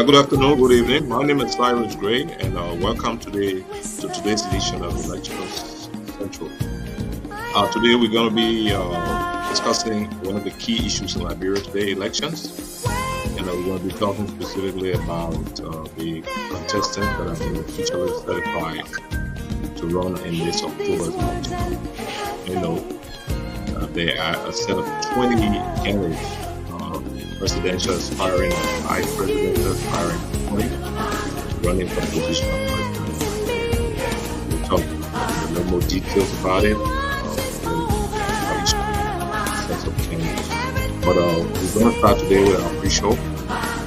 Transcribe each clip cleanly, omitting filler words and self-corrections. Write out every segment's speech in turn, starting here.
Good afternoon, good evening. My name is Cyrus Gray, and welcome today to today's edition of Elections Central. Today we're going to be discussing one of the key issues in Liberia today, elections, and we're going to be talking specifically about the contestants that have been officially certified to run in this October's election. You know, there are a set of 20 candidates. Presidential aspiring, vice presidential aspiring, running for the position of president. We'll talk a little more details about it. Each set of candidates. But we're going to start today with our pre-show.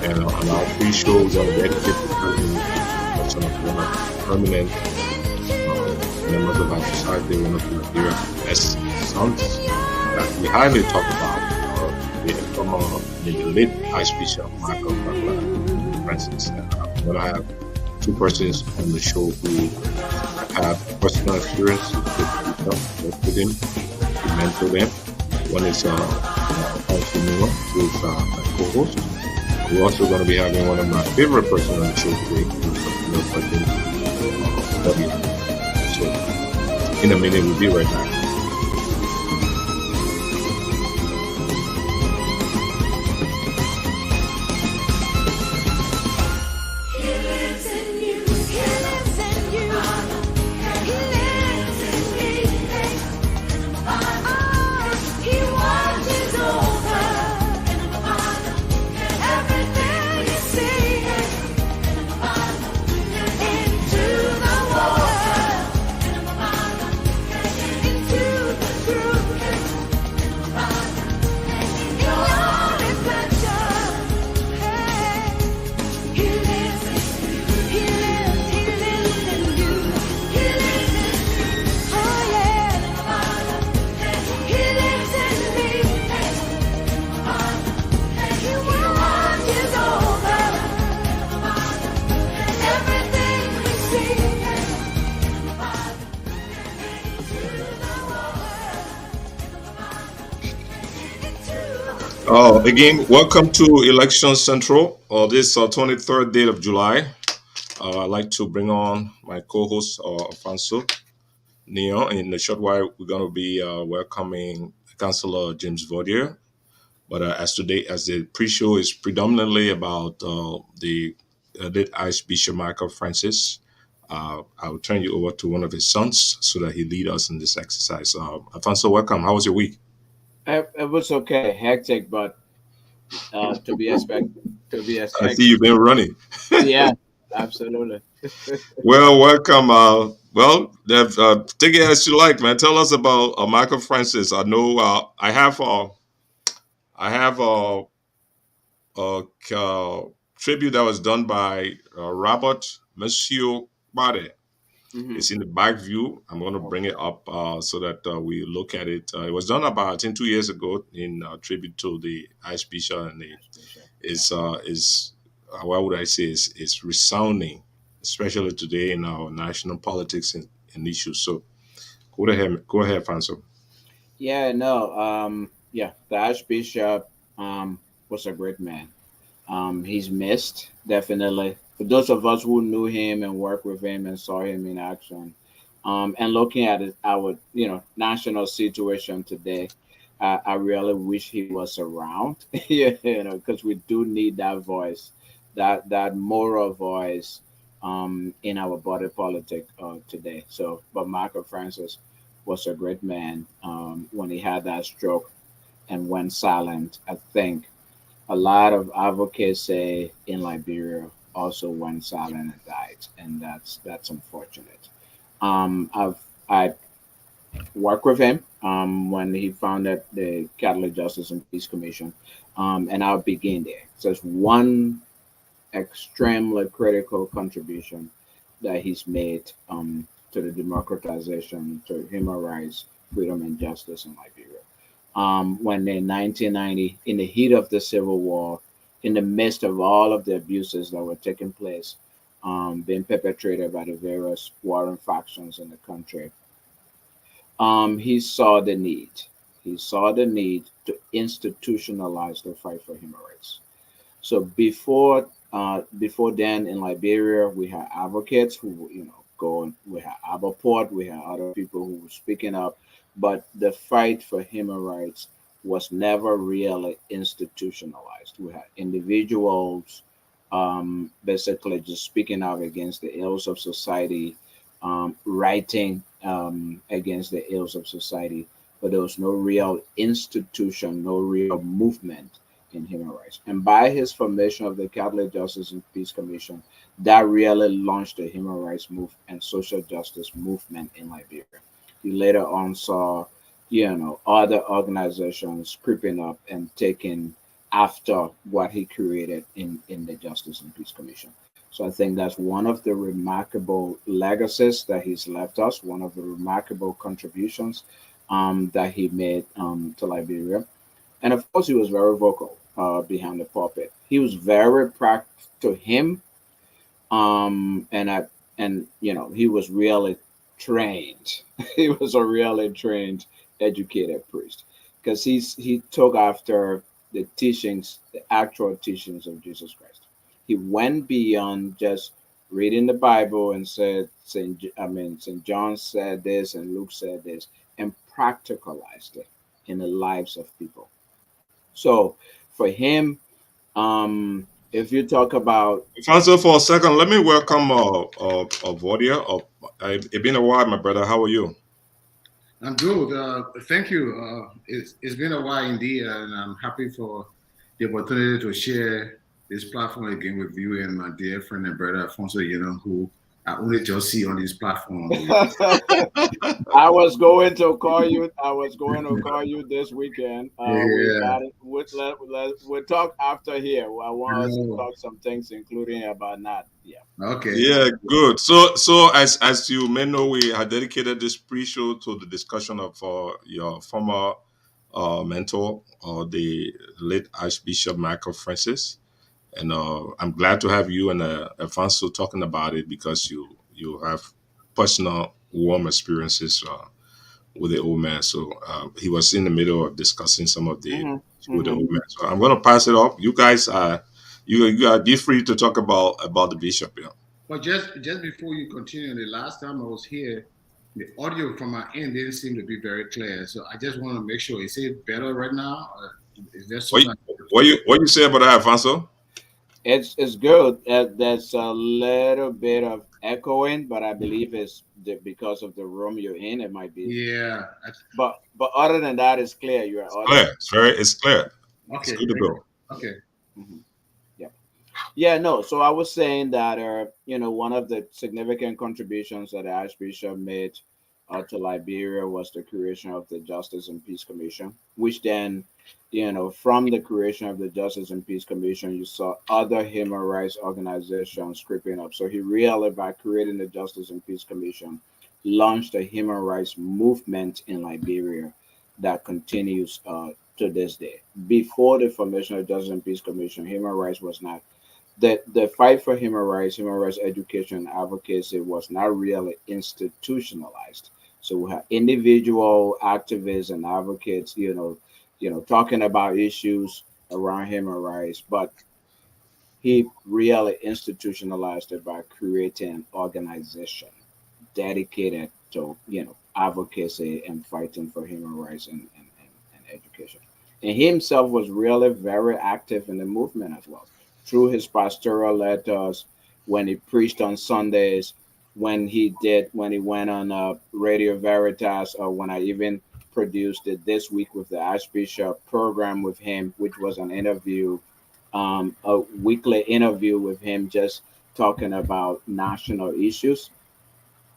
And on our pre-show, we're going to dedicate the question of one of the permanent members of our society, one of the Liberia's best sons that we highly talk about. The late Archbishop Michael Kpalaka, Francis. I'm going to have two persons on the show who have personal experience with him, to mentor them. One is Alphonso Nyenuh, who is my co-host. We're also going to be having one of my favorite persons on the show today, who is President Verdier. So, in a minute, we'll be right back. Again, welcome to Election Central, this 23rd day of July. I'd like to bring on my co-host, Alphonso Nyenuh. In a short while, we're going to be welcoming Cllr James Verdier. But as the pre-show is predominantly about the late Archbishop Michael Francis, I will turn you over to one of his sons so that he lead us in this exercise. Alphonso, welcome. How was your week? It was okay, hectic, but to be expected. I see you've been running. Yeah, absolutely. Well, welcome. Take it as you like, man. Tell us about Michael Francis. I know I have a tribute that was done by Robert Monsieur Bade. Mhm. It's in the back view. I'm going to bring it up so that we look at it. It was done about, I think, 2 years ago in tribute to the Archbishop, and is what would I say is resounding, especially today in our national politics and issues. So go ahead, Franco. Yeah, no, the Archbishop was a great man. He's missed, definitely. For those of us who knew him and worked with him and saw him in action, and looking at our national situation today, I really wish he was around. Because we do need that voice, that moral voice, in our body politic today. So, but Michael Francis was a great man when he had that stroke and went silent. I think a lot of advocacy in Liberia also went silent and died, and that's unfortunate. I worked with him when he founded the Catholic Justice and Peace Commission, and I'll begin there. So it's one extremely critical contribution that he's made to the democratization, to human rights, freedom, and justice in Liberia. When in 1990, in the heat of the Civil War, in the midst of all of the abuses that were taking place, being perpetrated by the various warring factions in the country, he saw the need. He saw the need to institutionalize the fight for human rights. So before then in Liberia, we had advocates who go and we had Aberport, we had other people who were speaking up, but the fight for human rights was never really institutionalized. We had individuals basically just speaking out against the ills of society, writing against the ills of society, but there was no real institution, no real movement in human rights. And by his formation of the Catholic Justice and Peace Commission, that really launched the human rights move and social justice movement in Liberia. He later on saw, other organizations creeping up and taking after what he created in the Justice and Peace Commission. So I think that's one of the remarkable legacies that he's left us, one of the remarkable contributions that he made to Liberia. And of course, he was very vocal behind the pulpit. He was very practical to him, and he was really trained. He was a really trained, educated priest because he took after the teachings, the actual teachings of Jesus Christ. He went beyond just reading the Bible and said Saint John said this and Luke said this and practicalized it in the lives of people. So for him, if you talk about Alfonso, for a second, let me welcome Verdier. It's been a while, my brother. How are you? I'm good. Thank you. It's been a while indeed, and I'm happy for the opportunity to share this platform again with you and my dear friend and brother Alphonso who I only just see on this platform. I was going to call you. I was going to call you this weekend. We Yeah. got it. We'll talk after here. I want us to No. talk some things, including about that. Yeah. Okay. Yeah, good. So as you may know, we had dedicated this pre-show to the discussion of your former mentor, the late Archbishop Michael Francis, and I'm glad to have you and Alfonso talking about it because you have personal warm experiences with the old man. So he was in the middle of discussing some of the Hmm. with the Hmm. old man. So I'm gonna pass it off. You guys, you are be free to talk about the bishop. Yeah. But just before you continue, the last time I was here, the audio from my end didn't seem to be very clear. So I just want to make sure. Is it better right now? Or is there What something? what you say about that, Alfonso? It's good. There's a little bit of echoing, but I believe it's because of the room you're in. It might be, Yeah. but other than that, it's clear. You are Clear. audible. It's clear. It's Okay. good to Thank you. go. Okay. Hmm. Yeah, no. So I was saying that, one of the significant contributions that the Archbishop made to Liberia was the creation of the Justice and Peace Commission, which then, from the creation of the Justice and Peace Commission, you saw other human rights organizations creeping up. So he really, by creating the Justice and Peace Commission, launched a human rights movement in Liberia that continues to this day. Before the formation of the Justice and Peace Commission, human rights was not the fight for human rights education, advocacy was not really institutionalized. So we have individual activists and advocates, talking about issues around human rights, but he really institutionalized it by creating an organization dedicated to, advocacy and fighting for human rights and education. And he himself was really very active in the movement as well through his pastoral letters, when he preached on Sundays, when he went on Radio Veritas, or when I even produced it this week with the Archbishop program with him, which was an interview a weekly interview with him, just talking about national issues.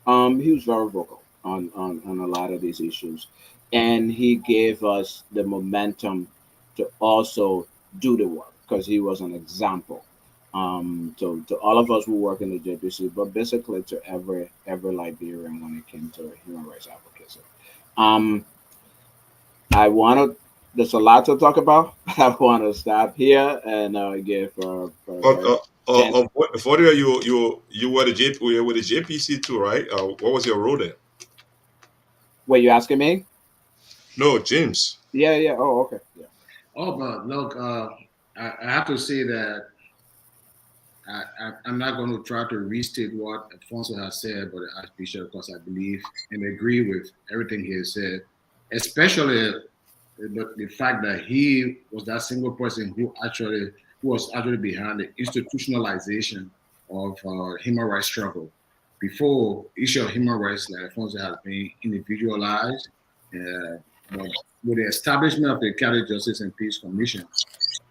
He was very vocal on a lot of these issues, and he gave us the momentum to also do the work because he was an example to all of us who work in the JPC, but basically to every Liberian when it came to human rights advocacy. Um, I want to. There's a lot to talk about. I want to stop here and give But chance. before you were you were the JPC too, right? What was your role there? Were you asking me? No, James. Yeah, yeah. Oh, okay. Yeah. Oh, but look, I have to say that I'm not going to try to restate what Alfonso has said about the Archbishop because I believe and agree with everything he has said, especially the fact that he was that single person who was actually behind the institutionalization of human rights struggle. Before, issue of human rights, like Alfonso, has been individualized, but with the establishment of the Cllr Justice and Peace Commission,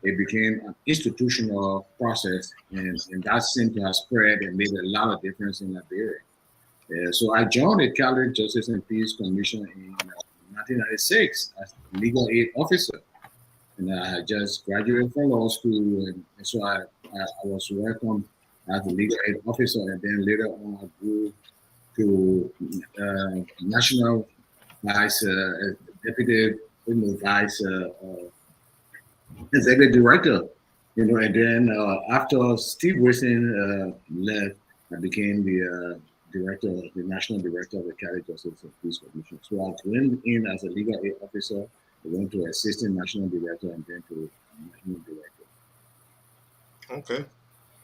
it became an institutional process, and that seemed to have spread and made a lot of difference in Liberia. So I joined the Cllr Justice and Peace Commission in 1996 as legal aid officer, and I just graduated from law school, and so I was welcomed as a legal aid officer, and then later on I grew to national vice deputy, vice executive director, and then after Steve Wilson left, I became the director, the national director of the Cllr Justice and Peace Commission. So I went in as a legal aid officer, I went to assistant national director, and then to national director. Okay.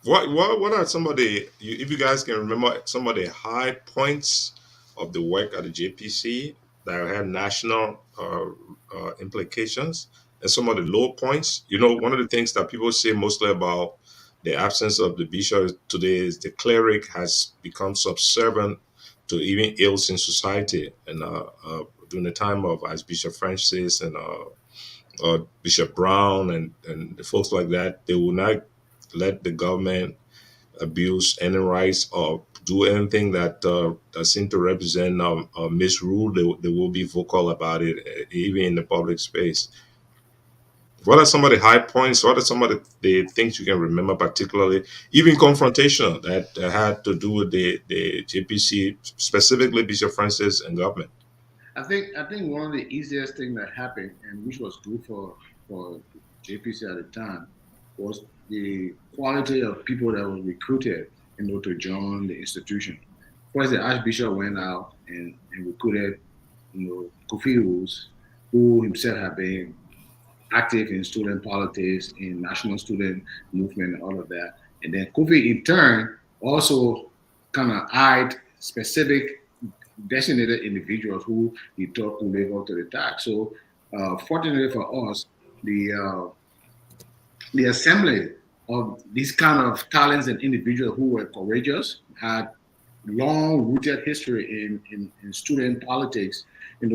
What are some of if you guys can remember some of the high points of the work at the JPC that had national implications, and some of the low points? One of the things that people say mostly about the absence of the bishop today is the cleric has become subservient to even ills in society. And during the time of Archbishop Francis and Bishop Brown and the folks like that, they will not let the government abuse any rights or do anything that seem to represent misrule. They will be vocal about it, even in the public space. What are some of the high points? What are some of the things you can remember, particularly even confrontational that had to do with the JPC, specifically Bishop Francis and government? I think one of the easiest thing that happened, and which was good for JPC at the time, was the quality of people that were recruited, to join the institution. First, the Archbishop went out and recruited, Kofi Rose, who himself had been active in student politics, in national student movement, and all of that. And then Kofi, in turn, also kind of eyed specific designated individuals who he thought could live up to the task. So, fortunately for us, the assembly of these kind of talents and individuals who were courageous, had long rooted history in student politics,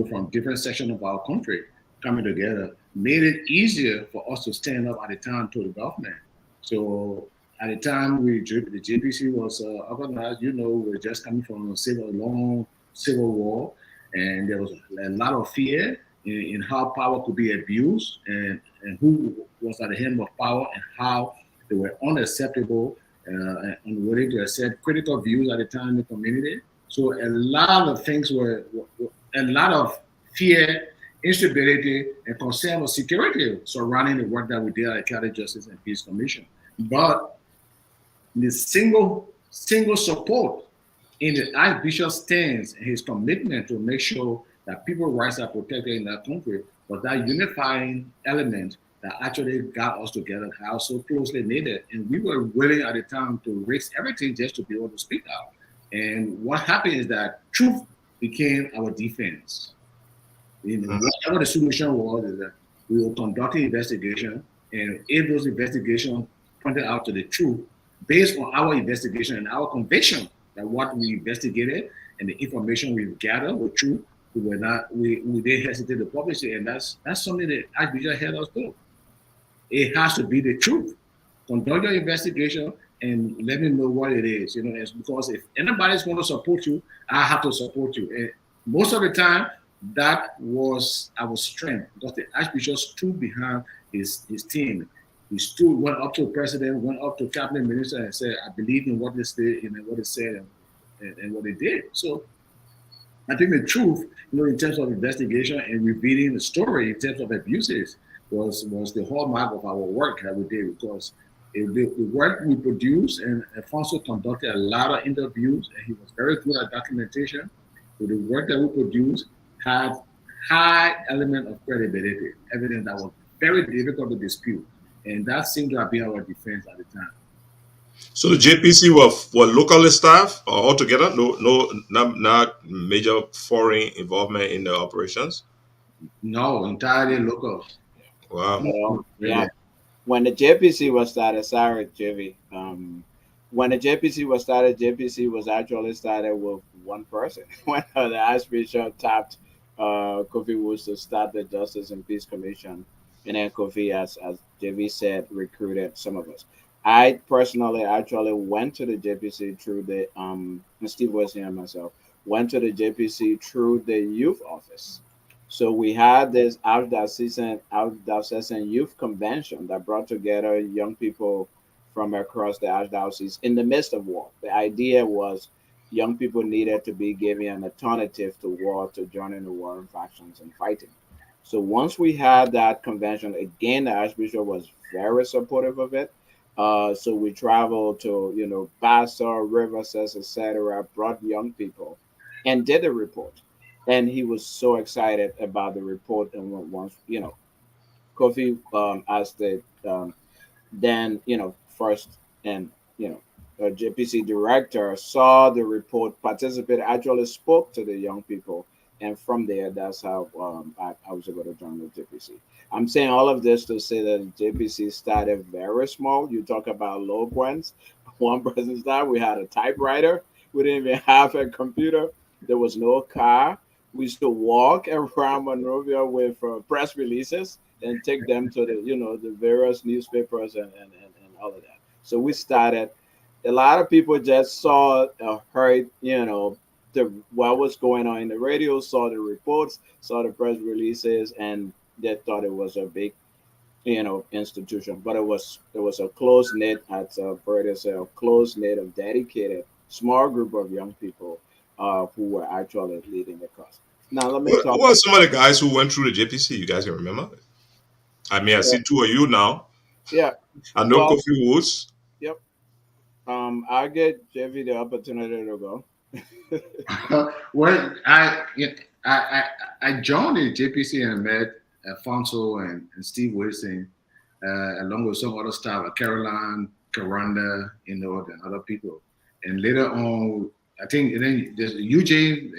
from different sections of our country coming together, made it easier for us to stand up at the time to the government. So at the time the JPC was organized, we were just coming from a long civil war, and there was a lot of fear in how power could be abused, and who was at the helm of power, and how they were unacceptable and unwilling to accept critical views at the time in the community. So a lot of things were a lot of fear, instability, and concern of security surrounding the work that we did at the Cllr Justice and Peace Commission. But the single support in the Archbishop's stance and his commitment to make sure that people's rights are protected in that country was that unifying element that actually got us together, how so closely needed. And we were willing at the time to risk everything just to be able to speak out. And what happened is that truth became our defense. Whatever the solution was, is that we will conduct an investigation, and if those investigations pointed out to the truth, based on our investigation and our conviction that what we investigated and the information we've gathered were true, we didn't hesitate to publish it, and that's something that Archbishop held us to. It has to be the truth. conduct your investigation and let me know what it is. It's because if anybody's going to support you, I have to support you. And most of the time, that was our strength because the Archbishop stood behind his team. He stood, went up to the president, went up to cabinet minister, and said, "I believe in what they said and what they said and what they did." So I think the truth, in terms of investigation and revealing the story in terms of abuses, was the hallmark of our work that we did because the work we produced, and Alphonso conducted a lot of interviews, and he was very good at documentation. So the work that we produced had high element of credibility, evidence that was very difficult to dispute, and that seemed to have been our defense at the time. So the JPC were locally staffed or altogether? No, not major foreign involvement in the operations? No, entirely local. Wow. Yeah. When the JPC was started, sorry, JV. When the JPC was started, JPC was actually started with one person. When the Archbishop tapped Kofi Woods to start the Justice and Peace Commission, and then Kofi, as JV said, recruited some of us. I personally actually went to the JPC through the Steve Wesley and myself went to the JPC through the youth office. So we had this outdiocesan youth convention that brought together young people from across the archdiocese in the midst of war. The idea was young people needed to be given an alternative to war, to joining the war in factions and fighting. So once we had that convention, again, the Archbishop was very supportive of it. So we traveled to, Bassar, Riverside, etc., brought young people and did a report. And he was so excited about the report. And once, Kofi, as the then, first and, JPC director, saw the report, participated, actually spoke to the young people. And from there, that's how I was able to join the JPC. I'm saying all of this to say that JPC started very small. You talk about low points. One person started, we had a typewriter. We didn't even have a computer. There was no car. We used to walk around Monrovia with press releases and take them to the various newspapers and all of that. So we started. A lot of people just saw, heard, what was going on in the radio, saw the reports, saw the press releases, and they thought it was a big, institution. But it was a close knit, as Bertie said, a close knit of dedicated small group of young people who were actually leading the cause. Now let me talk. Who are some of the guys who went through the JPC? You guys can remember? I mean, I see two of you now. Yeah. I know Kofi Woods. Yep. I'll get JV the opportunity to go. Well, I joined the JPC and met Alphonso and Steve Wilson, along with some other staff, Caroline, Karanda, and other people. And later on, I think then there's Eugene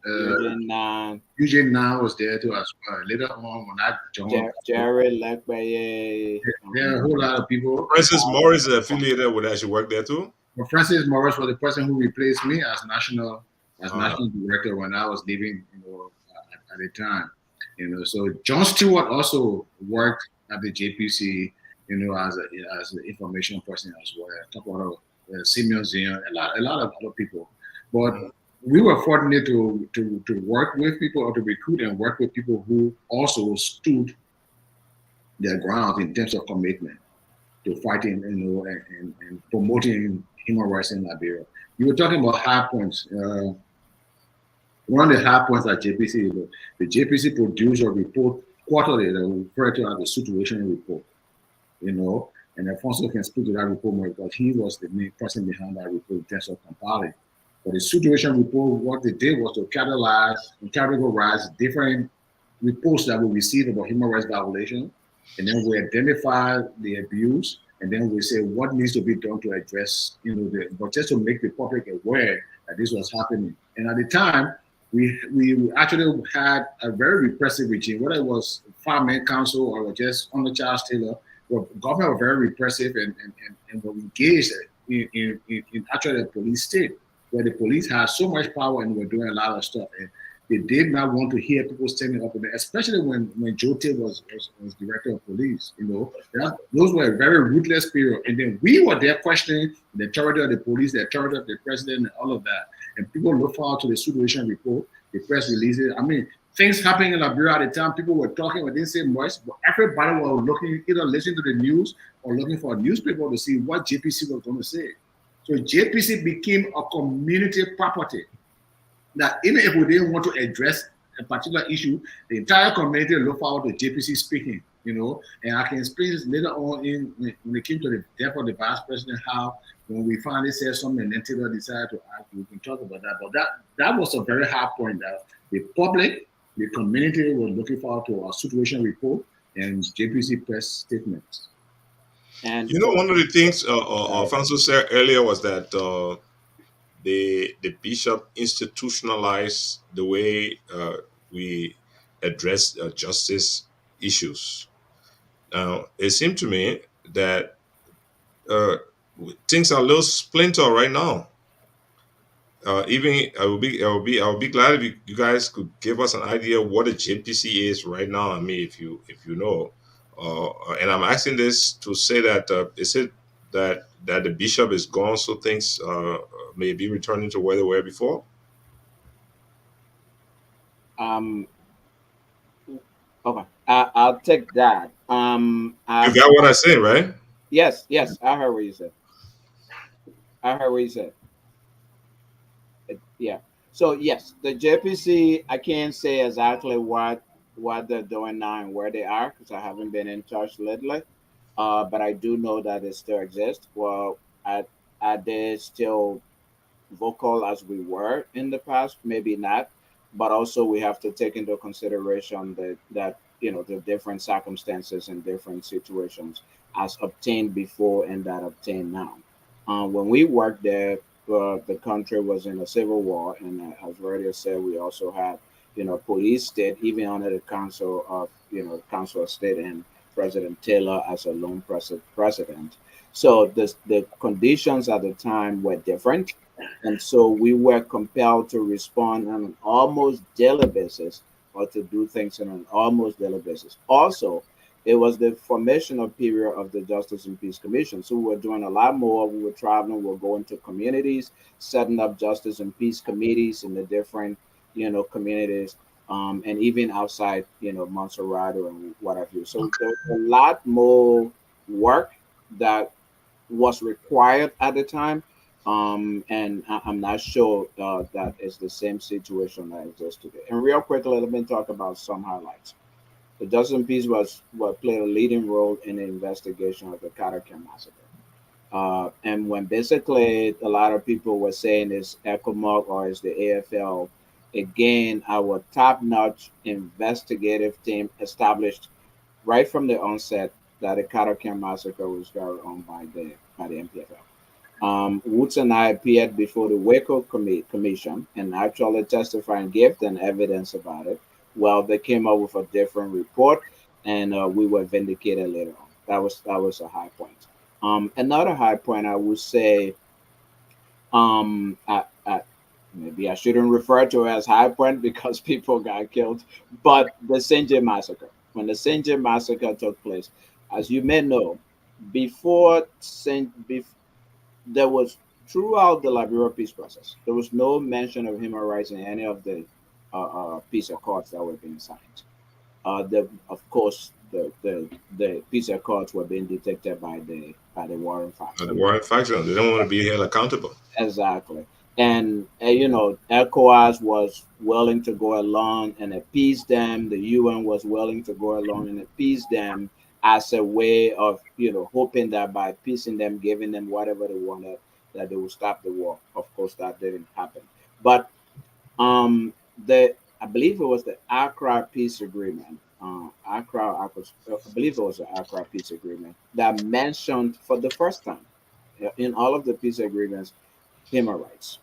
now was there too as well. Later on, when I joined, Jared Lekbaye. There are a whole lot of people. Francis Morris is affiliated with that. She worked there too. Well, Francis Morris was the person who replaced me as national director when I was leaving, at the time. So John Stewart also worked at the JPC, as an information person as well. A couple of Simeon Zion, a lot of other people. But we were fortunate to work with people or to recruit and work with people who also stood their ground in terms of commitment to fighting, and promoting human rights in Liberia. You were talking about high points. One of the high points at JPC, the JPC produced a report quarterly that we refer to as the situation report. And Alphonso can speak to that report more because he was the main person behind that report in terms of compiling. But the situation report, what they did was to categorize different reports that we received about human rights violation, and then we identify the abuse, and then we say what needs to be done to address, but just to make the public aware that this was happening. And at the time, we actually had a very repressive regime, whether it was Fireman Council or just under Charles Taylor. Well, government were very repressive and were engaged in actually a police state, where the police had so much power and were doing a lot of stuff. And They did not want to hear people standing up, especially when Jote was director of police. Those were a very ruthless period. And then we were there questioning the authority of the police, the authority of the president, and all of that. And people look forward to the situation report, the press releases. I mean, things happening in Liberia at the time, people were talking, but didn't say much. But everybody was looking, either listening to the news or looking for a newspaper to see what JPC was going to say. So JPC became a community property. That even if we didn't want to address a particular issue, the entire community looked forward to JPC speaking, And I can explain this later on when it came to the death of the vice president, how when we finally said something and then Taylor decided to act, we can talk about that. But that was a very high point that the public, the community was looking forward to our situation report and JPC press statements. And one of the things Alphonso said earlier was that the bishop institutionalized the way we address justice issues. Now, it seemed to me that things are a little splinter right now. Even I would be glad if you guys could give us an idea of what a JPC is right now. I mean, if you know, and I'm asking this to say that is it that the bishop is gone, so things may be returning to where they were before? Okay, I'll take that. You got what I said, right? Yes, I heard what you said. Yeah. So yes, the JPC, I can't say exactly what they're doing now and where they are because I haven't been in touch lately. But I do know that it still exists. Well, are they still vocal as we were in the past? Maybe not. But also we have to take into consideration that the different circumstances and different situations as obtained before and that obtained now. When we worked there, the country was in a civil war, and as Radio said, we also had police state, even under the council of council of state and President Taylor as a lone president. So the conditions at the time were different, and so we were compelled to respond on an almost daily basis or to do things on an almost daily basis. Also, it was the formational period of the Justice and Peace Commission. So we were doing a lot more. We were traveling, we were going to communities, setting up justice and peace committees in the different, communities, and even outside, Montserrat and what have you. So there was a lot more work that was required at the time. And I'm not sure that is the same situation that exists today. And real quickly, let me talk about some highlights. The Justice and Peace played a leading role in the investigation of the Kpalaka massacre. And when basically a lot of people were saying it's ECOMOG or it's the AFL, again, our top-notch investigative team established right from the onset that the Kpalaka massacre was carried on by the MPFL. Woods and I appeared before the Waco Commission and actually testified and gave them evidence about it. Well, they came up with a different report, and we were vindicated later on. That was a high point. Another high point, I would say, maybe I shouldn't refer to it as high point because people got killed, but the Cllr massacre. When the Cllr massacre took place, as you may know, there was throughout the Liberia peace process, there was no mention of human rights in any of the peace accords that were being signed. Of course, the peace accords were being dictated by the warring faction. The warring faction, they don't want to be held accountable. Exactly. And ECOWAS was willing to go along and appease them. The UN was willing to go along and appease them as a way of hoping that by appeasing them, giving them whatever they wanted, that they would stop the war. Of course, that didn't happen. But I believe it was the Accra Peace Agreement. I believe it was the Accra Peace Agreement that mentioned for the first time in all of the peace agreements human rights.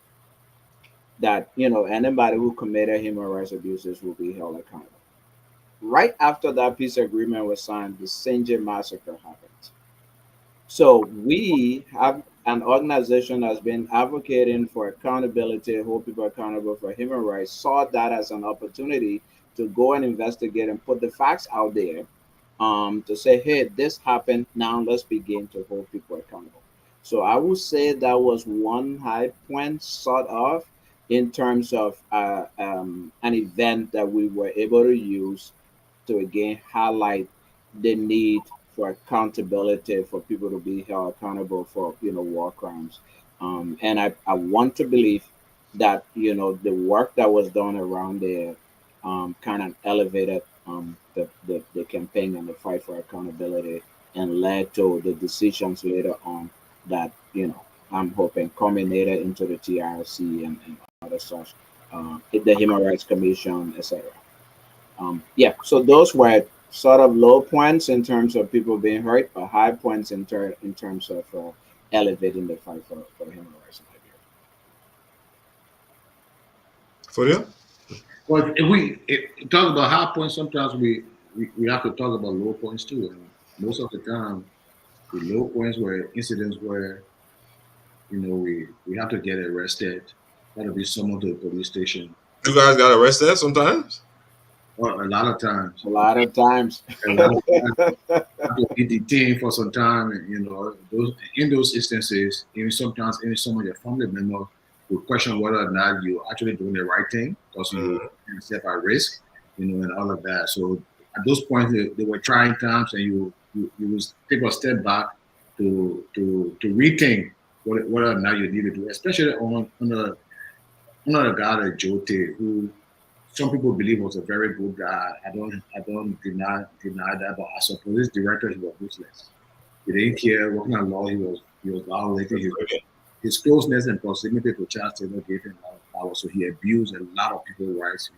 That anybody who committed human rights abuses will be held accountable. Right after that peace agreement was signed, the Cllr massacre happened. So we have an organization that's been advocating for accountability, hold people accountable for human rights, saw that as an opportunity to go and investigate and put the facts out there, to say, hey, this happened. Now let's begin to hold people accountable. So I would say that was one high point, sort of, in terms of an event that we were able to use to again highlight the need for accountability, for people to be held accountable for war crimes. And I want to believe that the work that was done around there kind of elevated the campaign and the fight for accountability, and led to the decisions later on that I'm hoping culminated into the TRC and other such, the Human Rights Commission, etc. Yeah, so those were sort of low points in terms of people being hurt, but high points in terms of elevating the fight for human rights in For you? Well, if we talk about high points, sometimes we have to talk about low points too. And most of the time, the low points were incidents where we have to get arrested, got to be summoned to the police station. You guys got arrested sometimes? Well, a lot of times. A lot of times. A lot of times have to be detained for some time, and those instances, even sometimes even some of your family members will question whether or not you're actually doing the right thing because you put yourself at risk, and all of that. So at those points, they were trying times, and you will take a step back to rethink whether or not you needed to, especially on a guy like Joe Tate, who some people believe was a very good guy. I don't deny that, but as a police director, he was ruthless. He didn't care what kind of law he was violating. His closeness and proximity to Charles Taylor gave him a lot of power, so he abused a lot of people's rights.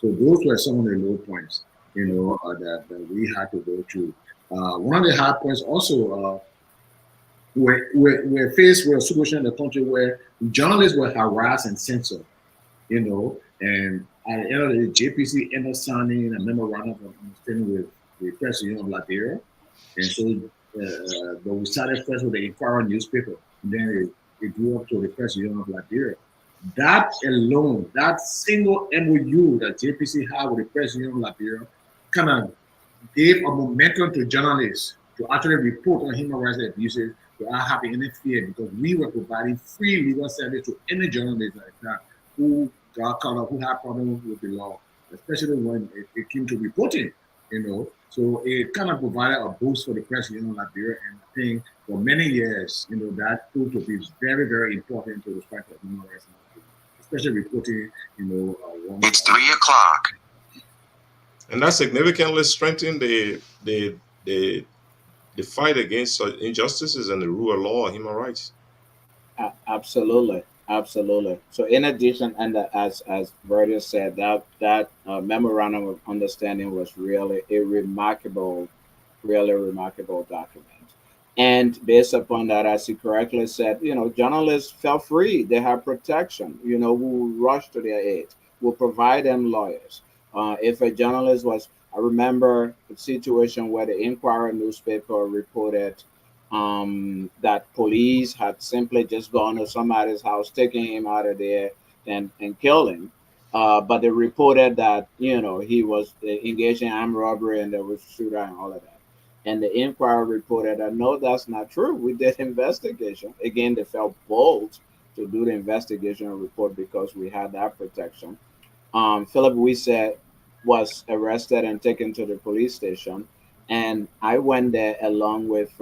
So those were some of the low points, that we had to go through. One of the high points also, we're faced with a situation in the country where journalists were harassed and censored, and at the end of the day, JPC ended up signing a memorandum of understanding with the Press Union of Liberia. And so but we started first with the Inquirer newspaper, and then it grew up to the Press Union of Liberia. That alone, that single MOU that JPC had with the Press Union of Liberia kind of gave a momentum to journalists to actually report on human rights abuses without having any fear, because we were providing free legal service to any journalist like that who got caught up, who had problems with the law, especially when it came to reporting, So it kind of provided a boost for the Press Union of Liberia, and I think for many years, that proved to be very, very important to the fight for human rights, especially reporting, It's 3:00. And that significantly strengthened the fight against injustices and the rule of law and human rights. Absolutely, absolutely. So in addition, and as Verdier said, that memorandum of understanding was really a really remarkable document. And based upon that, as he correctly said, journalists felt free. They have protection. We will rush to their aid. We'll provide them lawyers. If a journalist was, I remember a situation where the Inquirer newspaper reported that police had simply just gone to somebody's house, taking him out of there and killed him. But they reported that, he was engaged in armed robbery and there was a shooter and all of that. And the Inquirer reported that, no, that's not true. We did investigation. Again, they felt bold to do the investigation and report because we had that protection. Philip Wisse was arrested and taken to the police station. And I went there along with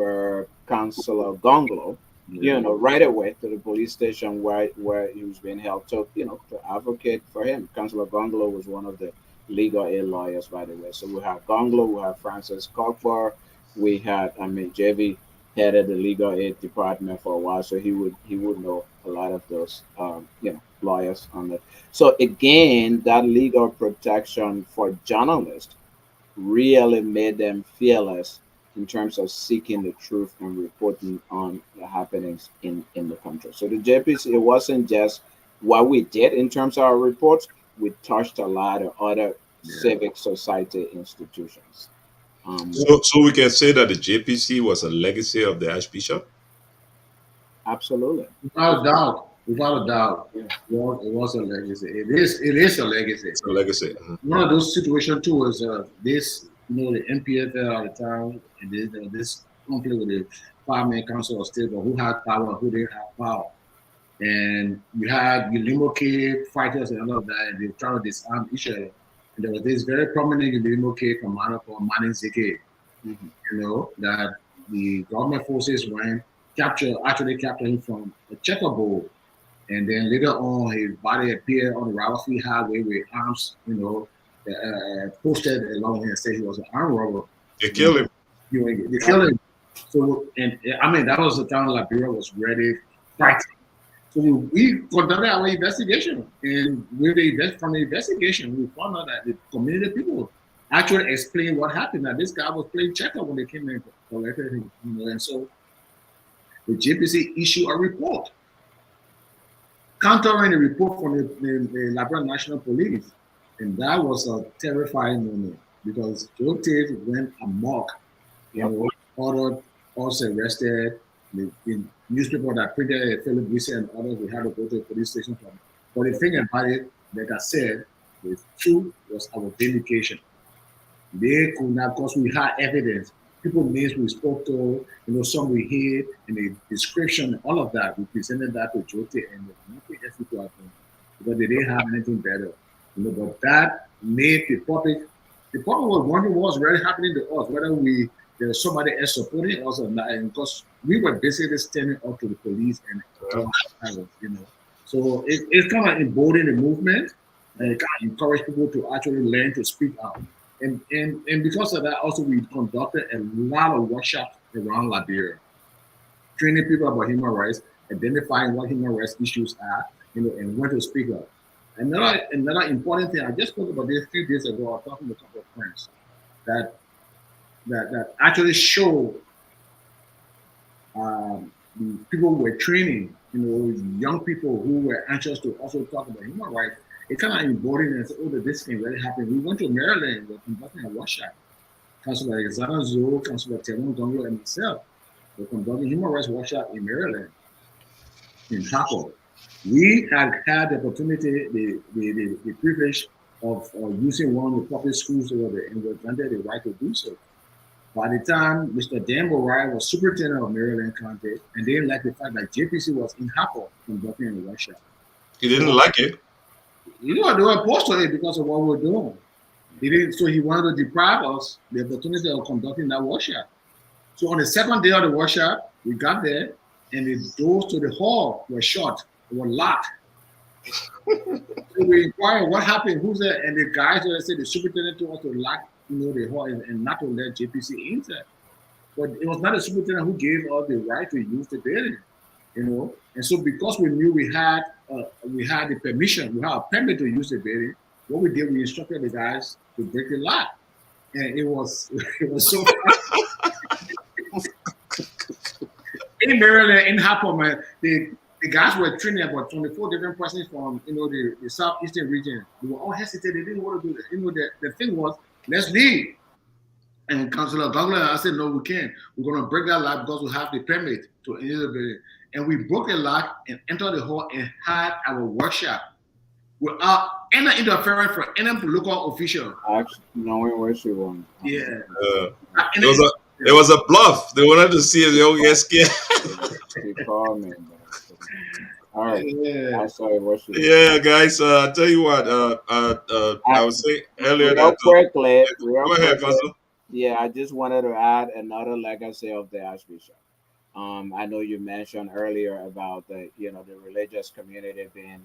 Councillor Gonglo, right away to the police station where he was being held to advocate for him. Councillor Gonglo was one of the legal aid lawyers, by the way. So we have Gonglo, we have Francis Kokfor, we had, JV headed the legal aid department for a while, so he would know a lot of those, lawyers on it. So again, that legal protection for journalists really made them fearless in terms of seeking the truth and reporting on the happenings in the country. So the JPC, it wasn't just what we did in terms of our reports. We touched a lot of other civic society institutions. So we can say that the JPC was a legacy of the Archbishop? Absolutely. Without a doubt. Without a doubt. Yeah. It was a legacy. It is a legacy. It's a legacy. One of those situations too was this, the NPFL at the time, and this conflict with the five-man council of state, but who had power, who didn't have power. And you had Ulimo K fighters and all of that, and they were trying to disarm each other. And there was this very prominent Ulimo K commander called Manin Zeke, that the government forces went actually captured him from a checkerboard. And then later on, his body appeared on the Ralphie Highway with arms, posted along him and said he was an armed robber. They killed him. They killed him. So, and I mean, that was the time Liberia was ready fighting. So we conducted our investigation, and from the investigation, we found out that the community people actually explained what happened. That this guy was playing checker when they came and collected him, and so the JPC issued a report countering the report from the Liberia National Police, and that was a terrifying moment because Joe Tate went amok, ordered us arrested. The newspaper that printed Philip Wisse and others, we had to go to the police station for them. But the thing about it, like I said, the truth was our vindication. They could not, because we had evidence. People's names we spoke to, some we hid, and the description, and all of that, we presented that to Jote, and nothing else to happen because they didn't have anything better. But that made the public was wondering what was really happening to us, whether there was somebody else supporting us or not, and because we were basically standing up to the police and So it's kind of emboldened the movement, and it kind of encouraged people to actually learn to speak out. And because of that, also we conducted a lot of workshops around Liberia, training people about human rights, identifying what human rights issues are, and when to speak up. Another important thing, I just spoke about this a few days ago. I was talking to a couple of friends that actually show the people who were training, young people who were anxious to also talk about human rights. It kind of emboldened and said, that this can really happen. We went to Maryland, we were conducting a workshop. Councilor Alexander Zoe, Councilor Teron Dongo, and myself were conducting human rights workshop in Maryland, in Harper. We had the opportunity, the privilege of using one of the public schools over there, and were granted the right to do so. By the time Mr. Dan Borai was superintendent of Maryland County, and they didn't like the fact that JPC was in Harper conducting a workshop. He didn't like it? They were opposed to it because of what we were doing. So he wanted to deprive us the opportunity of conducting that workshop. So on the second day of the workshop, we got there, and the doors to the hall were shut, they were locked. So we inquired what happened, who's there, and the guys said the superintendent told us to lock the hall and not to let JPC inside. But it was not the superintendent who gave us the right to use the building, And so because we knew we had the permission, we had a permit to use the building, what we did, we instructed the guys to break the lock. And it was so in Maryland, in Harper, man, the guys were training about 24 different persons from the southeastern region. They were all hesitant. They didn't want to do that. The thing was, let's leave. And Councilor Douglas, I said, no, we can't. We're going to break that lock because we have the permit to enter the building. And we broke the lock and entered the hall and had our workshop without any interference from any local official. Actually, knowing where she won. Yeah. It was a bluff. They wanted to see if they all get scared. She called me. All right. Yeah. I saw it. What she Yeah, guys. I'll tell you what. I was saying earlier real that. Quickly, Go ahead, Pastor. Yeah, I just wanted to add another legacy of the Archbishop. I know you mentioned earlier about the religious community being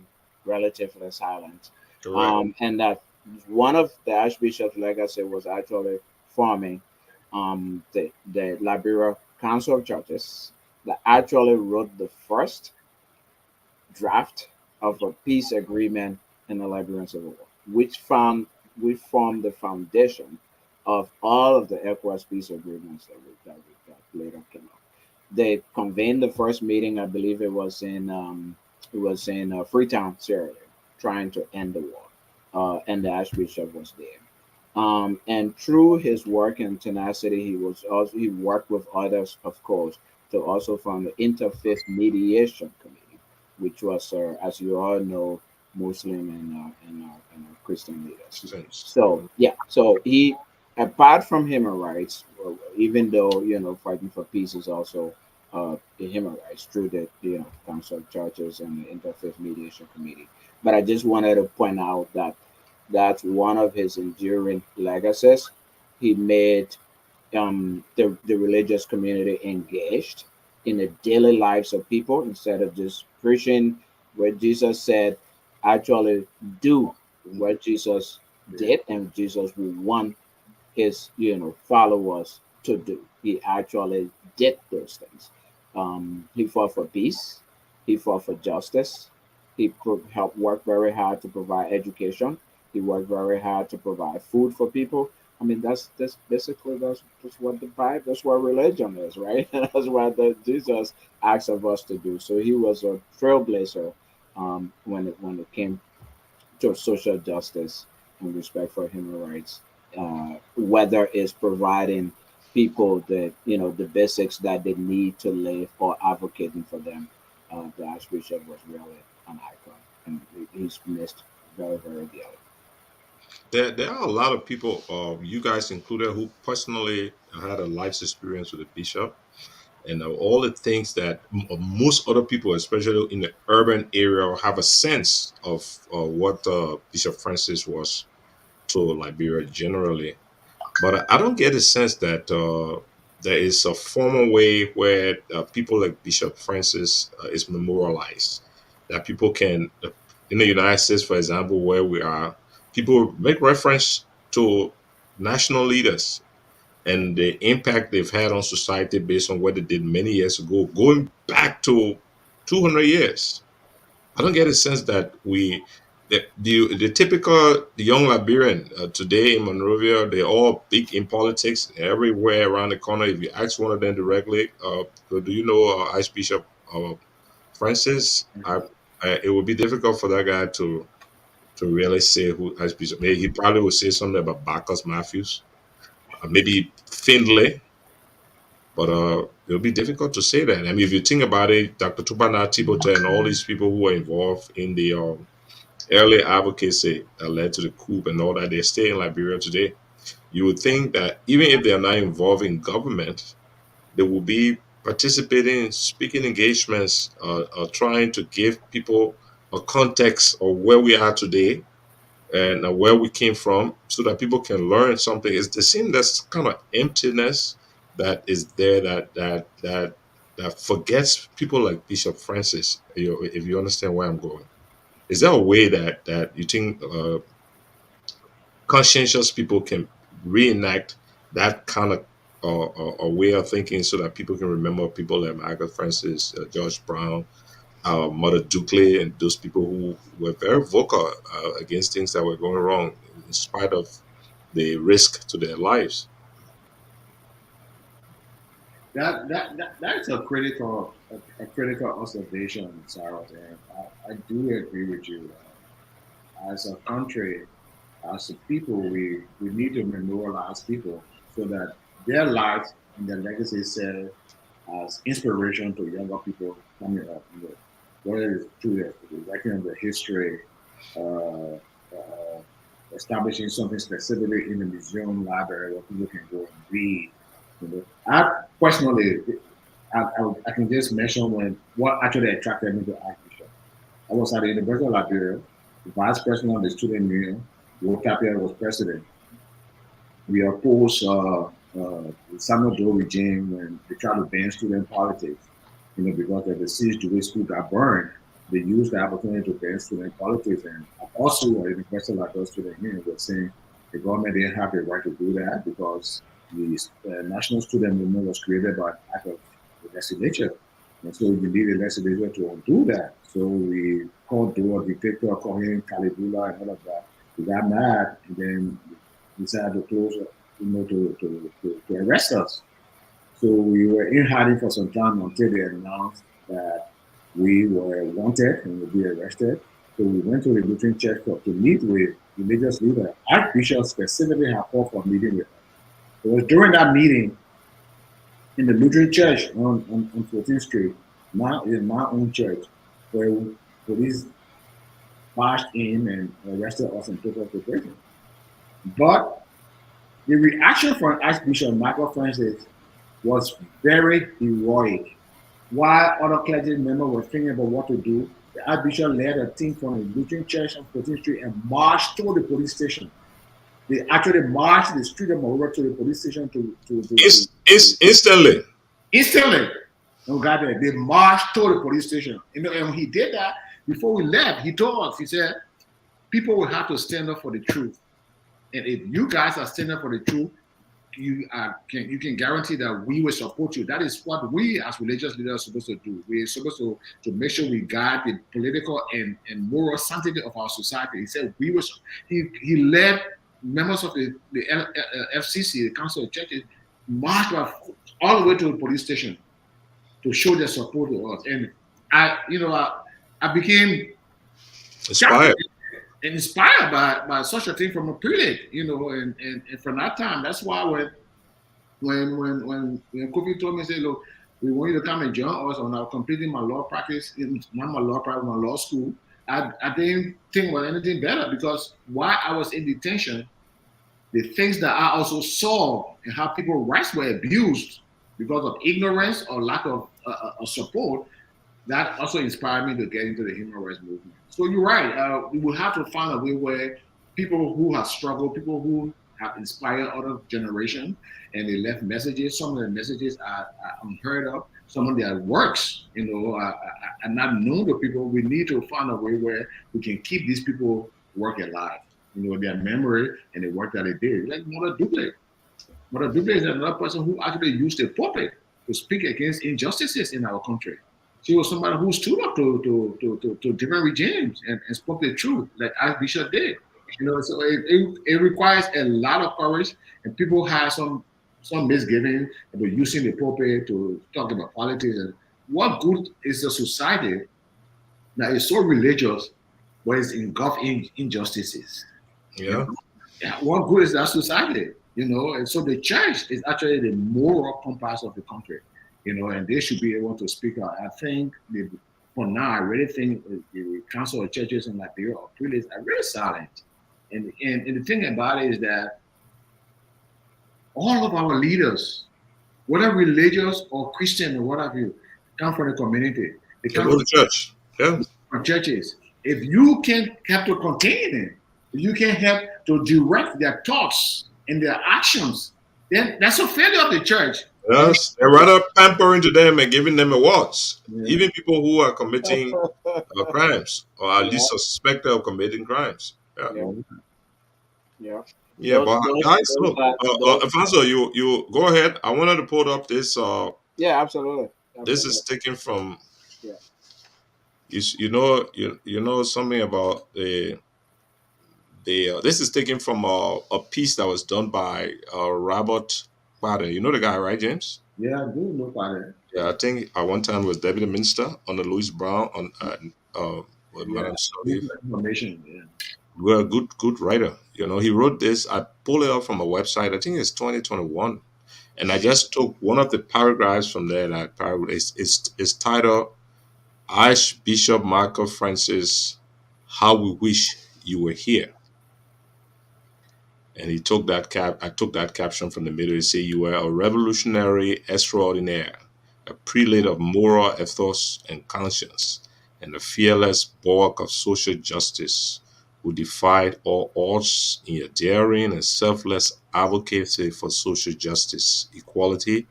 relatively silent, and that one of the Archbishop's legacy was actually forming the Liberia Council of Churches that actually wrote the first draft of a peace agreement in the Liberian Civil War, which formed the foundation of all of the ECOWAS peace agreements that we later came out. They convened the first meeting, I believe it was in Freetown, Sierra Leone, trying to end the war, and the Archbishop was there. And through his work and tenacity, he worked with others, of course, to also form the Interfaith Mediation Committee, which was, as you all know, Muslim and Christian leaders. So yeah, so he, apart from human rights, even though fighting for peace is also the human rights through the Council of Churches and the Interfaith Mediation Committee. But I just wanted to point out that that's one of his enduring legacies. He made the religious community engaged in the daily lives of people instead of just preaching where Jesus said, actually do what Jesus did and Jesus will want his followers to do. He actually did those things. He fought for peace. He fought for justice. He helped work very hard to provide education. He worked very hard to provide food for people. I mean, that's basically that's what the Bible, that's what religion is, right? That's what Jesus asks of us to do. So he was a trailblazer when it came to social justice and respect for human rights. Whether it's providing people the basics that they need to live or advocating for them, the Archbishop was really an icon, and he's missed very, very dearly. There are a lot of people, you guys included, who personally had a life's experience with the bishop, and all the things that most other people, especially in the urban area, have a sense of what Bishop Francis was to Liberia generally. But I don't get a sense that there is a formal way where people like Bishop Francis is memorialized. That people can, in the United States, for example, where we are, people make reference to national leaders and the impact they've had on society based on what they did many years ago, going back to 200 years. I don't get a sense that the typical the young Liberian today in Monrovia, they're all big in politics everywhere around the corner. If you ask one of them directly, so do you know Archbishop Francis? It would be difficult for that guy to really say who Archbishop. Maybe he probably would say something about Bacchus Matthews, maybe Findlay. But it'll be difficult to say that. I mean, if you think about it, Dr. Tubana Tibota and all these people who were involved in the early advocacy that led to the coup and all that, they stay in Liberia today. You would think that even if they are not involved in government, they will be participating in speaking engagements, trying to give people a context of where we are today and where we came from, so that people can learn something. It's the same, that's kind of emptiness that is there that forgets people like Bishop Francis. If you understand where I'm going, is there a way that you think conscientious people can reenact that kind of a way of thinking, so that people can remember people like Michael Francis, George Brown, Mother Dukley, and those people who were very vocal against things that were going wrong, in spite of the risk to their lives? That's a critical observation, Sarah. And I do agree with you. As a country, as a people, we need to memorialize people so that their lives and their legacy serve as inspiration to younger people coming up. Whether it's through the writing of the history, uh, uh, establishing something specifically in the museum library where people can go and read. I personally, I can just mention what actually attracted me to Archbishop. I was at the University of Liberia, the vice president of the student union. Will Tapia was president. We opposed the Samuel Doe regime when they tried to ban student politics. Because of the siege to which school got burned, they used the opportunity to ban student politics. And also, at the University of Liberia student union was saying the government didn't have the right to do that because the National Student Movement was created by act of the legislature. And so you need a legislature to undo that. So we called Doe a dictator, called him Caligula and all of that. We got mad and then decided to close, to arrest us. So we were in hiding for some time until they announced that we were wanted and would be arrested. So we went to the Lutheran Church to meet with religious leaders. Archbishop specifically had called for a meeting with us. It was during that meeting in the Lutheran Church on 14th Street, now in my own church, where police barged in and arrested us and took us to prison. But the reaction from Archbishop Michael Francis was very heroic. While other clergy members were thinking about what to do, the Archbishop led a team from the Lutheran Church on 14th Street and marched to the police station. They actually marched the street of Mahura to the police station Instantly. Instantly. And we got there. They marched to the police station. And when he did that, before we left, he told us, he said, people will have to stand up for the truth. And if you guys are standing up for the truth, you can guarantee that we will support you. That is what we as religious leaders are supposed to do. We're supposed to make sure we guard the political and moral sanctity of our society. He said he led members of the FCC, the Council of Churches, marched all the way to the police station to show their support to us. And I became inspired by such a thing from a prelate, and from that time, that's why when Kofi told me, say, look, we want you to come and join us on our completing my law practice, not my law practice, my law school, I didn't think about anything better, because while I was in detention, the things that I also saw and how people's rights were abused because of ignorance or lack of support, that also inspired me to get into the human rights movement. So you're right. We will have to find a way where people who have struggled, people who have inspired other generations, and they left messages. Some of the messages are unheard of. Some of their works, are not known to people. We need to find a way where we can keep these people work alive. Their memory and the work that they did. Like Mother Duble. Mother Duble is another person who actually used the pulpit to speak against injustices in our country. She was somebody who stood up to different regimes and spoke the truth, like Archbishop did. So it requires a lot of courage, and people have some misgiving about using the pulpit to talk about politics. And what good is a society that is so religious, but is engulfed in injustices? Yeah. What good is that society? And so the church is actually the moral compass of the country. And they should be able to speak out. I think for now, I really think the Council of Churches in Liberia or prelates are really silent. And the thing about it is that all of our leaders, whether religious or Christian or what have you, come from the community. They come from the church. Yeah. From churches. If you can help to contain them, if you can help to direct their thoughts and their actions, then that's a failure of the church. Yes, they're rather pampering to them and giving them awards. Yeah. Even people who are committing crimes, or at least suspected of committing crimes. Yeah. But guys, look, Alphonso, you go ahead. I wanted to put up this. Yeah, absolutely. This is taken from. Yeah. You know something about the. This is taken from a piece that was done by Robert. You know the guy, right, James? Yeah, I do know Father. Yeah, I think at one time was deputy minister under Louis Brown on Madam Sharif. Information, yeah. We're a good writer. He wrote this. I pulled it up from a website. I think it's 2021, and I just took one of the paragraphs from there. That paragraph is titled "Archbishop Michael Francis, How We Wish You Were Here." And he took that I took that caption from the middle. He said, "You were a revolutionary extraordinaire, a prelate of moral ethos and conscience, and a fearless bulwark of social justice, who defied all odds in your daring and selfless advocacy for social justice, equality,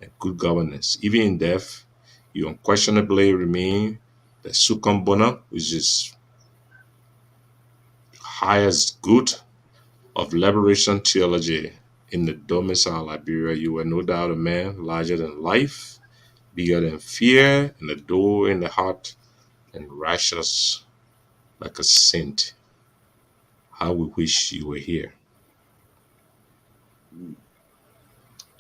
and good governance. Even in death, you unquestionably remain the succum bona, which is highest good, of liberation theology in the domicile Liberia. You were no doubt a man larger than life, bigger than fear, and adored in the heart, and righteous like a saint. How we wish you were here."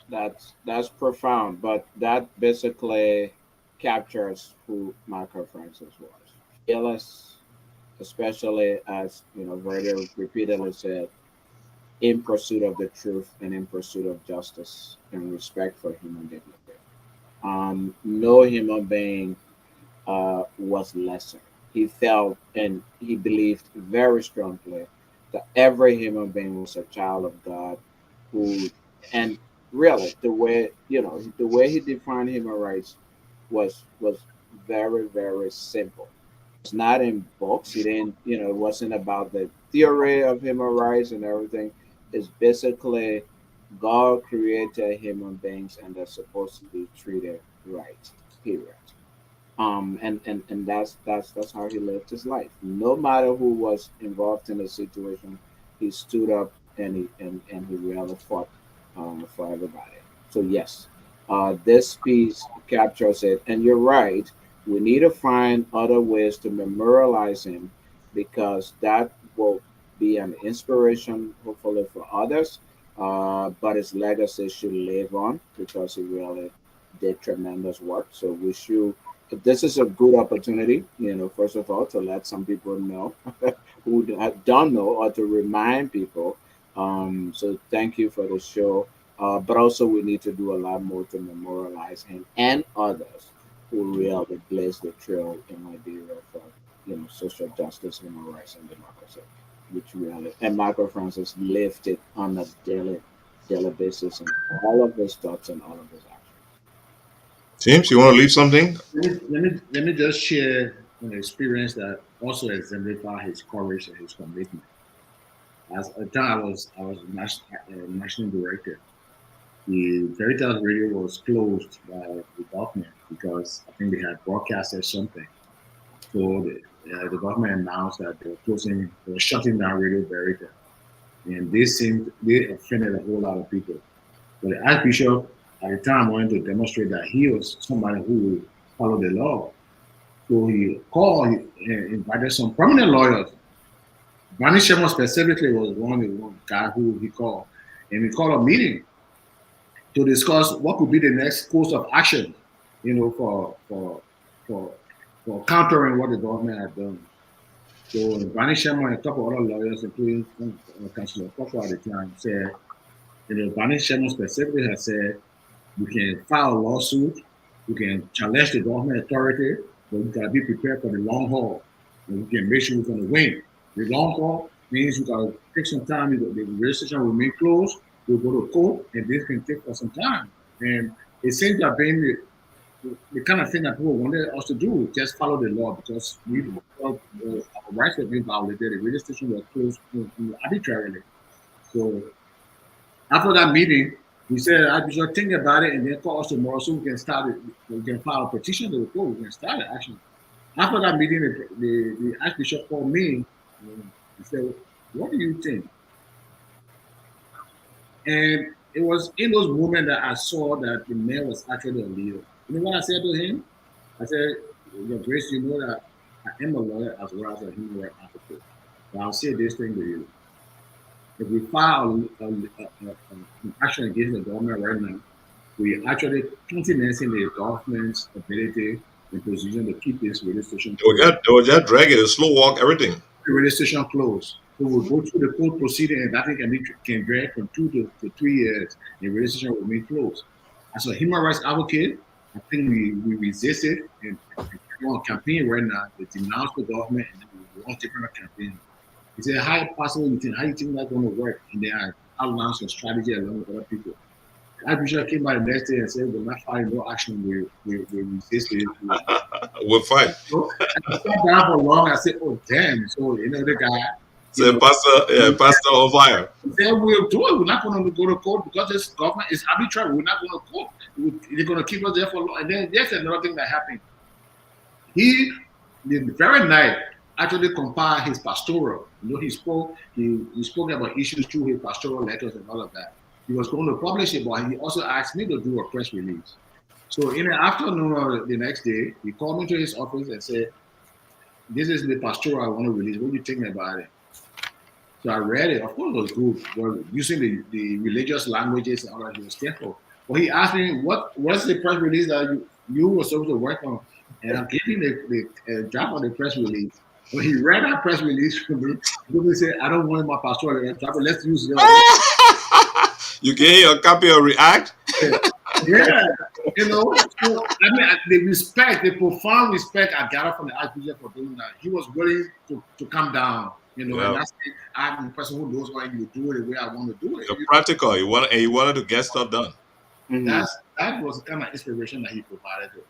That's profound, but that basically captures who Michael Francis was. Fearless, especially as Verdier repeatedly said, in pursuit of the truth and in pursuit of justice and respect for human dignity. No human being was lesser. He felt and he believed very strongly that every human being was a child of God who, and really the way he defined human rights was very, very simple. It's not in books. He didn't, it wasn't about the theory of human rights and everything. It's basically God created human beings and they're supposed to be treated right. Period. And that's how he lived his life. No matter who was involved in the situation, he stood up and he really fought for everybody. So yes, this piece captures it. And you're right. We need to find other ways to memorialize him because that will be an inspiration, hopefully, for others. But his legacy should live on because he really did tremendous work. So we should. This is a good opportunity, first of all, to let some people know who don't know or to remind people. So thank you for the show. But also, we need to do a lot more to memorialize him and others who really blaze the trail in Liberia for social justice, human rights, and democracy, which really and Michael Francis lived it on a daily basis in all of his thoughts and all of his actions. James, you want to leave something? Let me just share an experience that also exemplifies his courage and his commitment. As at the time I was national director. The Veritas radio was closed by the government because I think they had broadcasted something. So the government announced that they were shutting down Radio Veritas, and they offended a whole lot of people. But the Archbishop at the time wanted to demonstrate that he was somebody who would follow the law. So he called, he invited some prominent lawyers. Barney Sherman specifically was one guy who he called, and he called a meeting to discuss what could be the next course of action, for countering what the government had done. So Barney Sherman and a couple other lawyers, including Councilor Kpalaka at the time, said, Barney Sherman specifically has said, we can file a lawsuit, we can challenge the government authority, but we gotta be prepared for the long haul. And we can make sure we're gonna win. The long haul means we gotta take some time, the registration will remain closed, we'll go to court, and this can take for some time. And it seems to have been the kind of thing that people wanted us to do, just follow the law because we felt our rights were being violated, the registration was closed arbitrarily. So after that meeting, we said, Archbishop, think about it and then call us tomorrow so we can start it. We can file a petition to the court. We can start it, actually. After that meeting, the Archbishop called me and he said, what do you think? And it was in those moments that I saw that the man was actually a leader. You know what I said to him? I said, Your Grace, you know that I am a lawyer as well as a human rights advocate. But I'll say this thing to you. If we file an action against the government right now, we actually countenancing the government's ability and position to keep this registration closed. They will just drag it, a slow walk, everything. The registration closed. So we'll go through the court proceeding and that thing can drag from 2 to 3 years. The registration will remain closed. As a human rights advocate, I think we resisted and we're on a campaign right now to denounce the government and then we want different campaign. He said, how possible you think, how you think that's going to work? And then I outlined some strategy along with other people. The Archbishop came by the next day and said, we're not fighting no action, we resist it. We'll fight. So I sat down for long, I said, oh damn. So the guy. So Pastor on fire. He said, we'll do it. We're not going to go to court because this government is arbitrary. We're not going to court. They're going to keep us there for long. And then there's another thing that happened. He, the very night, actually compiled his pastoral. He spoke about issues through his pastoral letters and all of that. He was going to publish it, but he also asked me to do a press release. So in the afternoon or the next day, he called me to his office and said, this is the pastoral I want to release. What do you think about it? So I read it. Of course, it was good. Well, using the religious languages and all that, he was careful. But he asked me, what's the press release that you were supposed to work on? And I'm giving the draft of the press release. When he read that press release for me, he said, I don't want my pastoral draft, let's use yours. You gave a copy of React? And Yeah, so, I mean, the profound respect I got from the Archbishop for doing that. He was willing to come down, and I said, I'm the person who knows why you do it the way I want to do it. You're practical. You wanted to get stuff done. That was the kind of inspiration that he provided to us.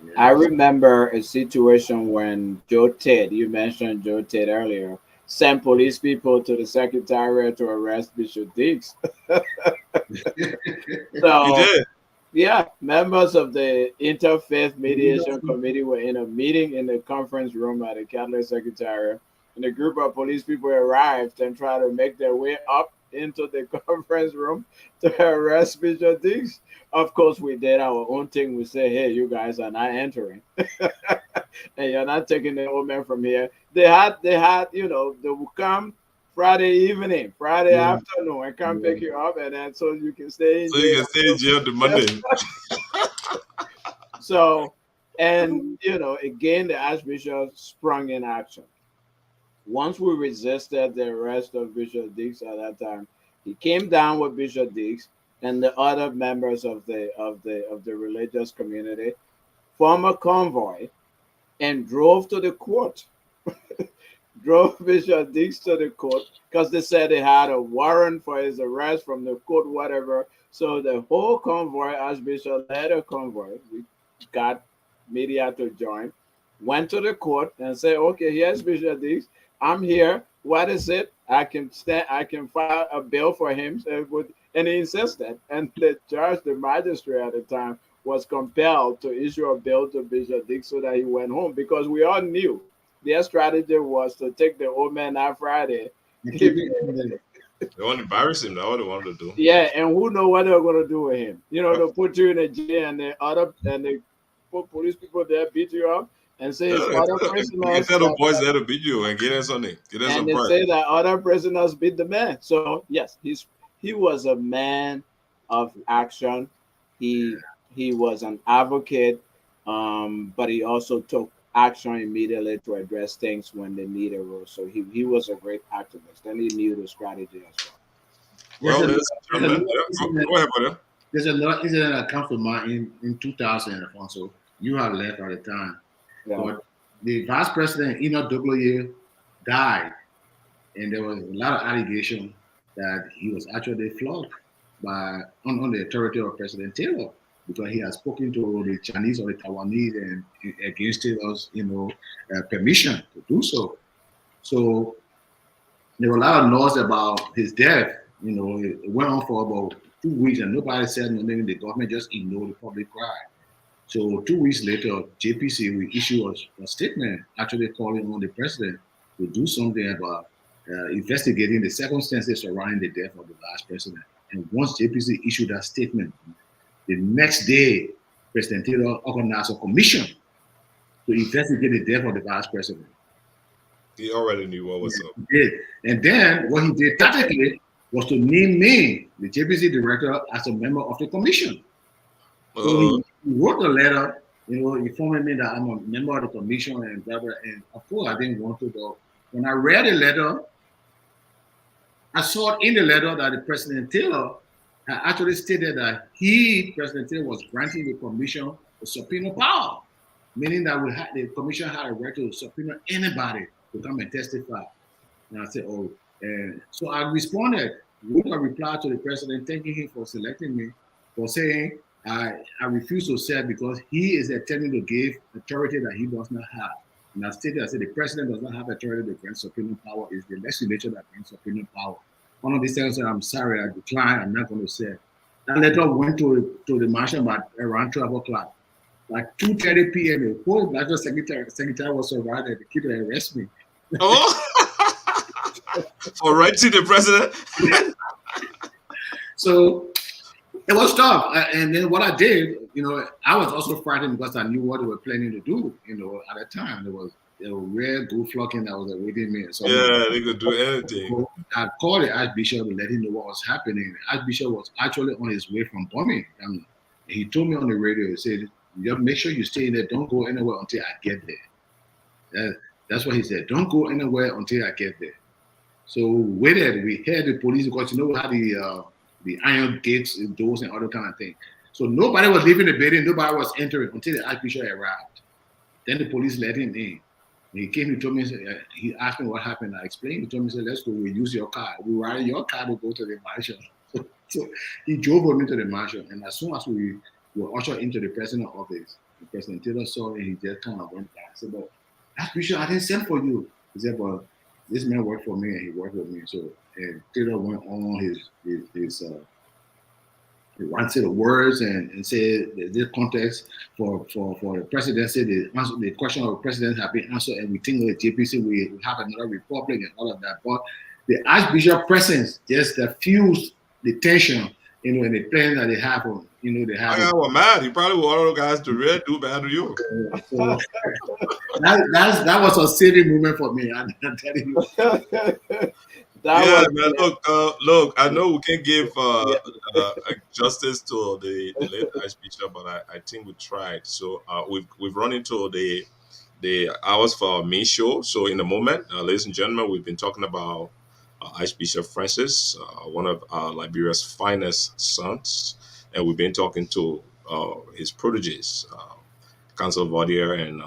Yeah. I remember a situation when Joe Ted, you mentioned Joe Ted earlier, sent police people to the Secretariat to arrest Bishop Diggs. So, he did. Yeah, members of the Interfaith Mediation Committee were in a meeting in the conference room at the Cllr Secretariat, and a group of police people arrived and tried to make their way up into the conference room to arrest Bishop Diggs. Of course, we did our own thing. We said, hey, you guys are not entering. And you're not taking the old man from here. They had, they would come Friday evening, Friday afternoon, and come pick you up, and then so you can stay in jail. So you can stay in jail the Monday. So, and again, the Archbishop sprung in action. Once we resisted the arrest of Bishop Diggs at that time, he came down with Bishop Diggs and the other members of the religious community, formed a convoy, and drove to the court. Drove Bishop Diggs to the court because they said they had a warrant for his arrest from the court, whatever. So the whole convoy, Archbishop led a convoy. We got media to join, went to the court and said, okay, here's Bishop Diggs. I'm here. What is it? I can file a bill for him. And he insisted. And the judge, the magistrate at the time, was compelled to issue a bill to Bishop Diggs so that he went home, because we all knew their strategy was to take the old man that Friday. They want to embarrass him. That's what they wanted to do. Yeah, and who knows what they're going to do with him? They'll put you in a jail, and they put police people there, beat you up, and say other prisoners. Tell the boys there to beat you and get in something. And they say that other prisoners beat the man. So yes, he was a man of action. He was an advocate, but he also took action immediately to address things when the need arose. So he was a great activist, and he knew the strategy as well. Go ahead, brother. There's another incident that comes to mind in 2000, Alphonso. You had left at the time. Yeah. But the vice president, Enoch Douglas, died, and there was a lot of allegation that he was actually flogged on the authority of President Taylor, because he has spoken to the Chinese or the Taiwanese and against us, permission to do so. So there were a lot of noise about his death. It went on for about 2 weeks and nobody said nothing. The government just ignored the public cry. So 2 weeks later, JPC, we issued a statement actually calling on the president to do something about investigating the circumstances surrounding the death of the last president. And once JPC issued that statement, the next day, President Taylor organized a commission to investigate the death of the vice president. He already knew what was up. He did. And then what he did tactically was to name me, the JPC director, as a member of the commission. So he wrote a letter, informing me that I'm a member of the commission and blah, blah. And of course, I didn't want to go. When I read the letter, I saw in the letter that the President Taylor had actually stated that President Taylor, was granting the commission a subpoena power, meaning that the commission had a right to subpoena anybody to come and testify. And I said, and so I responded with a reply to the president, thanking him for selecting me, for saying I refuse to serve because he is attempting to give authority that he does not have. And I said, the president does not have authority to grant subpoena power. It's the legislature that grants subpoena power. One of these things said, I'm sorry, I decline, I'm not going to serve. That letter went to the marshal by around 12 o'clock. Like 2:30 p.m., the whole national secretary was arrived at the kid to arrest me. Oh, for writing the president? So it was tough. And then what I did, I was also frightened because I knew what they were planning to do. At the time, there was a rare good flocking that was awaiting me. So they could do anything. I called the Archbishop to let him know what was happening. The Archbishop was actually on his way from Birmingham. He told me on the radio, he said, just make sure you stay in there. Don't go anywhere until I get there. That's what he said. Don't go anywhere until I get there. So we waited. We heard the police because we had the iron gates, doors, and other kind of thing. So nobody was leaving the building, nobody was entering until the Archbishop arrived. Then the police let him in. When he came, he told me, he asked me what happened. I explained. He told me, he said, let's go, we'll use your car. We'll ride your car to go to the mansion. So he drove me to the mansion. And as soon as we were ushered into the president's office, the President Taylor saw me, he just kind of went back. I said, but Archbishop, I didn't send for you. He said, but this man worked for me and he worked with me. So and Taylor went on his he wanted the words and said this context for the presidency, the question of the president have been answered, and we think with JPC we have another republic and all of that. But the Archbishop presence just diffused the tension, in the plans that they have. They have. I was mad. He probably one of those guys to really do bad to you. So that was a saving moment for me. I'm telling you. Man. Look. I know we can't give justice to the late Archbishop, but I think we tried. So we've run into the hours for our main show. So in a moment, ladies and gentlemen, we've been talking about Archbishop Francis, one of Liberia's finest sons, and we've been talking to his proteges, Nyepan Verdier and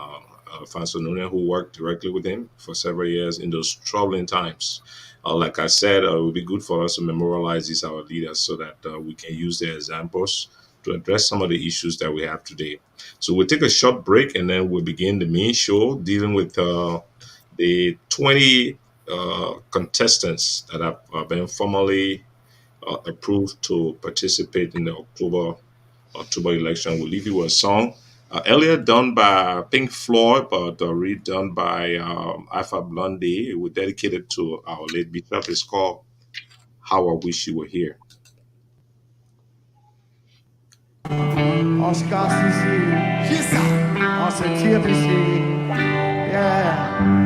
Alphonso Nyenuh, who worked directly with him for several years in those troubling times. Like I said, it would be good for us to memorialize these our leaders so that we can use their examples to address some of the issues that we have today. So we'll take a short break and then we'll begin the main show dealing with the 20 contestants that have been formally approved to participate in the October election. We'll leave you with a song. Earlier done by Pink Floyd, but redone by Alpha Blondie. We're dedicated to our late bishop. It's called How I Wish You Were Here. Oscar CC. Yes, sir. Oscar TFC. Yeah.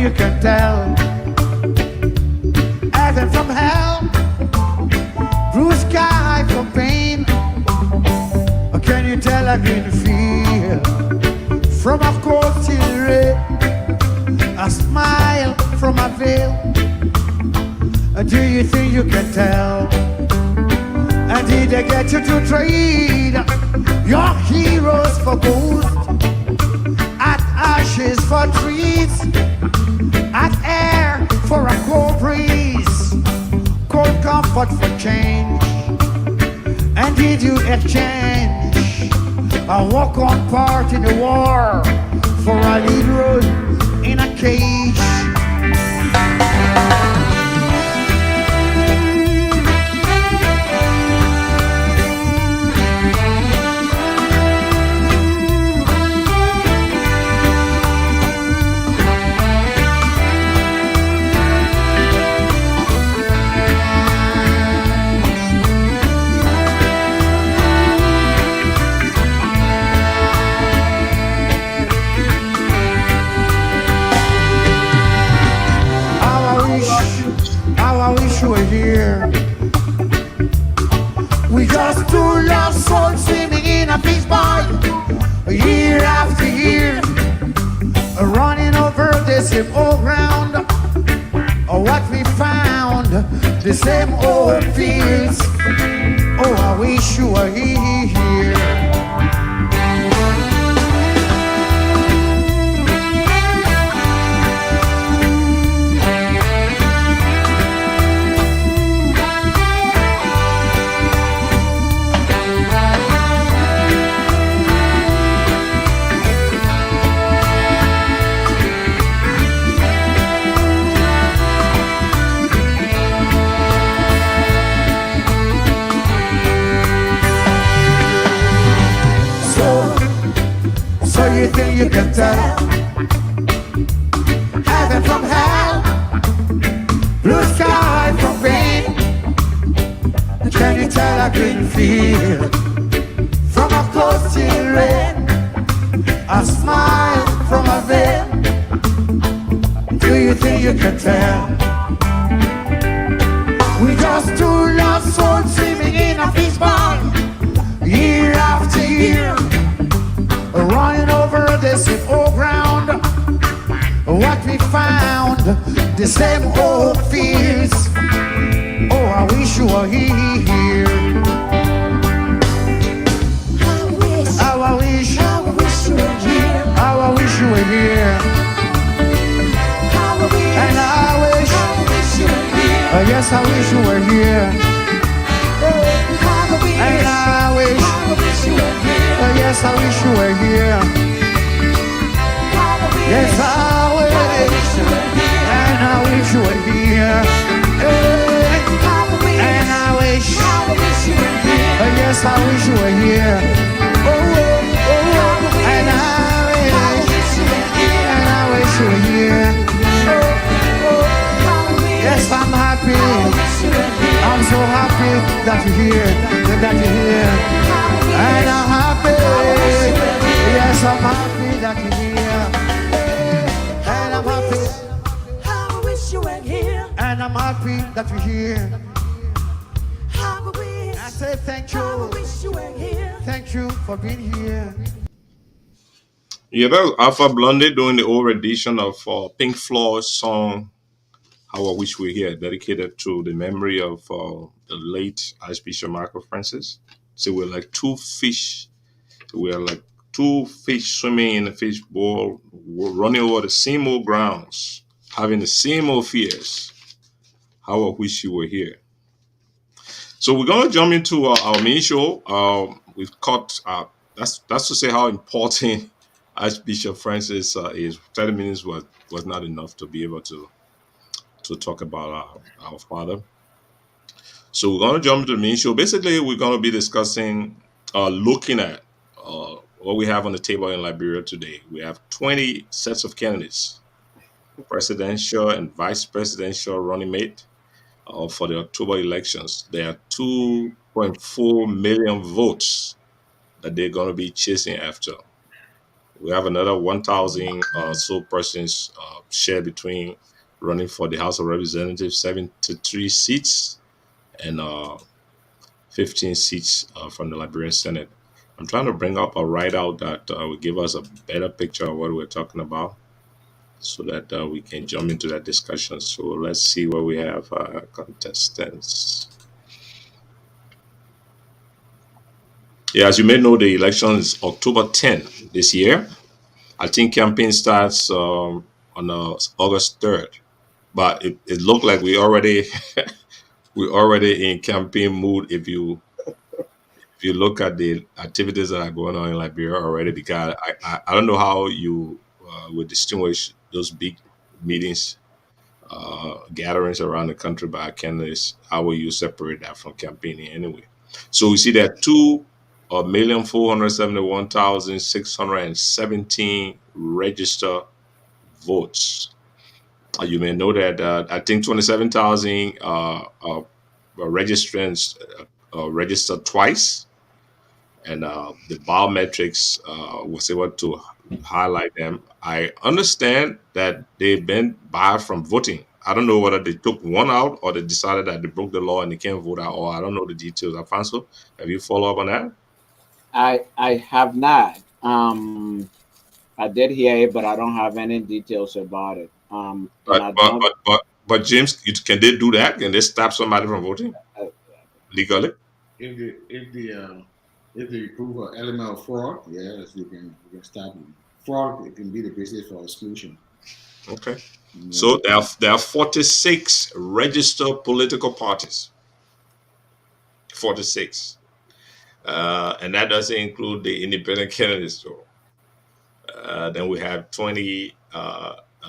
You can tell heaven from hell, blue sky from pain. Or can you tell I've been fear from a cold till red, a smile from a veil? Or do you think you can tell? And did they get you to trade your heroes for gold, at ashes for trees, at air for a cold breeze, cold comfort for change? And did you exchange a walk-on part in the war for a lead role in a cage? Here. We just two lost souls swimming in a big pond, year after year, running over the same old ground. What we found, the same old fields. Oh, I wish you were here. tell? Heaven from hell, blue sky from pain. Can you tell a green field from a coastal rain? A smile from a veil. Do you think you can tell? We just two lost souls swimming in a fishbowl, year after year, running over the same old ground. What we found, the same old fears. Oh, I wish you were here. How I wish you were here. How I wish you were here. And I wish you were here. Yes, I wish you were here. And I wish you were here. Yes, I wish you were here. Yes, I wish. And I wish you were here. And I wish. Yes, I wish you were here. Oh, oh, oh. And I wish. And I wish you were here. Yes, I'm happy. I'm so happy that you're here. That you're here. And I'm happy. Yes, I'm happy that you're here. And I'm happy. I wish you were here. And I'm happy that you're here. I Say thank you. I wish you were here. Thank you for being here. Yeah, that was Alpha Blondy doing the old rendition of Pink Floyd's song "How I Wish We Were Here," dedicated to the memory of the late Archbishop Michael Francis. So we're like two fish swimming in a fish bowl, running over the same old grounds, having the same old fears. How I wish you were here. So we're gonna jump into our main show. We've caught that's to say how important Archbishop Francis is. 30 minutes was not enough to be able to talk about our father. So we're gonna jump into the main show. Basically, we're gonna be discussing, looking at what we have on the table in Liberia today. We have 20 sets of candidates, presidential and vice presidential running mate for the October elections. There are 2.4 million votes that they're going to be chasing after. We have another 1,000 so persons shared between running for the House of Representatives, 73 seats, and 15 seats from the Liberian Senate. I'm trying to bring up a write-out that will give us a better picture of what we're talking about, so that we can jump into that discussion. So let's see what we have. Contestants. Yeah, as you may know, the election is October 10 this year. I think campaign starts on August 3rd, but it looked like we already in campaign mood if you look at the activities that are going on in Liberia already, because I don't know how you would distinguish those big meetings, gatherings around the country by candidates. How will you separate that from campaigning anyway? So we see that 2,471,617 registered votes. You may know that I think 27,000 registrants registered twice, and the biometrics was able to highlight them. I understand that they've been barred from voting. I don't know whether they took one out or they decided that they broke the law and they can't vote out, or I don't know the details. Alfonso, have you followed up on that? I have not. I did hear it, but I don't have any details about it. But James, can they do that? Can they stop somebody from voting legally? If they prove an element of fraud, yes, you can stop them. Fraud, it can be the basis for exclusion. Okay. Yeah. So there are 46 registered political parties. 46. And that doesn't include the independent candidates, though. Then we have 20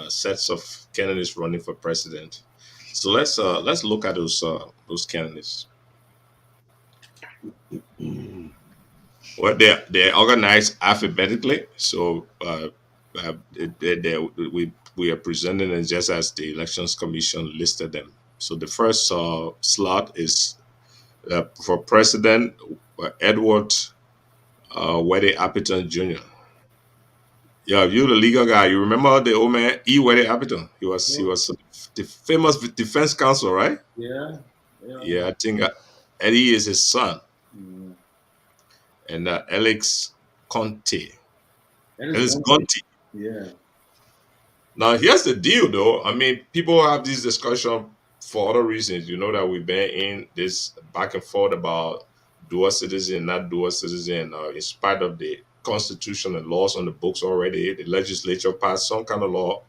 sets of candidates running for president. So let's look at those candidates. Well, they're organized alphabetically. So We are presenting it just as the Elections Commission listed them. So the first slot is for President Edward Weddy Appiton Jr. Yeah, you're the legal guy. You remember the old man E. Weddy Appiton? He was the famous defense counsel, right? Yeah. Yeah, I think Eddie is his son, Mm. and Alex Conte. That Alex is Conte. yeah. Now, here's the deal, though. I mean, people have this discussion for other reasons. You know that we've been in this back and forth about dual citizen, not dual citizen. In spite of the constitution and laws on the books already, the legislature passed some kind of law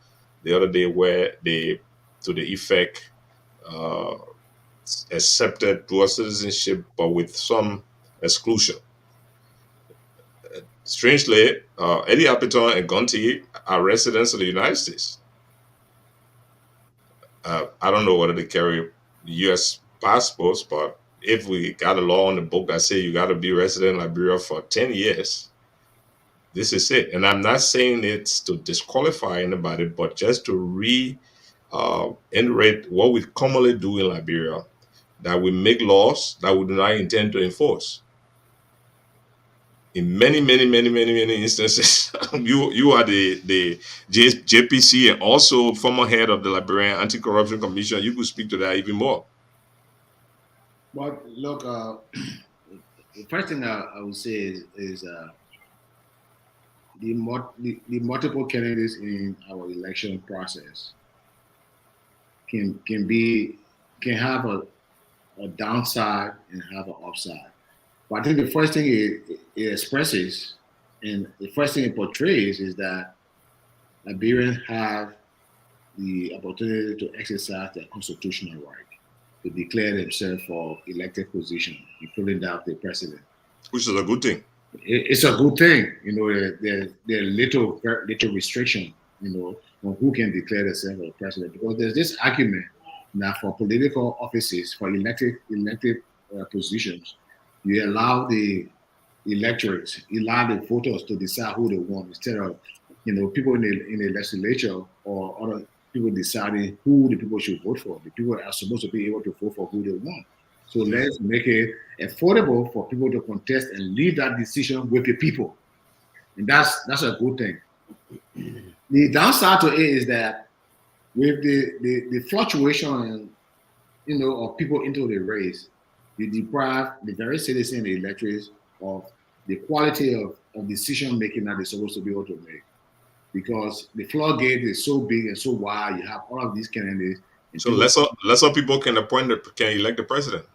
the other day where they, to the effect, uh, accepted dual citizenship, but with some exclusion. Strangely, Eddie Appiton and Gonti are residents of the United States. I don't know whether they carry U.S. passports, but if we got a law on the book that say you got to be resident in Liberia for 10 years, this is it. And I'm not saying it's to disqualify anybody, but just to reiterate what we commonly do in Liberia, that we make laws that we do not intend to enforce. In many instances, you are the JPC and also former head of the Liberian Anti-Corruption Commission. You could speak to that even more. But look, the first thing I would say is the multiple candidates in our election process can have a downside and have an upside. But I think the first thing it expresses and the first thing it portrays is that Liberians have the opportunity to exercise their constitutional right to declare themselves for elected position, including that of the president. Which is a good thing. It's a good thing, there are little restriction, on who can declare themselves for president, because there's this argument that for political offices, for elected positions, you allow the electorates, allow the voters to decide who they want instead of, people in the legislature or other people deciding who the people should vote for. The people are supposed to be able to vote for who they want. So let's make it affordable for people to contest and leave that decision with the people. And that's a good thing. The downside to it is that with the fluctuation, of people into the race, you deprive the very citizen, the electors, of the quality of decision making that they're supposed to be able to make. Because the floodgate is so big and so wide, you have all of these candidates. So lesser people can elect the president.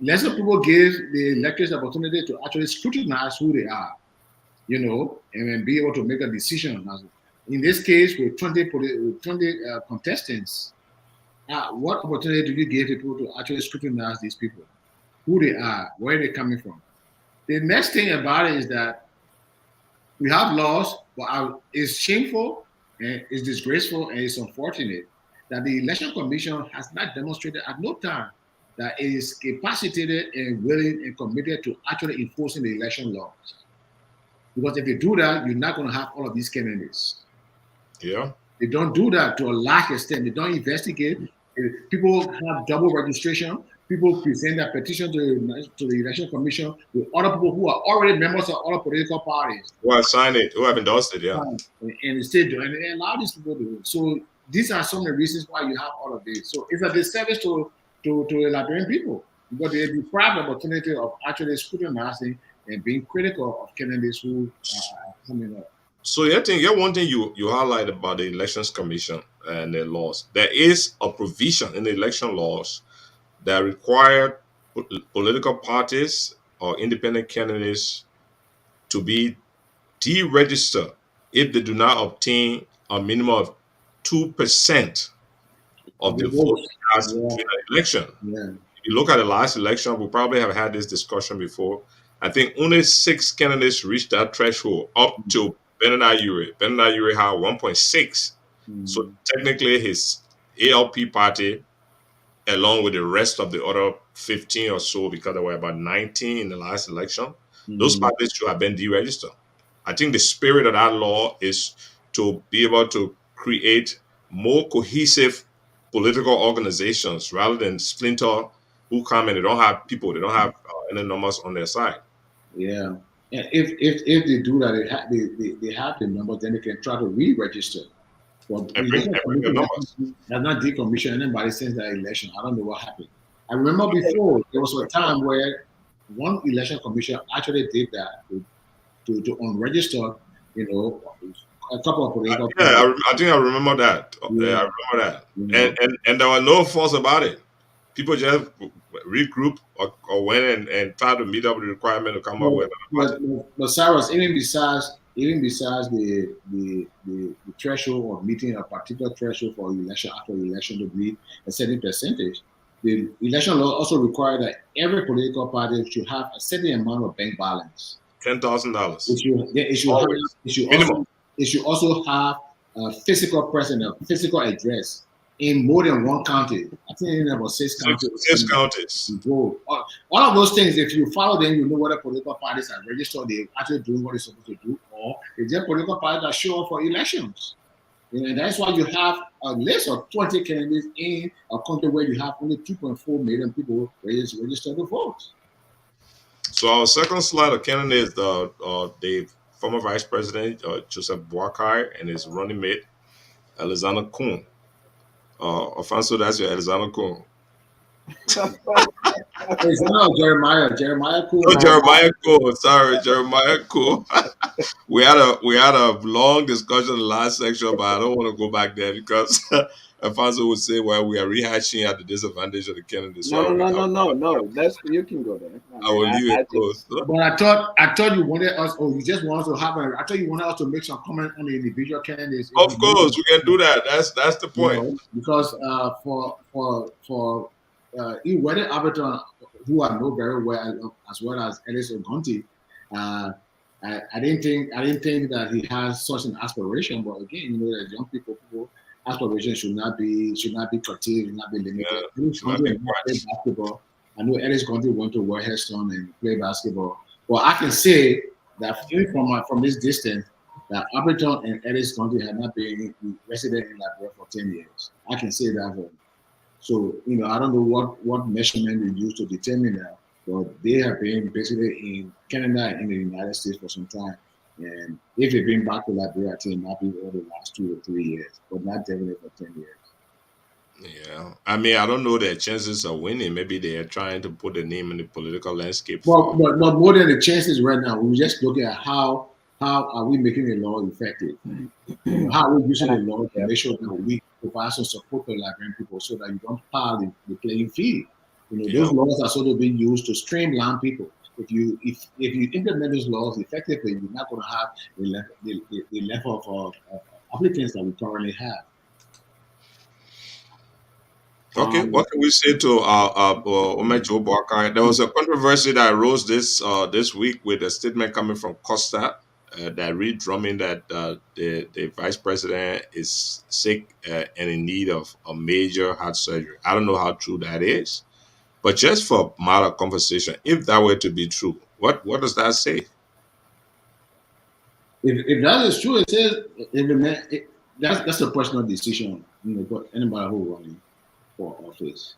Lesser people give the electors the opportunity to actually scrutinize who they are, and then be able to make a decision. In this case, with 20 contestants, what opportunity do you give people to actually scrutinize these people? Who they are, where they're coming from. The next thing about it is that we have laws, but it's shameful and it's disgraceful and it's unfortunate that the Election Commission has not demonstrated at no time that it is capacitated and willing and committed to actually enforcing the election laws. Because if you do that, you're not going to have all of these candidates. Yeah. They don't do that to a large extent. They don't investigate. People have double registration. People present their petition to the Election Commission with other people who are already members of other political parties. Who have signed it, who have endorsed it, yeah. And they allow these people to do it. So these are some of the reasons why you have all of this. So it's a disservice to the Liberian people, because they deprive the opportunity of actually scrutinizing and being critical of candidates who are coming up. So one thing you highlight about the Elections Commission and the laws, there is a provision in the election laws that require political parties or independent candidates to be deregistered if they do not obtain a minimum of 2% of the votes cast in an election. Yeah. If you look at the last election, we probably have had this discussion before. I think only 6 candidates reached that threshold up to Bernard Ure. Bernard Ure had 1.6. So technically his ALP party, along with the rest of the other 15 or so, because there were about 19 in the last election, those parties should have been deregistered. I think the spirit of that law is to be able to create more cohesive political organizations rather than splinter who come and they don't have people, they don't have any numbers on their side. Yeah. And if they do that, they have the numbers, then they can try to re-register. But And bring the numbers. has not decommissioned anybody since that election. I don't know what happened. I remember before there was a time where one election commission actually did that to unregister, a couple of political. I think I remember that. Yeah. I remember that. And there was no fuss about it. People just regroup or went and tried to meet up with the requirement to come up with a budget. But Cyrus, even besides the threshold of meeting a particular threshold for election after election to be a certain percentage, the election law also requires that every political party should have a certain amount of bank balance. $10,000. It should also have a physical presence, a physical address in more than one county. I think in about 6 counties. 6 counties. All of those things, if you follow them, you know whether political parties are registered, they're actually doing what they're supposed to do, or it's just political parties that show up for elections. And that's why you have a list of 20 candidates in a country where you have only 2.4 million people registered to vote. So our second slide of candidates, the former Vice President Joseph Boakai and his running mate Alexander Kuhn. Alphonso, that's your Alexander Kuhn. It's not Jeremiah Kuhn. No, Jeremiah Kuhn. Sorry, Jeremiah Kuhn. we had a long discussion in the last section, but I don't want to go back there because Alphonso would say, "Well, we are rehashing at the disadvantage of the candidates." No. You can go there. I will leave it close. But I thought you wanted us, or you just wanted to have I thought you wanted us to make some comment on the individual candidates. Of course, we can do that. That's the point. Because for Iwede Aberton, who I know very well, as well as Ellis Ogonti, I didn't think that he has such an aspiration. But again, that young people aspirations should not be curtailed, should not be limited. Play basketball. I know Ellis Ogonti went to Warheadstone and play basketball. Well, I can say that from this distance, that Aberton and Ellis Ogonti had not been resident in Liberia for 10 years. I can say that. So, I don't know what measurement we use to determine that, but they have been basically in Canada and in the United States for some time. And if they've been back to Liberia, I think it might be over the last 2 or 3 years, but not definitely for 10 years. Yeah. I mean, I don't know their chances of winning. Maybe they are trying to put a name in the political landscape. Well, but more than the chances right now, we just look at how are we making the law effective? How are we using the law to make sure that we provide some support to Liberian people so that you don't pile the playing field? Those laws are sort of being used to streamline people. If you implement those laws effectively, you're not going to have the level of applicants that we currently have. Okay, what can we say to Omejo Boakai? There was a controversy that arose this week with a statement coming from Costa that read drumming that the vice president is sick and in need of a major heart surgery. I don't know how true that is, but just for matter of conversation, if that were to be true, what does that say? If that is true, it says that's a personal decision. For anybody who running for office.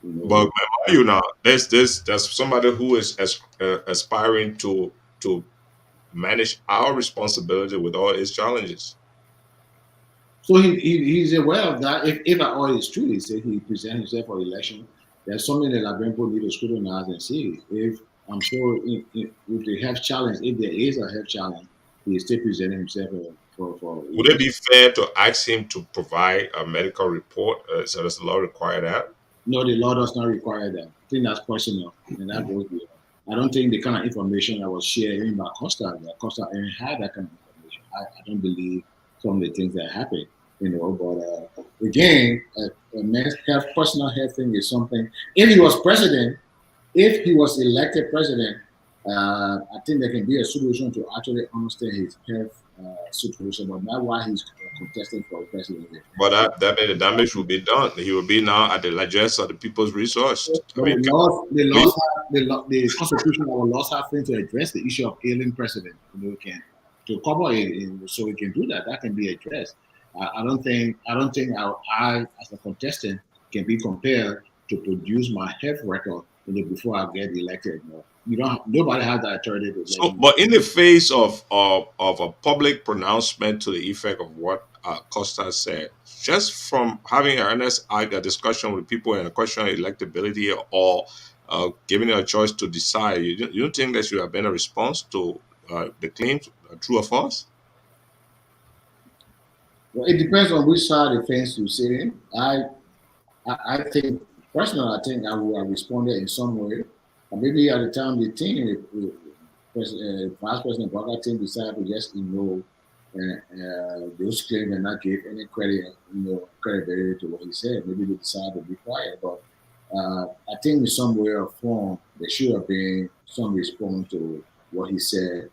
But now there's somebody who is aspiring to manage our responsibility with all its challenges. So he's aware of that. If at all is true, he said he presents himself for election. There's something that Liberian people need to scrutinize and see. If I'm sure if the health challenge, if there is a health challenge, he is still presenting himself for. Would it be fair to ask him to provide a medical report? So does the law require that? No, the law does not require that. I think that's personal, and that goes beyond. I don't think the kind of information that was shared even by Costa even had that kind of information. I don't believe some of the things that happened, but again, a man's personal health thing is something. If he was elected president, I think there can be a solution to actually understand his health situation, but not why he's contesting for president. But that means the damage will be done. He will be now at the largest of the people's resource. The Constitution of our laws have things to address the issue of ailing president. to cover it, so we can do that. That can be addressed. I don't think I as a contestant can be compelled to produce my health record before I get elected. No. Nobody has that authority to So, but in the face of a public pronouncement to the effect of what Costa said, just from having an earnest discussion with people and a question of electability or giving a choice to decide, you don't think there should have been a response to the claims, true or false? Well, it depends on which side of the fence you sit in. I think personally, I think I would have responded in some way. Maybe at the time the team, Vice President Barker team decided to just ignore those claims and not give any credit, credibility to what he said. Maybe they decided to be quiet. But I think in some way or form there should have been some response to what he said.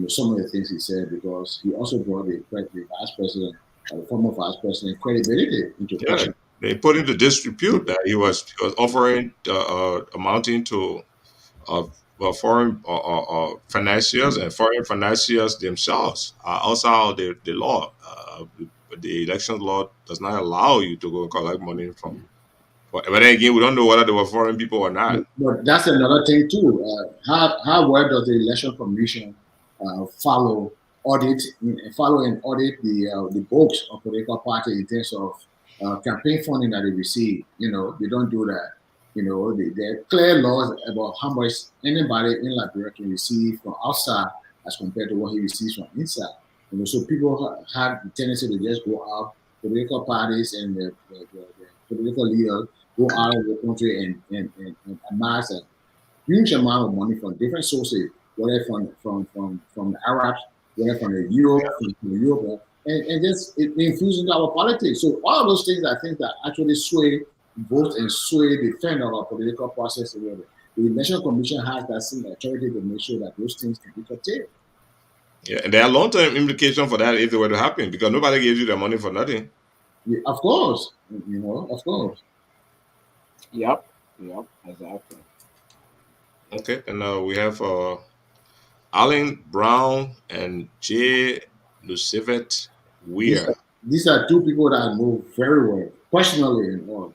Some of the things he said, because he also brought the Vice President, the former Vice President, credibility into question. They put into disrepute that he was offering amounting to foreign financiers, and foreign financiers themselves are outside the law. The election law does not allow you to go and collect money from. But then again, we don't know whether they were foreign people or not. But that's another thing too. How well does the Election Commission follow and audit the books of political parties in terms of campaign funding that they receive? They don't do that. There are clear laws about how much anybody in Liberia can receive from outside as compared to what he receives from inside. So people have the tendency to just go out, political parties and the political leaders go out of the country and amass a huge amount of money from different sources, whether from the Arabs, whether from the Europe, and just it infuse into our politics. So all of those things, I think, that actually sway vote and sway the trend of our political process. The Election Commission has that same authority to make sure that those things can be curtailed. Yeah, and there are long-term implications for that if they were to happen, because nobody gives you the money for nothing. Yeah, of course, of course. Yep, exactly. Okay, and we have Alan Brown and J. Lucivet Weir. These are two people that I know very well, personally and all.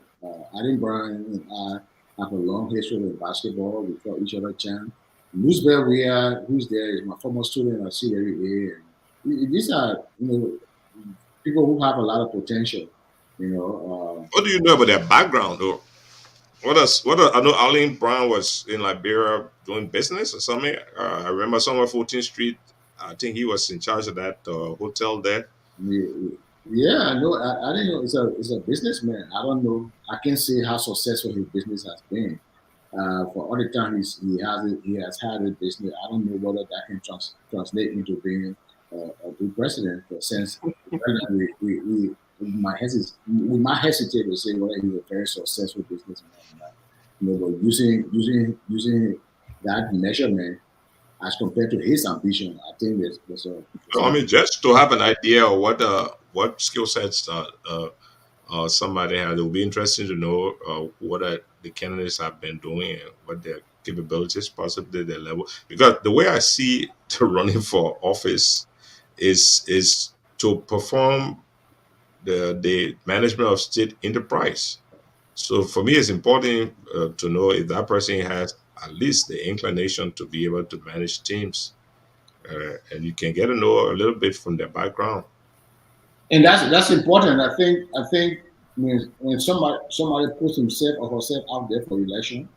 Alan Brown and I have a long history with basketball. We fought each other champ. Lucivet Weir, who's there, is my former student at Cllr. These are people who have a lot of potential. What do you know about their background, though? I know Alan Brown was in Liberia doing business or something. I remember somewhere 14th Street. I think he was in charge of that hotel there. Yeah, I know. I didn't know. It's a businessman. I don't know. I can't say how successful his business has been. For all the time he has had a business, I don't know whether that can translate into being a good president. But since we might hesitate to say whether he's a very successful businessman or not. But using that measurement as compared to his ambition, I think there's a. Just to have an idea of what skill sets somebody has, it will be interesting to know what the candidates have been doing and what their capabilities, possibly their level. Because the way I see to running for office is to perform the management of state enterprise. So for me, it's important to know if that person has at least the inclination to be able to manage teams, and you can get to know a little bit from their background. And that's important. I think when somebody puts himself or herself out there for election,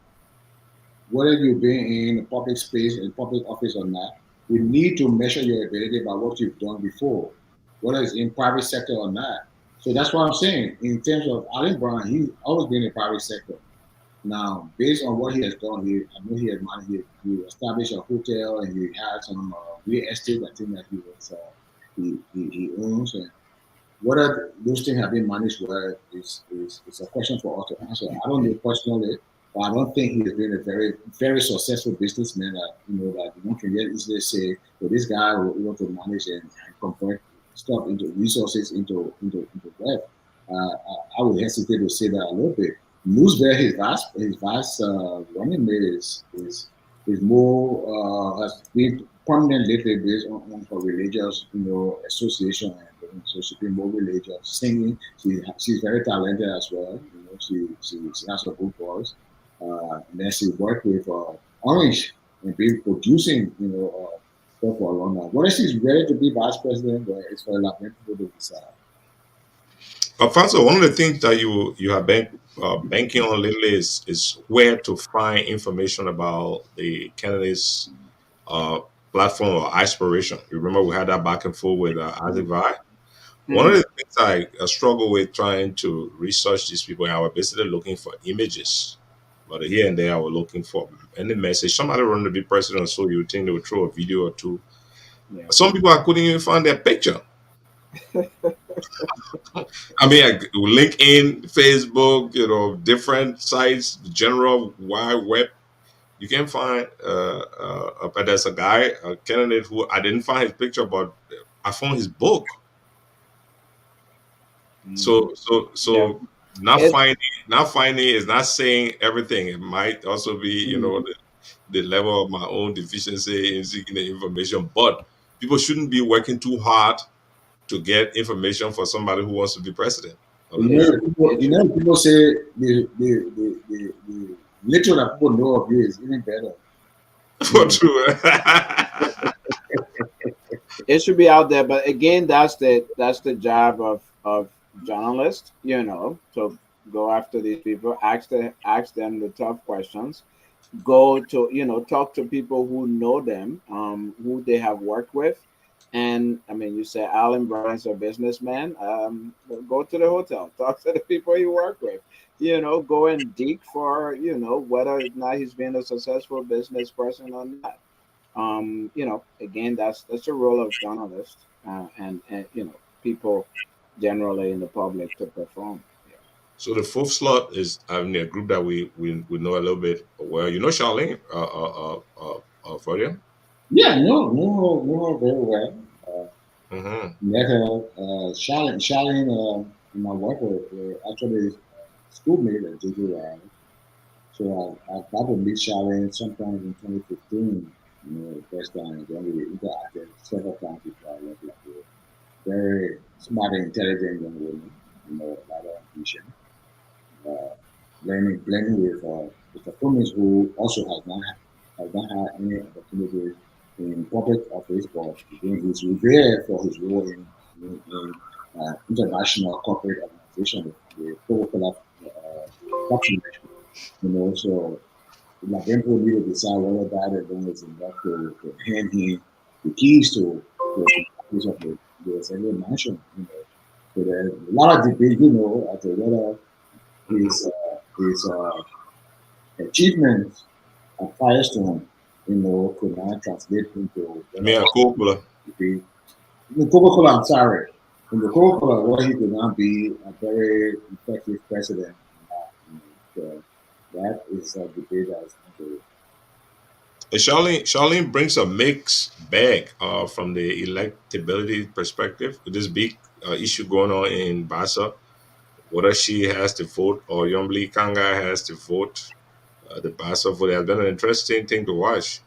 whether you've been in a public space, in public office or not, we need to measure your ability by what you've done before, whether it's in private sector or not. So that's what I'm saying. In terms of Alan Brown, he's always been in the private sector. Now, based on what he has done, I know he has managed. He established a hotel and he had some real estate. I think that he owns. And whether those things have been managed well is a question for us to answer. I don't know personally, but I don't think he has been a very, very successful businessman that that one can get easily say, well, this guy will be able to manage and convert stuff into resources into wealth. I would hesitate to say that a little bit. Lucivet, his vast running mate is more has been prominent lately based on her religious, association, and so she's been more religious. Singing, she's very talented as well. She has a good voice. And then she worked with Orange and been producing, stuff for a long time. Whether she's ready to be vice president, but it's for a lot of people to decide. Alfonso, one of the things that you have been banking on lately is where to find information about the candidates' uh, platform or aspiration. You remember we had that back and forth with Isaac Vi. One of Mhm. the things I struggle with trying to research these people, I was basically looking for images. But here and there, I was looking for any message. Somebody wanted to be president, so you would think they would throw a video or two. Yeah. Some people I couldn't even find their picture. I mean, LinkedIn, Facebook, different sites, general wide web. You can find, but there's a guy, a candidate who I didn't find his picture, but I found his book. Mm. Yeah. So not It. finding, is not saying everything. It might also be, Mhm. the level of my own deficiency in seeking the information. But people shouldn't be working too hard to get information for somebody who wants to be president of the It's, nation. it's People say the little that people know of you is even better. For true. it should be out there, but again, that's the job of journalists. To go after these people, ask them the tough questions, go to talk to people who know them, who they have worked with. And I mean, you say Alan Bryan's a businessman. Go to the hotel, talk to the people you work with. Go and dig for whether or not he's been a successful business person or not. Again, that's the role of journalists, and people generally in the public to perform. So the fourth slot is in a group that we know a little bit. Well, you know Charlene, Verdier? Yeah, no, no, no, very well. Mm-hmm. Met her, Charlene, and my wife were actually schoolmates at JJY. So I got to meet Charlene sometime in 2015. First time, and then we interacted several times before I left. Like a very smart and intelligent young woman, a lot of ambition. Uh, blending with a woman who also has not had any opportunities in public office, but again, he's revered for his role in international corporate organization, the Coca-Cola Corporation. So like people need to decide whether that event is enough to hand him the keys to a piece of the assembly mansion. So there's a lot of debate, as to whether his achievements at Firestone, could not translate into I mean, whether Coca-Cola. be in Coca-Cola, I'm sorry. In the Coca-Cola, whether he could not be a very effective president. So that is a debate that's ongoing. Charlene brings a mixed bag from the electability perspective with this big issue going on in Bassa. Whether she has to vote or Yombli Kanga has to vote, the Bassa vote has been an interesting thing to watch.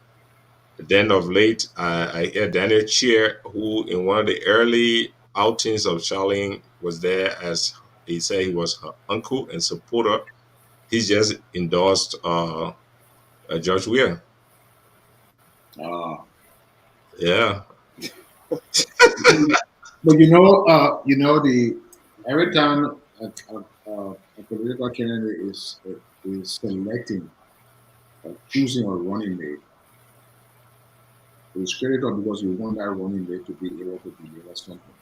Then of late, I hear Daniel Cheer, who in one of the early outings of Charlene was there as he said he was her uncle and supporter. He's just endorsed George Weah. Uh, Yeah. but the every time a political candidate is selecting or choosing a running mate, it's critical because you want that running mate to be able to deliver something.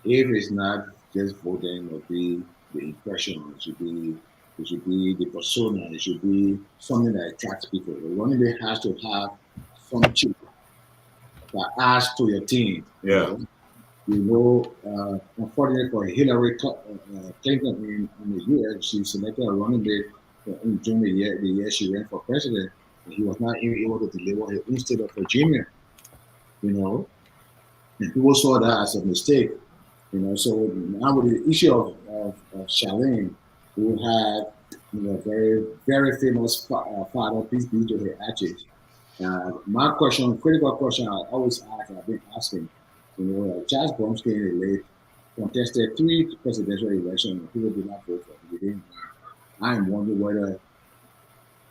If it's not just voting or be the impression, it should be the persona, it should be something that attracts people. The running mate has to have some chip that adds to your team. Yeah. Unfortunately for Hillary Clinton in the U.S., she selected a running mate during the year she ran for president, and he was not even able to deliver in state of Virginia. You know, and people saw that as a mistake. So now with the issue of Charlene, who had very very famous father, peace be to her ashes, My question, critical question, I always ask, I've been asking, Charles Bromsky in the late contested 3 presidential elections, and people did not vote for him. They didn't win. I am wondering whether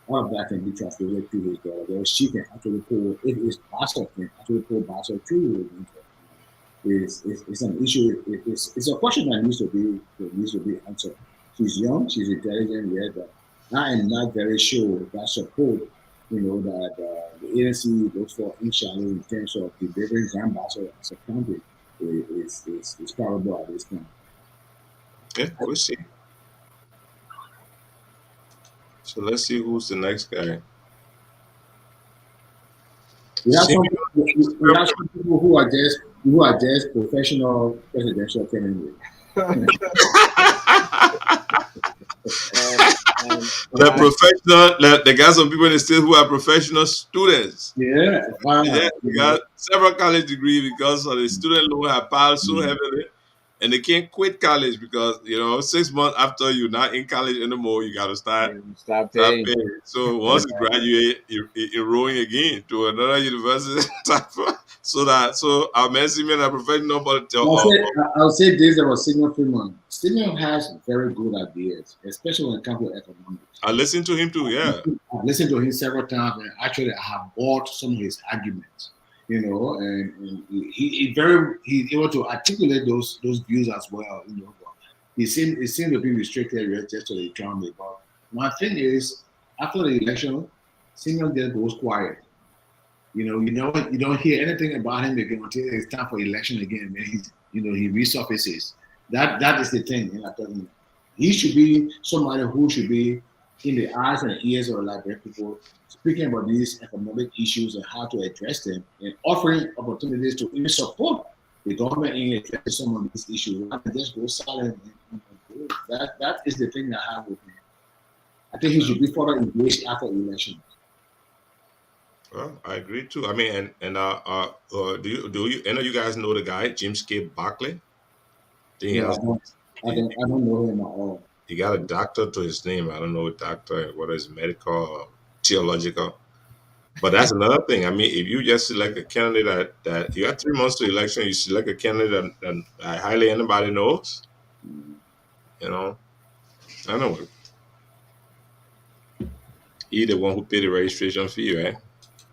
all of that can be translated to his daughter, where she can actually pull, if his pastor can actually pull Basel through. It's an issue. It's a question that needs to be answered. She's young, she's intelligent, yeah, but I am not very sure that support, that the ANC looks for inshallah in terms of delivering Grand Basel as a country is probable at this time. Yeah, we'll see. So let's see who's the next guy. We have some people who are just professional presidential candidates. The professional, they got some people in the state who are professional students. Yeah, wow. Yeah, they got several college degrees because of the student loan have piled so heavily, and they can't quit college because 6 months after you're not in college anymore, you got to start paying. So once you graduate, you're enrolling again to another university. So our men are professional, but I'll say this about Senior Freeman. Senior has very good ideas, especially when it comes to economics. I listened to him too. Yeah, I've listened to him several times, and actually, I have bought some of his arguments. And he's able to articulate those views as well. He seems to be restricted just to the economy. But my thing is, after the election, Senior just goes quiet. You don't hear anything about him again until it's time for election again. And he resurfaces. That is the thing. He should be somebody who should be in the eyes and ears of Liberian people, speaking about these economic issues and how to address them, and offering opportunities to even support the government in addressing some of these issues. Rather than just go silent. That is the thing that I have with him. I think he should be further engaged after elections. Well, I agree too. I mean, and do you any of you guys know the guy James K. Barkley? I don't know him at all. He got a doctor to his name. I don't know doctor, whether it's medical or theological. But that's another thing. I mean, if you just select a candidate that you got 3 months to election, you select a candidate that hardly anybody knows. I don't know. He the one who paid the registration fee, right?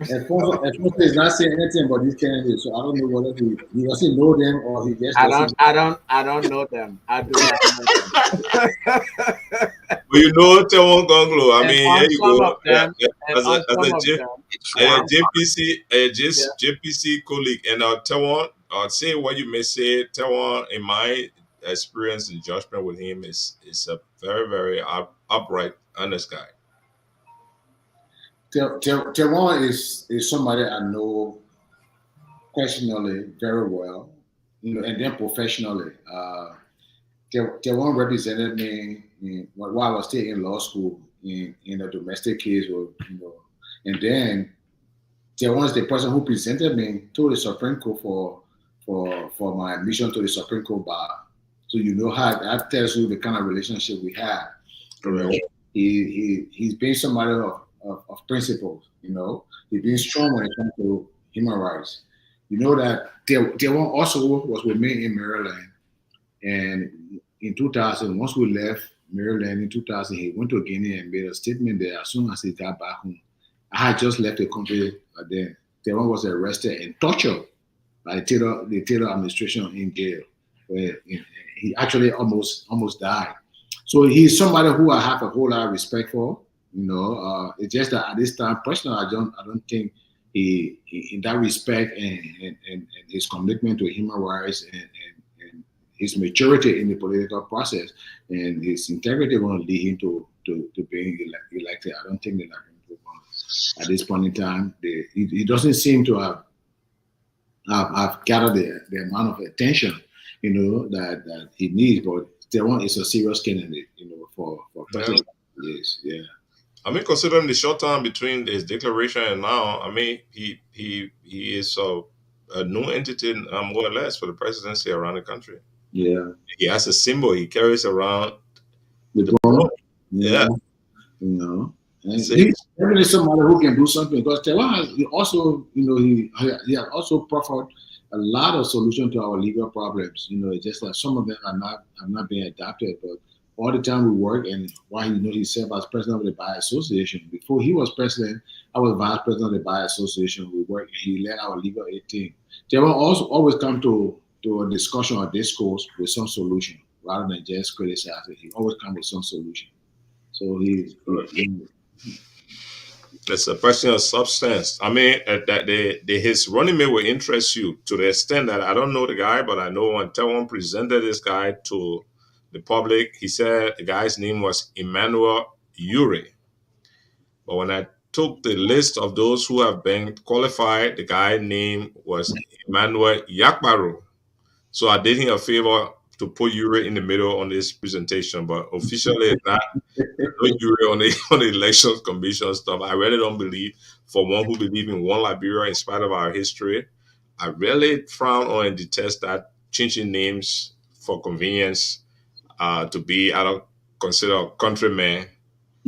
Alphonso is not saying anything about these candidates, so I don't know whether he doesn't know them or he just. I don't know them. I do not know them. But Tewon Gonglo. I mean, here you go. As a JPC colleague, and Tewon, say what you may say. Tewon, in my experience and judgment with him, is a very, very upright, honest guy. Tewon is somebody I know personally very well, and then professionally. Tewon represented me while I was still in law school in a domestic case, and then Tewon is the person who presented me to the Supreme Court for my admission to the Supreme Court bar. So how that tells you the kind of relationship we have. He's been somebody of principles, he's been strong when it comes to human rights. That Tewon also was with me in Maryland, and in 2000, once we left Maryland in 2000, he went to Guinea and made a statement there. As soon as he got back home, I had just left the country then. Tewon was arrested and tortured by the Taylor administration in jail, where he actually almost died. So he's somebody who I have a whole lot of respect for. It's just that at this time, personally, I don't think he in that respect and his commitment to human rights and his maturity in the political process and his integrity will lead him to being elected. I don't think they're not going to move on at this point in time. He doesn't seem to have gathered the amount of attention, that he needs. But Tewon is a serious candidate, for president. Yes, yeah. I mean, considering the short time between his declaration and now, I mean, he is a new entity, more or less, for the presidency around the country. Yeah. He has a symbol he carries around. The ball. Yeah. And And Say, he's definitely somebody who can do something because Taiwan has he also, he has also proffered a lot of solutions to our legal problems. It's just that some of them are not being adapted. But all the time we work, and while he served as president of the Bar Association. Before he was president, I was vice president of the Bar Association. We worked. He led our legal aid team. Taiwan also always come to a discussion or discourse with some solution rather than just criticize it. He always come with some solution. So it's a question of substance. I mean, that his running mate will interest you to the extent that I don't know the guy, but I know when Taiwan presented this guy to the public, he said the guy's name was Emmanuel Ure. But when I took the list of those who have been qualified, the guy's name was Emmanuel Yakbaro. So I did him a favor to put Ure in the middle on this presentation, but officially it's not no Ure on the on the elections commission stuff. I really don't believe, for one who believe in one Liberia in spite of our history, I really frown on and detest that changing names for convenience to be I don't consider a countryman,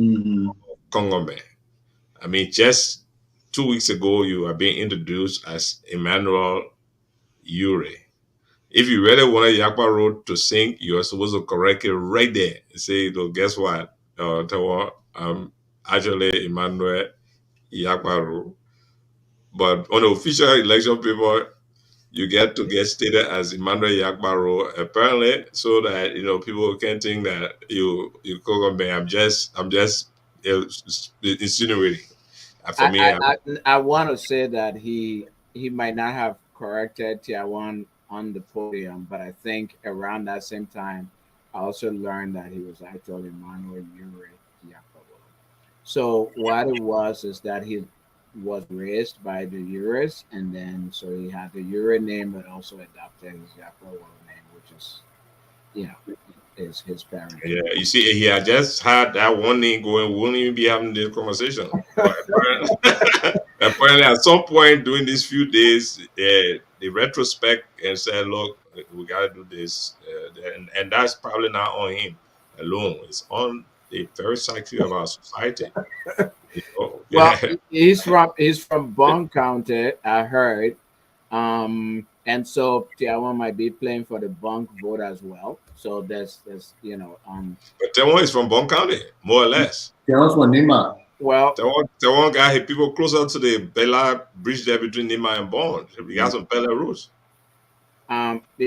Mhm. Congo man. I mean, just 2 weeks ago you are being introduced as Emmanuel Ure. If you really wanted Yakpa Road to sink, you're supposed to correct it right there. Say, guess what? Actually Emmanuel Yakpa Road. But on the official election paper, you get to get stated as Emmanuel Yakpa Road, apparently, so that people can think that you call me. I'm just insinuating. For me, I want to say that he might not have corrected Tiawan on the podium, but I think around that same time, I also learned that he was actually Manuel Ure Yakobo. So what it was is that he was raised by the Ures, and then so he had the Ure name, but also adopted his Yakobo name, which is you know is his parent name. yeah, you see, he had just had that one thing going. We wouldn't even be having this conversation. But apparently, at some point during these few days, they retrospect and said, "Look, we got to do this," and that's probably not on him alone. It's on the very psyche of our society. Well, Yeah. he's from Bong County, I heard. And so Tiawan might be playing for the Bunk vote as well. So there's. But Taiwan is from Bon County, more or less. There was one Nima. Well, Taiwan guy hit people closer to the Bella Bridge there between Nima and Bon. We got some Bella rules.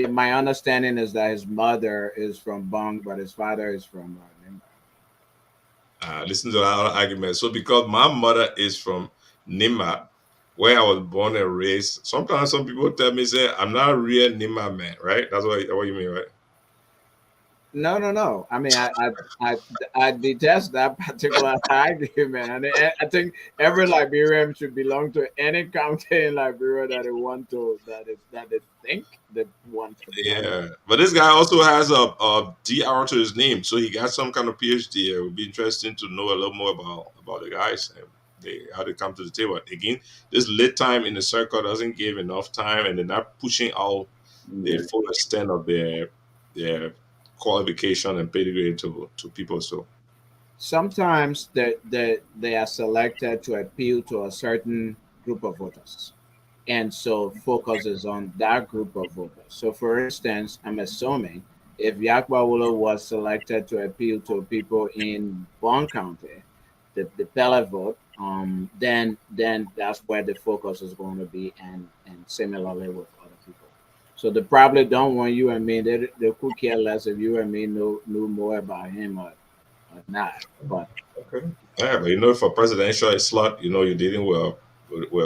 my understanding is that his mother is from Bunk, but his father is from Nimba. Listen to that other argument. So because my mother is from Nima, where I was born and raised, sometimes some people tell me, say, I'm not a real Nima man, right? That's what you mean, right? No, no, no. I mean, I detest that particular argument. And I think every Liberian should belong to any county in Liberia that they want to, that they think they want to belong. Yeah. But this guy also has a DR to his name, so he got some kind of PhD. It would be interesting to know a little more about the guys and how they come to the table. Again, this late time in the circle doesn't give enough time, and they're not pushing out the full extent of their qualification and pedigree to people. So Sometimes they are selected to appeal to a certain group of voters. And so focuses on that group of voters. So, for instance, I'm assuming if Yakbawulo was selected to appeal to people in Bon County, the Pele vote, then that's where the focus is going to be, and similarly with other people. So they probably don't want you and me. They could care less if you and me knew more about him or not. But okay, yeah, but for presidential slot, you're dealing with a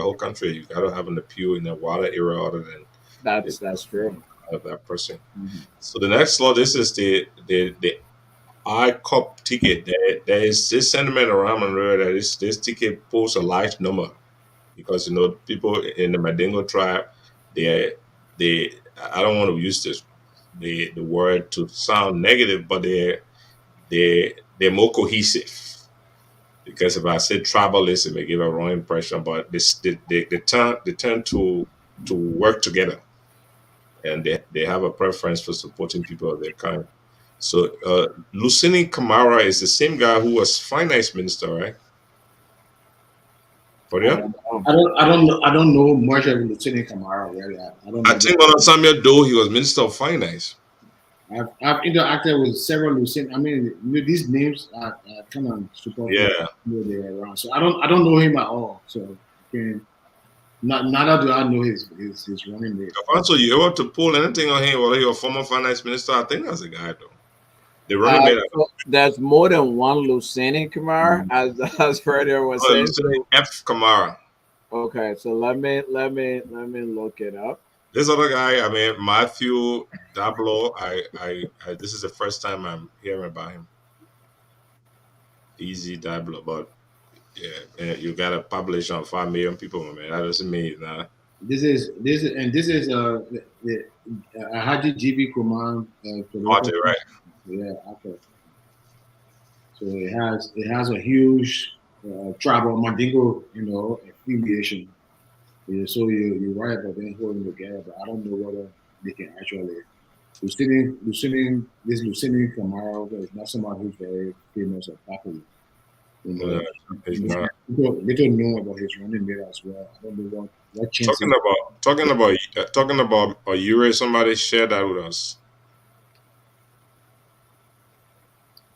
whole country. You got to have an appeal in a wider era other than that's true. that person. Mhm. So the next slot, this is the I Cup ticket. There is this sentiment around Monroe that this ticket poses a large number because people in the Mandingo tribe, they I don't want to use the word to sound negative, but they're more cohesive. Because if I say tribalist, it may give a wrong impression. But they tend to work together, and they have a preference for supporting people of their kind. So Lucini Kamara is the same guy who was finance minister, right? For I you? don't know. I don't know much of Lieutenant Kamara really. I don't I know. think on Samuel Doe, he was Minister of Finance. I've interacted with several Lieutenant. I mean, these names are kind of super. Yeah. They're around. So I don't know him at all. So neither do I know his running mate. Also, you ever to pull anything on him, whether you're a former finance minister? I think that's a guy, though. The running mate. So there's more than one Lieutenant Kamara, as Verdier was saying. Lieutenant F. Kamara. Okay, so let me look it up. This other guy, I mean, Matthew Dablo, this is the first time I'm hearing about him. Easy Dablo, but yeah, you got a population of 5 million people, man. That doesn't mean it's not. This is Haji GB Command. Right. Yeah, okay. So it has a huge tribal Mandingo, affiliation. Yeah, so you're right about them holding together, but I don't know whether they can actually. Lieutenant Kamara is not somebody who's very famous or popular. He's not. Little know about his running mate as well. I don't know what chance. Talking about Ure, somebody shared that with us.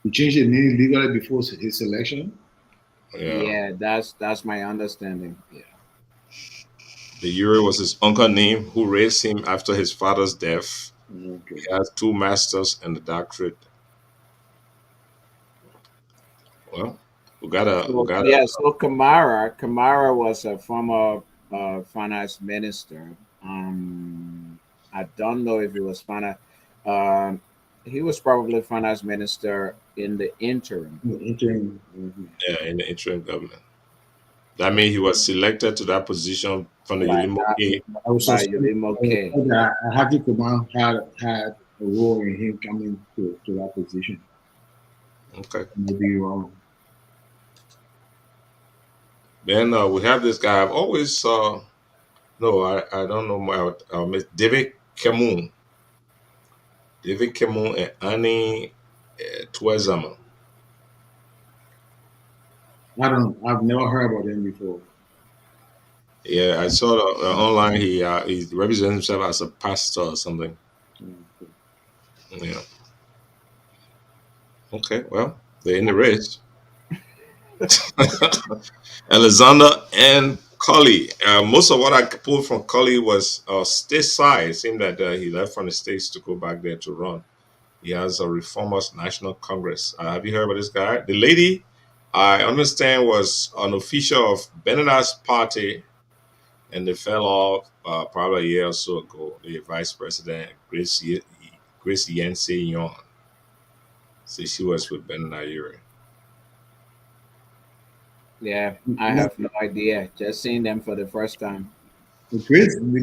He changed his name legally before his selection. Yeah, that's my understanding. Yeah. The Ure was his uncle name who raised him after his father's death. Okay. He has 2 masters and a doctorate. Well, we gotta. So Kamara was a former finance minister. I don't know if he was finance. He was probably finance minister in the interim. Yeah, in the interim government. That means he was selected to that position from the Ulimo K. I was just Haji Kumar had a role in him coming to that position. Okay. Maybe wrong. Then we have this guy. I've always I don't know more. David Kemun. David Kemun and Annie Twezama. I've never heard about him before. Yeah, I saw online. He represents himself as a pastor or something. Okay. Yeah. Okay, well, they're in the race. Alexander and Cully. Most of what I pulled from Cully was stateside. It seemed that he left from the States to go back there to run. He has a Reformers National Congress. Have you heard about this guy? The lady, I understand, was an official of Benedict's party, and they fell off probably a year or so ago. The vice president, Grace Yense Yon. So she was with Benedict. Yeah, I have no idea. Just seeing them for the first time. The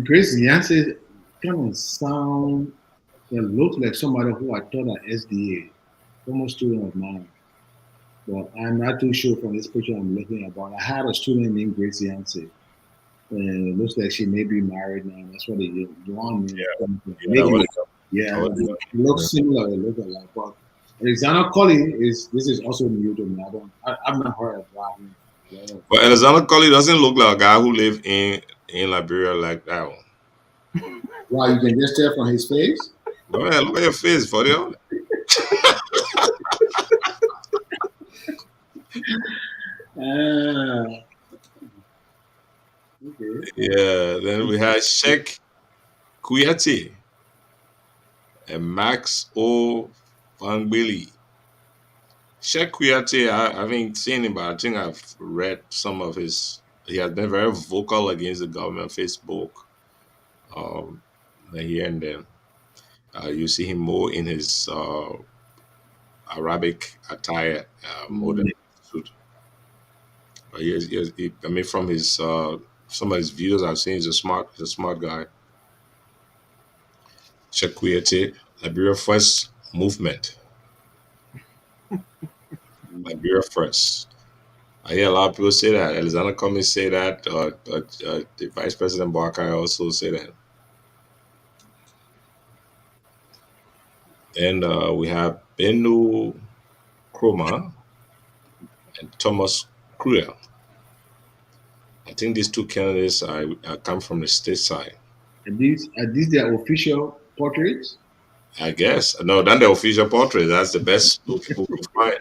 Grace Yancey kind of sound. It looked like somebody who I taught at SDA, former student of mine. But I'm not too sure from this picture I'm looking at. But I had a student named Grace Yancey, and it looks like she may be married now. That's what the young man. It looks similar. It looks like. But Alexander Colley this is also new to me. I've not heard about him. But Alexander Colley doesn't look like a guy who lived in Liberia like that one. Wow, you can just tell from his face? Oh, yeah, look at your face, buddy. Okay. Yeah, then we had Sheikh Kuyati and Max O. Fangbili. Sheikh Kuyati, I haven't seen him, but I think I've read some of his. He has been very vocal against the government on Facebook. Here and then. You see him more in his Arabic attire, more than suit. I mean, from his some of his videos I've seen, he's a smart guy. Sheikh Kuyati, Liberia First Movement. Liberia First. I hear a lot of people say that. Alexander Cummings say that. The Vice President Barker also say that. And we have Bennu Kroma and Thomas Cllr. I think these two candidates come from the state side. Are these their official portraits? I guess. No, than the official portrait. That's the best people could find.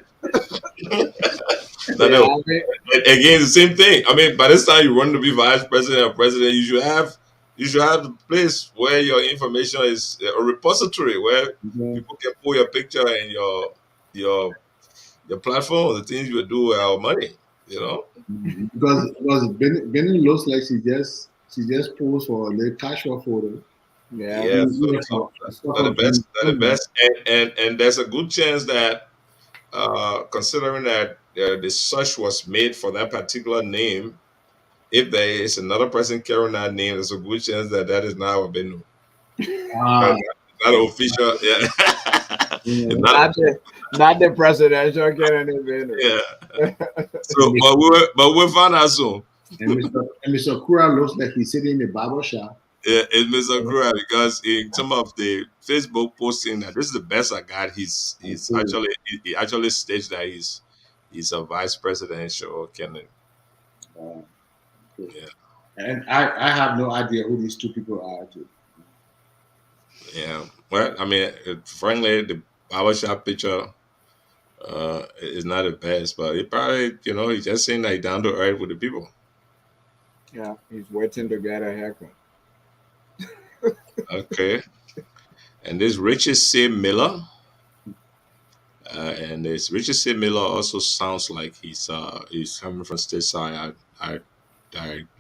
Yeah, I mean, Again, the same thing. I mean, by this time you want to be vice president or president, you should have the place where your information is a repository where people can pull your picture and your platform, the things you do with our money. You know. Because Benny looks like she just posed for the casual photo. yeah. Yeah, so they're the best. They're the best, and there's a good chance that, considering that the search was made for that particular name, if there is another person carrying that name, there's a good chance that that is now a Benu. Ah, Not official, yeah. It's Not the presidential candidate. yeah. So, but we'll find out soon. and Mr. Kura looks like he's sitting in the barber shop. Yeah, it's Mr. Kura, because in some of the Facebook posting that this is the best I got, he actually staged that he's a vice presidential candidate. Okay. Yeah. And I have no idea who these two people are. Too. Yeah. Well, I mean, frankly, the barbershop picture is not the best, but he probably, he's just saying like down to earth with the people. Yeah, he's waiting to get a haircut. Okay. And this Richard C. Miller. And this Richard C. Miller also sounds like he's coming from stateside. I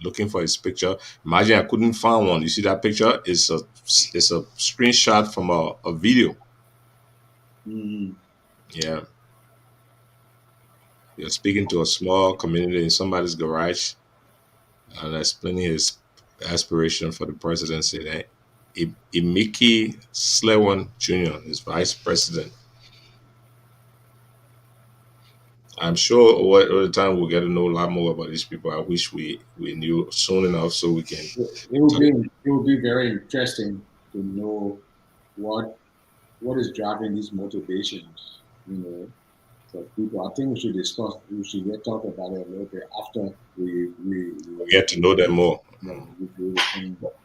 looking for his picture. Imagine I couldn't find one. You see that picture? It's a screenshot from a video. Mm. Yeah. You're speaking to a small community in somebody's garage and explaining his aspiration for the presidency. That Emeki Slewan Jr. is vice president. I'm sure over the time we'll get to know a lot more about these people. I wish we knew soon enough so we can. It would be very interesting to know what is driving these motivations. For people. I think we should discuss. We should talk about it a little bit after we get to know them more. Well,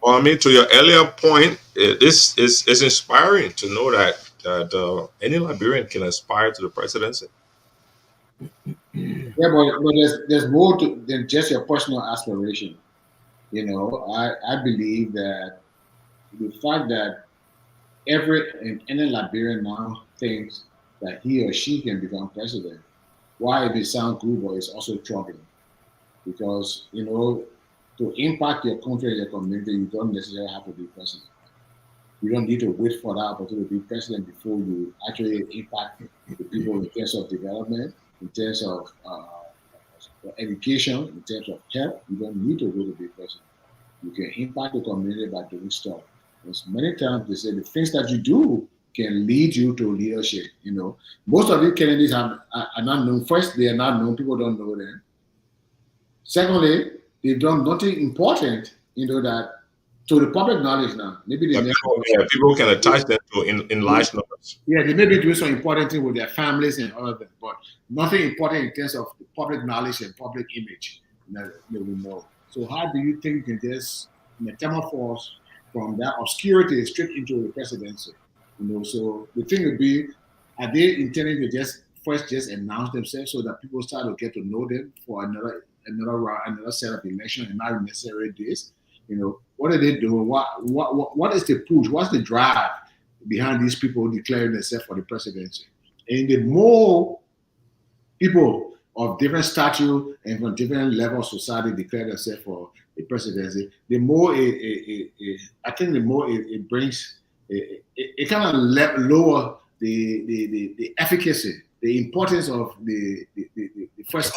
I mean, to your earlier point, this is inspiring to know that any Liberian can aspire to the presidency. Yeah, but there's more than just your personal aspiration. I believe that the fact that any Liberian now thinks that he or she can become president, why if it sounds good, but it's also troubling. Because, to impact your country and your community, you don't necessarily have to be president. You don't need to wait for that opportunity to be president before you actually impact the people in terms of development, in terms of education, in terms of health. You don't need to wait to be president. You can impact the community by doing stuff. Because many times they say the things that you do can lead you to leadership. Most of these candidates are not known. First, they are not known. People don't know them. Secondly, they've done nothing important, that to the public knowledge now. Maybe they people can attach them to in large numbers. Yeah, they may be doing some important thing with their families and all of that, but nothing important in terms of the public knowledge and public image that we know. So how do you think you can just metamorphose from that obscurity straight into the presidency? So the thing would be, are they intending to just announce themselves so that people start to get to know them for another round, another set of election, and not necessarily this? What are they doing? What is the push? What's the drive behind these people declaring themselves for the presidency? And the more people of different stature and from different levels of society declare themselves for the presidency, the more it brings. It kind of lower the efficacy, the importance of the first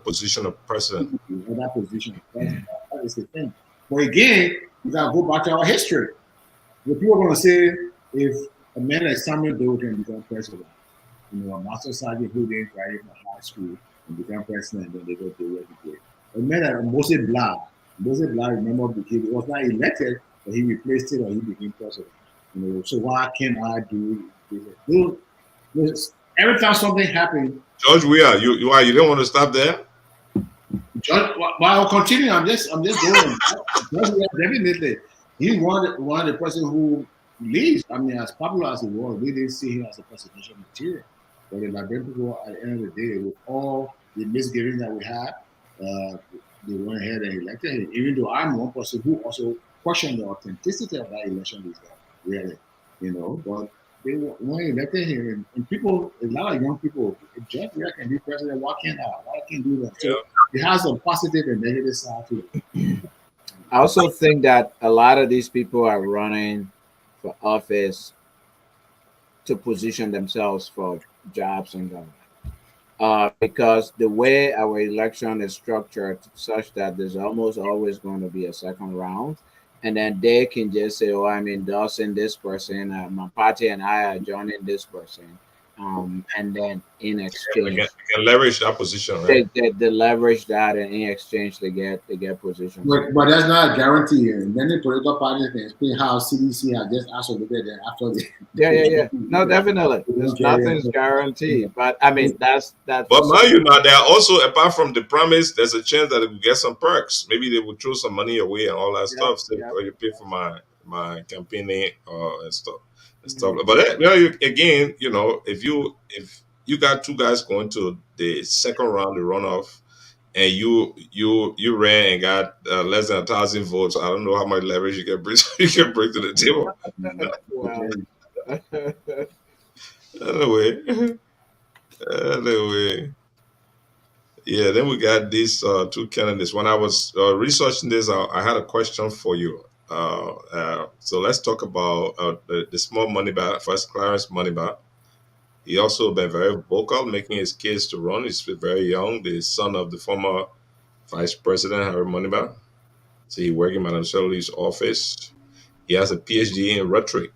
position of president. That position, that is the thing. But again, we gotta go back to our history. The people are gonna say, if a man like Samuel Doe can become president, a master sergeant who didn't graduate from high school and become president, then they go to educate. A man like Moses Blah, remember, he was not elected, but he replaced it or he became president. So why can't I do this? Every time something happens, George, you don't want to stop there? But I'll continue. I'm just going. Definitely, he one of the person who leads. I mean, as popular as he was, we didn't see him as a presidential material. But the Liberian people, at the end of the day, with all the misgivings that we had, they went ahead and elected him. Even though I'm one person who also questioned the authenticity of that election result, really, But they went and elected him, and people, a lot of young people, if George Weah can be president, why can't I? Why can't do that? So it has a positive and negative side to it. I also think that a lot of these people are running for office to position themselves for jobs in government. Because the way our election is structured, such that there's almost always going to be a second round, and then they can just say, "Oh, I'm endorsing this person. My party and I are joining this person," and then in exchange, You can leverage that position, right? they leverage that, and in exchange, they get positions. But that's not a guarantee. And many political parties can explain how CDC has just isolated them after the. Yeah. No, definitely. Nothing's guaranteed. But I mean, that's. But now you know, there are also, apart from the promise, there's a chance that they will get some perks. Maybe they will throw some money away and all that stuff. So, Yeah. "Oh, you pay for my campaigning and stuff and stuff." But again, if you got two guys going to the second round, the runoff, and you ran and got less than 1,000 votes, I don't know how much leverage you can bring you can bring to the table. Wow. Anyway, anyway. Yeah, then we got these two candidates. When I was researching this, I had a question for you. So let's talk about the small money bat, first Clarence Moneybat. He also been very vocal, making his case to run. He's very young, the son of the former Vice President Harry Moneybat. So he working in Madam Shirley's office. He has a PhD in rhetoric,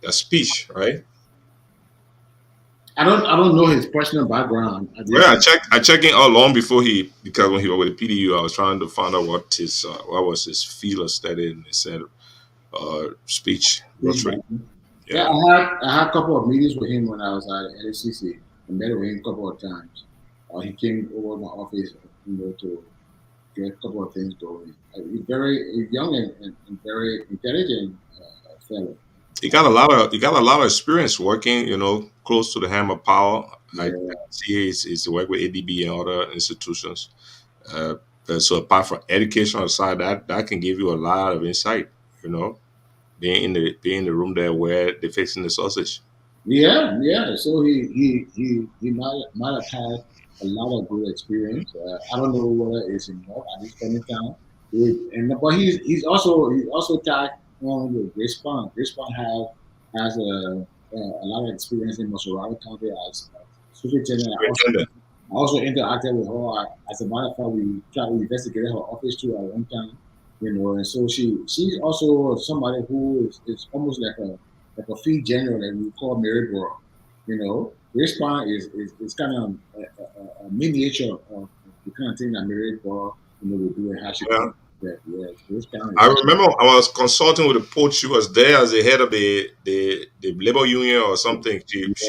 a speech, right? I don't know his personal background. Yeah, I checked in all long before because when he was with the PDU, I was trying to find out what was his field of study, and they said speech rhetoric. Yeah, I had a couple of meetings with him when I was at LCC. I met with him a couple of times. He came over to my office, to get a couple of things going. He's very young and very intelligent fellow. He got a lot of experience working, close to the ham of power. I see he's worked with ADB and other institutions. So apart from educational side, that can give you a lot of insight. Being in the room there where they're fixing the sausage. Yeah. So he might have had a lot of good experience. I don't know whether it's enough at this point in time. But he's also tagged on with Respond. Respond has a lot of experience in Maserati County as superintendent. I also interacted with her. As a matter of fact, we tried to investigate her office too at one time. And so she's also somebody who is almost like a field general that we call Maryborough. Respond is kind of a miniature of the kind of thing that Maryborough will do and how she I remember I was consulting with a poach. She was there as the head of the labor union or something. She was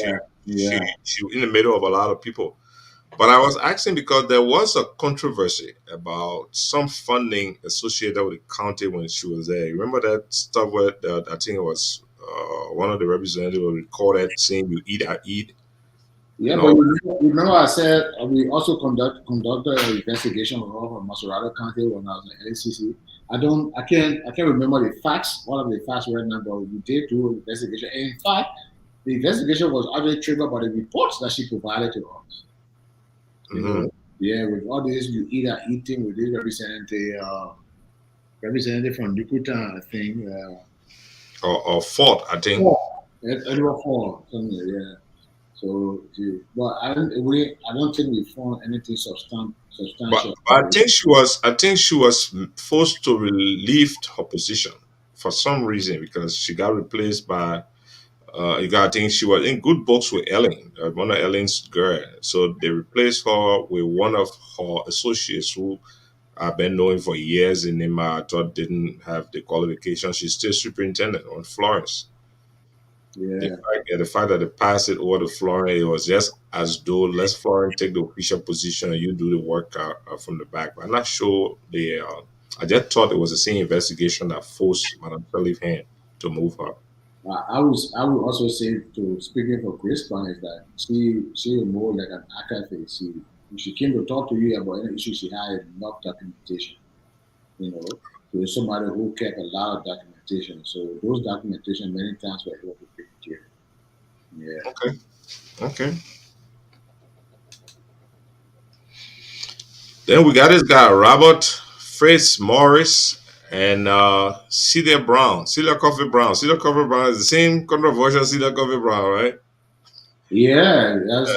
in the middle of a lot of people. But I was asking because there was a controversy about some funding associated with the county when she was there. You remember that stuff where I think it was one of the representatives recorded saying, "You eat, I eat." Yeah, but remember I said we also conducted an investigation of Maserati County when I was at LCC. I can't remember the facts, all of the facts right now, but we did do an investigation. And in fact, the investigation was actually triggered by the reports that she provided to us. With all this you eat at eating with this representative from Yucatan, I think. Or Fort, I think. Edward Ford, yeah. So, but I don't think we found anything substantial. But I think she was forced to relieve her position for some reason because she got replaced by. I think she was in good books with Ellen, one of Ellen's girl. So they replaced her with one of her associates who I've been knowing for years, and I thought didn't have the qualifications. She's still superintendent on Florence. Yeah. The fact that they passed it over to Florence, it was just as though let's Florence take the official position and you do the work from the back. But I'm not sure they. I just thought it was the same investigation that forced Madame Sirleaf's hand to move her. I would also say, to speaking for Crispin, is that she is more like an archivist. She came to talk to you about any issue, she had enough documentation. You know, so there's somebody who kept a lot of documentation. So those documentation many times were able to take care. Yeah. Okay. Okay. Then we got this guy, Robert Fritz Morris and Celia Brown. Celia Coffee Brown. Celia Coffee Brown is the same controversial Celia Coffee Brown, right? Yeah, that's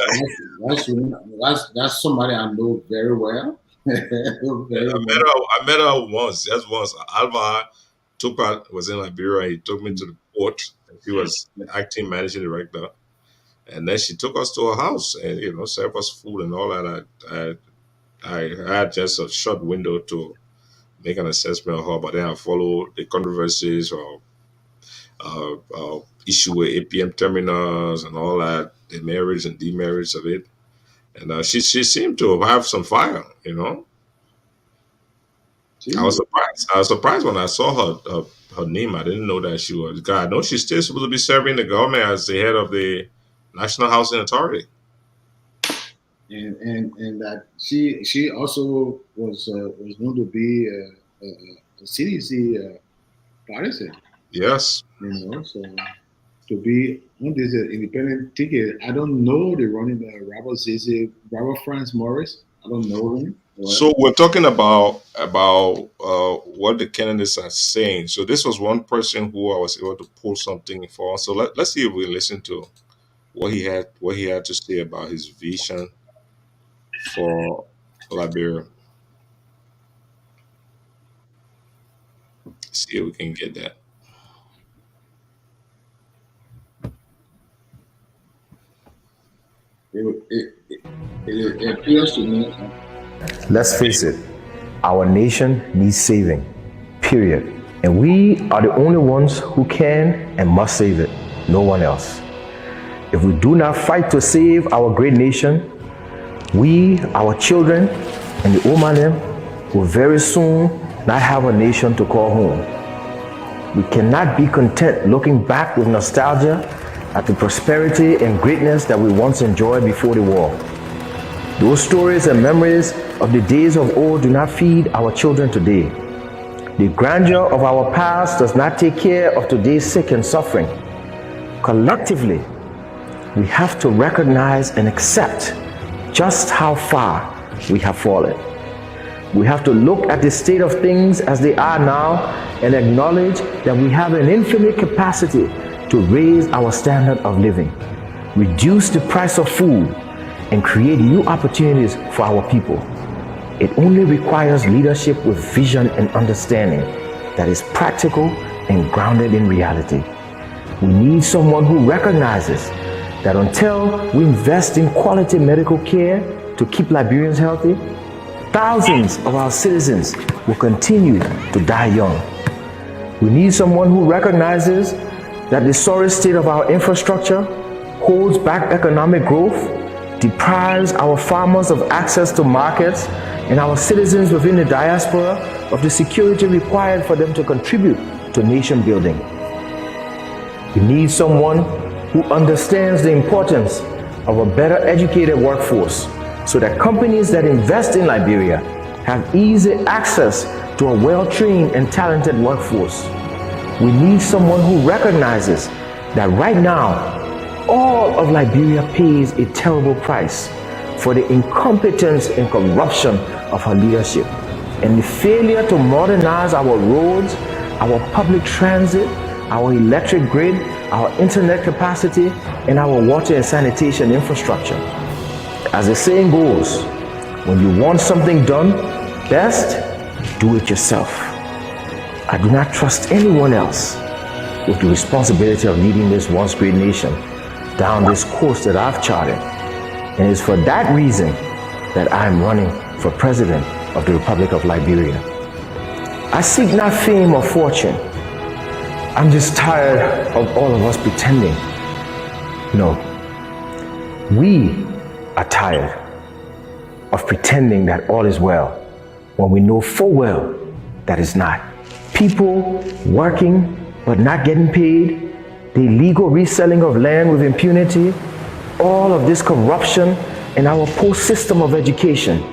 somebody I know very well. Very well. I met her once, just once. Alva took her, was in Liberia. He took me to the port. She was the acting managing director. And then she took us to her house and, served us food and all that. I had just a short window to make an assessment of her, but then I followed the controversies or issue with APM terminals and all that, the merits and demerits of it. And she seemed to have some fire, I was surprised. I was surprised when I saw her name. I didn't know that she was. God, I know she's still supposed to be serving the government as the head of the National Housing Authority. And that she also was known to be a CDC partisan. Yes. So to be on this independent ticket, I don't know the running Robert Franz Morris. I don't know him. So we're talking about what the candidates are saying. So this was one person who I was able to pull something for. So let's see if we listen to what he had to say about his vision for Liberia. See if we can get that. It appears to me. Let's face it, our nation needs saving, period. And we are the only ones who can and must save it, no one else. If we do not fight to save our great nation, we, our children, and the Omanim will very soon not have a nation to call home. We cannot be content looking back with nostalgia at the prosperity and greatness that we once enjoyed before the war. Those stories and memories of the days of old do not feed our children today. The grandeur of our past does not take care of today's sick and suffering. Collectively, we have to recognize and accept just how far we have fallen. We have to look at the state of things as they are now and acknowledge that we have an infinite capacity to raise our standard of living, reduce the price of food, and create new opportunities for our people. It only requires leadership with vision and understanding that is practical and grounded in reality. We need someone who recognizes that until we invest in quality medical care to keep Liberians healthy, thousands of our citizens will continue to die young. We need someone who recognizes that the sorry state of our infrastructure holds back economic growth, deprives our farmers of access to markets, and our citizens within the diaspora of the security required for them to contribute to nation building. We need someone who understands the importance of a better educated workforce so that companies that invest in Liberia have easy access to a well-trained and talented workforce. We need someone who recognizes that right now, all of Liberia pays a terrible price for the incompetence and corruption of her leadership and the failure to modernize our roads, our public transit, our electric grid, our internet capacity, and our water and sanitation infrastructure. As the saying goes, when you want something done, best do it yourself. I do not trust anyone else with the responsibility of leading this once great nation down this course that I've charted. And it's for that reason that I am running for President of the Republic of Liberia. I seek not fame or fortune. I'm just tired of all of us pretending. No, we are tired of pretending that all is well when we know full well that it's not. People working but not getting paid, the illegal reselling of land with impunity, all of this corruption in our poor system of education.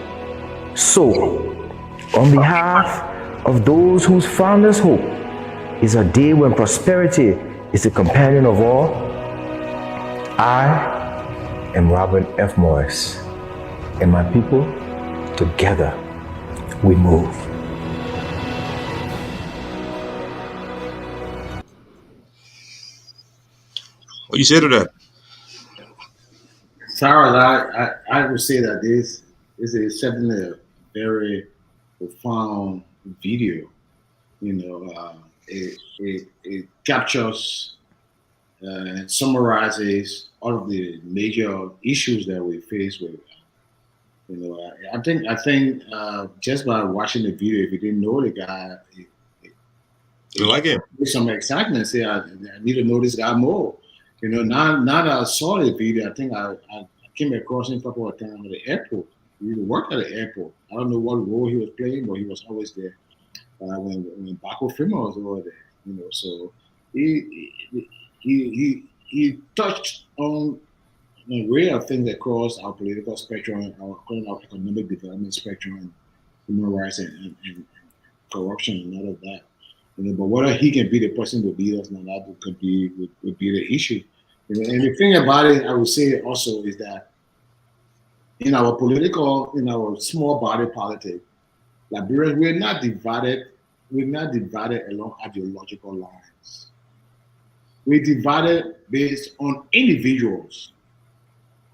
So, on behalf of those whose fondest hope is a day when prosperity is the companion of all, I am Robert F. Morris, and my people, together we move. What do you say to that? Sarah, I would say that this is certainly a very profound video. You know, it captures and summarizes all of the major issues that we face with. You know, I think just by watching the video, if you didn't know the guy, You like it? there's some excitement. Say, I need to know this guy more. You know, now that I saw the video, I think I came across him a couple of times at the airport. He worked at the airport. I don't know what role he was playing, but he was always there when Baco Fima was over there. You know, so he touched on an array of things across our political spectrum, our economic development spectrum, and human rights and corruption and all of that. You know, but whether he can be the person to lead us, now that would be the issue. You know, and the thing about it, I would say also is that in our small body politics, Liberians, we're not divided along ideological lines. We're divided based on individuals.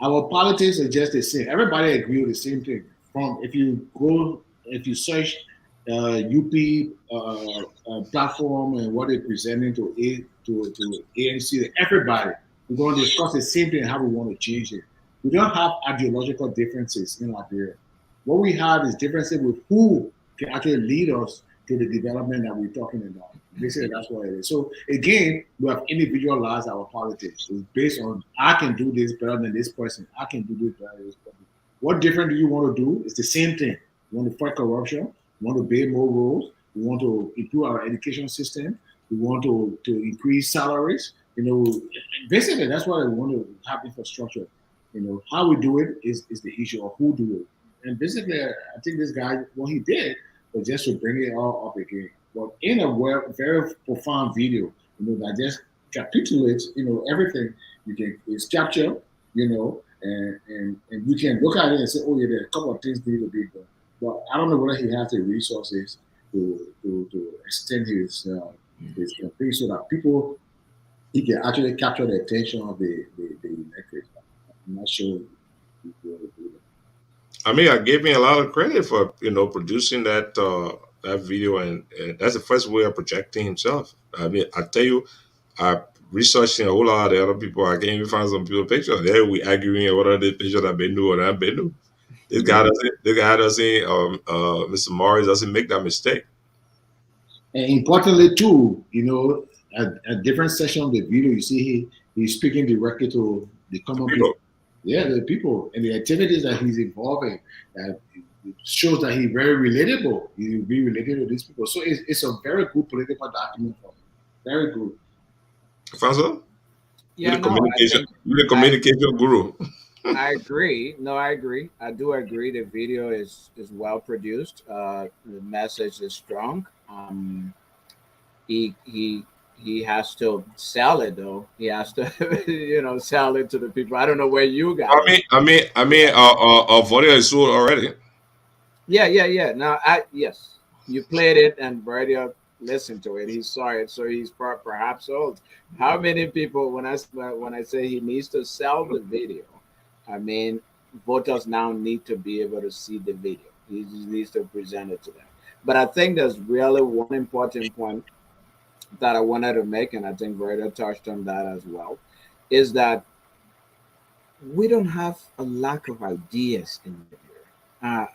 Our politics are just the same. Everybody agree with the same thing. If you search UP platform and what they're presenting to ANC, everybody, we're going to discuss the same thing, how we want to change it. We don't have ideological differences in Liberia. What we have is differences with who can actually lead us to the development that we're talking about. Basically, that's what it is. So again, we have individualized our politics. It's based on, I can do this better than this person. I can do this better than this person. What different do you want to do? It's the same thing. We want to fight corruption. We want to build more roads. We want to improve our education system. We want to increase salaries. You know, basically, that's why we want to have infrastructure. You know, how we do it is the issue of who do it. And basically, I think this guy, what he did was just to bring it all up again. But in a very profound video, you know, that just capitulates, you know, everything is captured, you know, and you can look at it and say, oh yeah, there are a couple of things need to be done. But I don't know whether he has the resources to extend his campaign so that he can actually capture the attention of the electorate. I'm not sure he will do that. I mean, I gave me a lot of credit for producing that video, and that's the first way of projecting himself. I mean, I tell you, I researching a whole lot of the other people. I can't even find some people pictures. There we arguing what are the pictures that been do or not been do. This guy doesn't. Mr. Morris doesn't make that mistake. And importantly, too, you know, at different section of the video, you see he's speaking directly to the common people. Yeah, the people and the activities that he's involved in. It shows that he's very relatable. He'll be related to these people. So it's a very good political document for him. Very good. Alphonso? Yeah, you're the communication guru. I agree. No, I agree. I do agree. The video is well produced. The message is strong. He has to sell it though. He has to, sell it to the people. I don't know where you guys. I mean, Verdier is sold already. Yeah. Now, yes, you played it and Verdier listened to it. He saw it, so he's perhaps sold. How many people? When I say he needs to sell the video, I mean voters now need to be able to see the video. He needs to present it to them. But I think there's really one important point that I wanted to make, and I think Verdier touched on that as well, is that we don't have a lack of ideas in Liberia.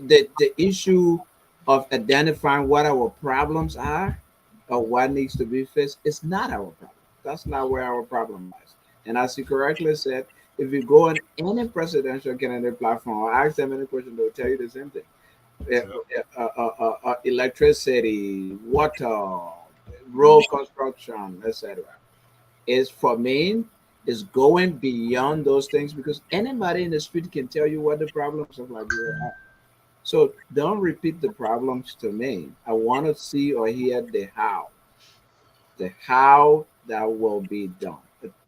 The issue of identifying what our problems are or what needs to be fixed, it's not our problem. That's not where our problem lies. And as you correctly said, if you go on any presidential candidate platform or ask them any question, they'll tell you the same thing. Electricity, water, road construction, etc. Is for me is going beyond those things because anybody in the street can tell you what the problems of Liberia are. So don't repeat the problems to me. I want to see or hear the how that will be done.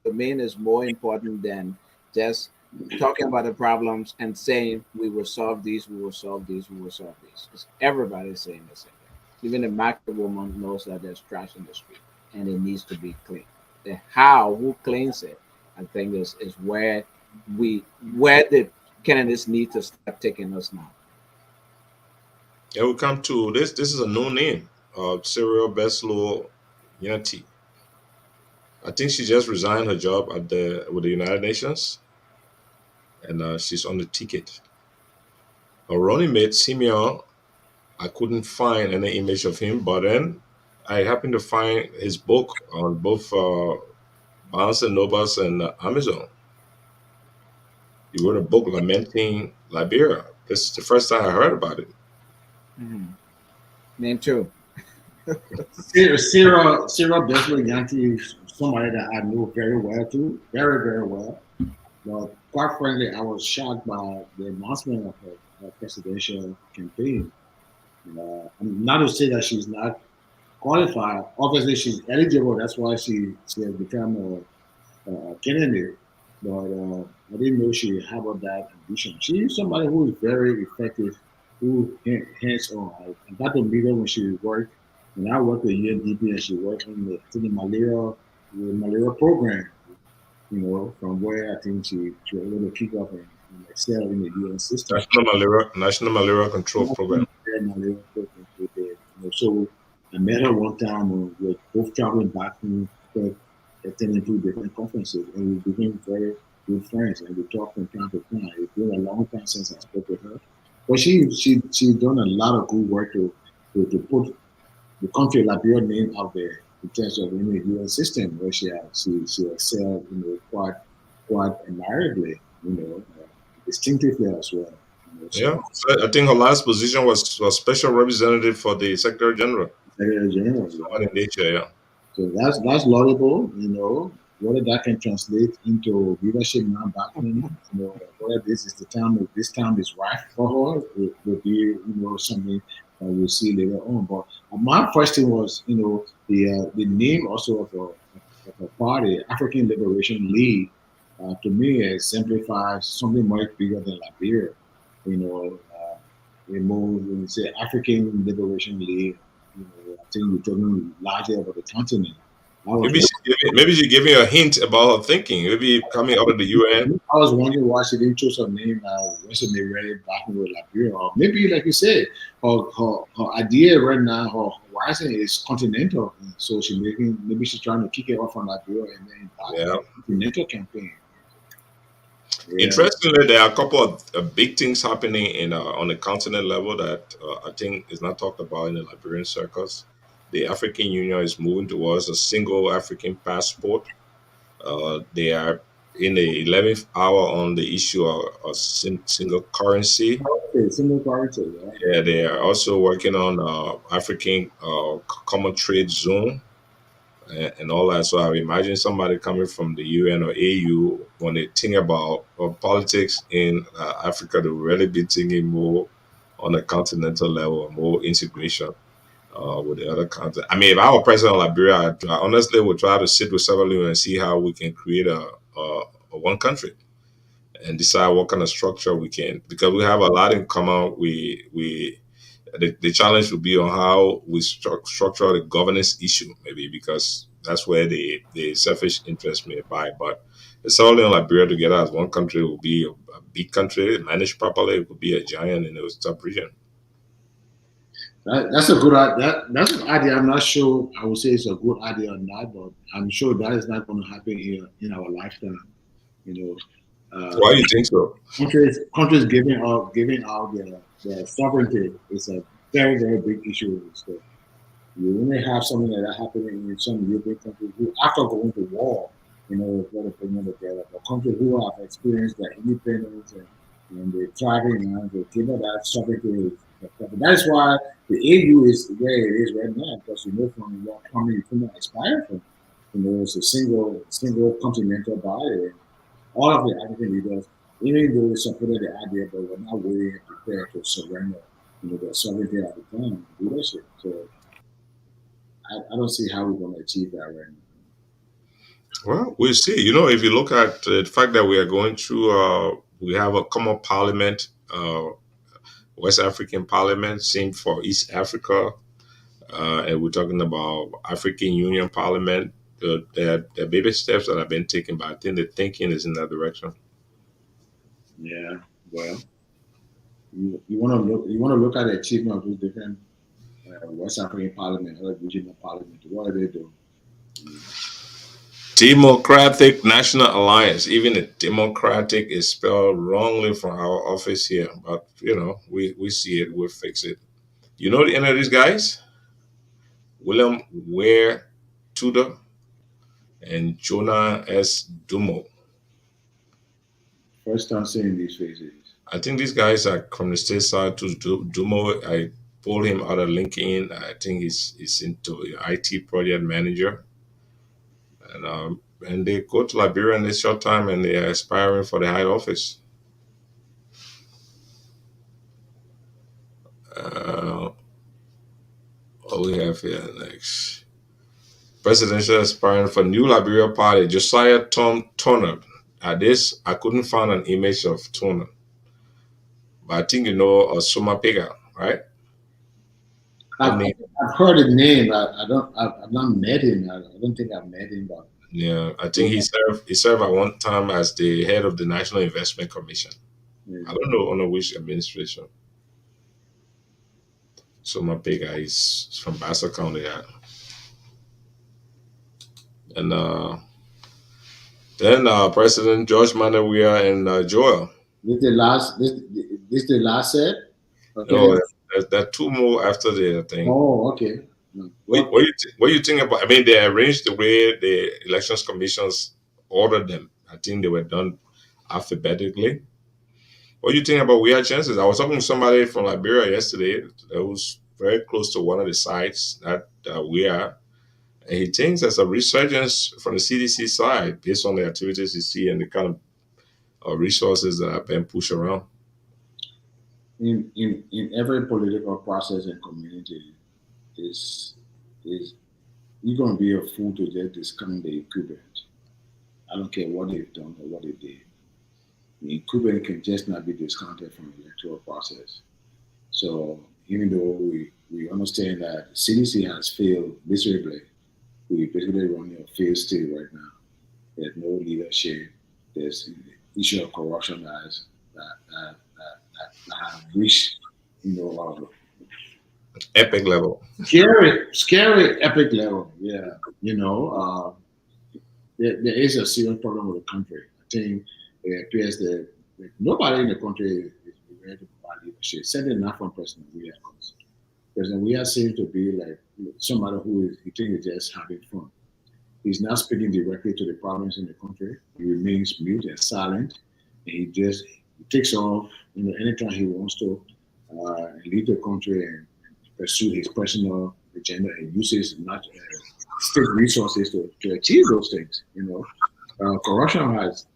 To me is more important than just talking about the problems and saying we will solve these, we will solve these, we will solve these. Because everybody's saying the same thing. Even the market woman knows that there's trash in the street and it needs to be cleaned. The how, who cleans it, I think is where the candidates need to start taking us now. Yeah, we come to this. This is a new name, Cyril Beslow Yanti. I think she just resigned her job at with the United Nations, and she's on the ticket. Her running mate Simeon, I couldn't find any image of him, but then I happened to find his book on both Barnes and Nobles and Amazon. He wrote a book lamenting Liberia. This is the first time I heard about it. Mm-hmm. Name too. Sarah Besley Yanti is somebody that I know very well too, very, very well. But quite frankly, I was shocked by the announcement of her presidential campaign. Not to say that she's not qualified. Obviously, she's eligible. That's why she has become a candidate. But I didn't know she harbored that ambition. She's somebody who is very effective, who hands-on. I got to meet her when she worked. When I worked at UNDP and she worked in the malaria program, from where I think she was able to kick off and excel in the UN system. National Malaria Control Program. Malaria program so I met her one time when we were both traveling back home, attending two different conferences, and we became very good friends, and we talked from time to time. It's been a long time since I spoke with her, but she's done a lot of good work to put the country Liberia name out there in terms of in the UN system, where she excelled, quite admirably, distinctively as well. Yeah, so I think her last position was special representative for the Secretary General. Secretary General, in nature, yeah. So that's laudable, whether that can translate into leadership now back home, whether this time is right for her, it will be, something that we'll see later on. But my first thing was, the name also of a party, African Liberation League, to me exemplifies something much bigger than Liberia. When you say African Liberation League, I think we're talking largely about the continent. Maybe she's giving you a hint about her thinking. Maybe coming out of the UN. I was wondering why she didn't choose her name recently read back with Liberia. Or maybe, like you said, her idea right now, her horizon is continental. So maybe she's trying to kick it off on Liberia and then back continental campaign. Yeah. Interestingly, there are a couple of big things happening on the continent level that I think is not talked about in the Liberian circles. The African Union is moving towards a single African passport. They are in the 11th hour on the issue of single currency. Okay, single currency, yeah. Yeah, they are also working on African common trade zone and all that. So I imagine somebody coming from the UN or AU, when they think about politics in Africa, to really be thinking more on a continental level, more integration with the other countries. I mean, if I were president of Liberia, I honestly would try to sit with several and see how we can create a one country and decide what kind of structure we can, because we have a lot in common. The challenge would be on how we structure the governance issue, maybe, because that's where the selfish interest may lie. But it's only on Liberia together as one country will be a big country, managed properly. It would be a giant in the sub-region. That's a good idea. That's an idea. I'm not sure I would say it's a good idea or not, but I'm sure that is not going to happen here in our lifetime. Why do you think so? Countries giving out their sovereignty is a very, very big issue. You only have something like that happening in some European countries who, after going to war, got to bring them together. But countries who have experienced their independence and they're thriving now, they give up that sovereignty. That's why the AU is where it is right now, because from what coming you cannot aspire from. It's a single continental body. All of the African leaders, even though they supported the idea, but were not willing and prepared to surrender, their sovereignty at the time, leadership. So I don't see how we're going to achieve that right now. Well, we'll see. If you look at the fact that we are going through, we have a common parliament, West African parliament, same for East Africa, and we're talking about African Union Parliament. There are baby steps that have been taken, but I think the thinking is in that direction. Yeah, well, you want to look at the achievement of those different West African parliament, other regional parliament. What are they doing? Democratic National Alliance. Even the Democratic is spelled wrongly from our office here, but we see it. We'll fix it. You know any of these guys? William Ware Tudor and Jonah S. Dumo. First time seeing these faces. I think these guys are from the state side to Dumo. I pulled him out of LinkedIn. I think he's into IT project manager. And they go to Liberia in this short time and they are aspiring for the high office. What we have here next? Presidential aspiring for New Liberia Party, Josiah Tom Turner. At this, I couldn't find an image of Turner. But I think Suma Pega, right? I've heard his name. I've not met him. I don't think I've met him, but yeah, I think he served at one time as the head of the National Investment Commission. I don't know under which administration. Suma Pega is from Bassa County. Yeah. And then President George Manawia and Joel. This the last set? Okay. No, there are two more after the thing. Oh, okay. What do you think about? I mean, they arranged the way the elections commissions ordered them. I think they were done alphabetically. What do you think about we had chances? I was talking to somebody from Liberia yesterday that was very close to one of the sites that we are. And he thinks there's a resurgence from the CDC side based on the activities you see and the kind of resources that have been pushed around. In every political process and community, is you're going to be a fool to just discount the incumbent. I don't care what they've done or what they did. The incumbent can just not be discounted from the electoral process. So even though we understand that CDC has failed miserably, we basically running a failed state right now. There's no leadership. There's the issue of corruption that have reached, Epic level. Scary epic level. Yeah. There is a serious problem with the country. I think it appears that nobody in the country is ready to provide leadership. Certainly not from President Weah. President Weah seems to be like somebody who he thinks is just having fun. He's not speaking directly to the problems in the country. He remains mute and silent, and he takes off anytime he wants to lead the country and pursue his personal agenda and uses state resources to achieve those things. Corruption has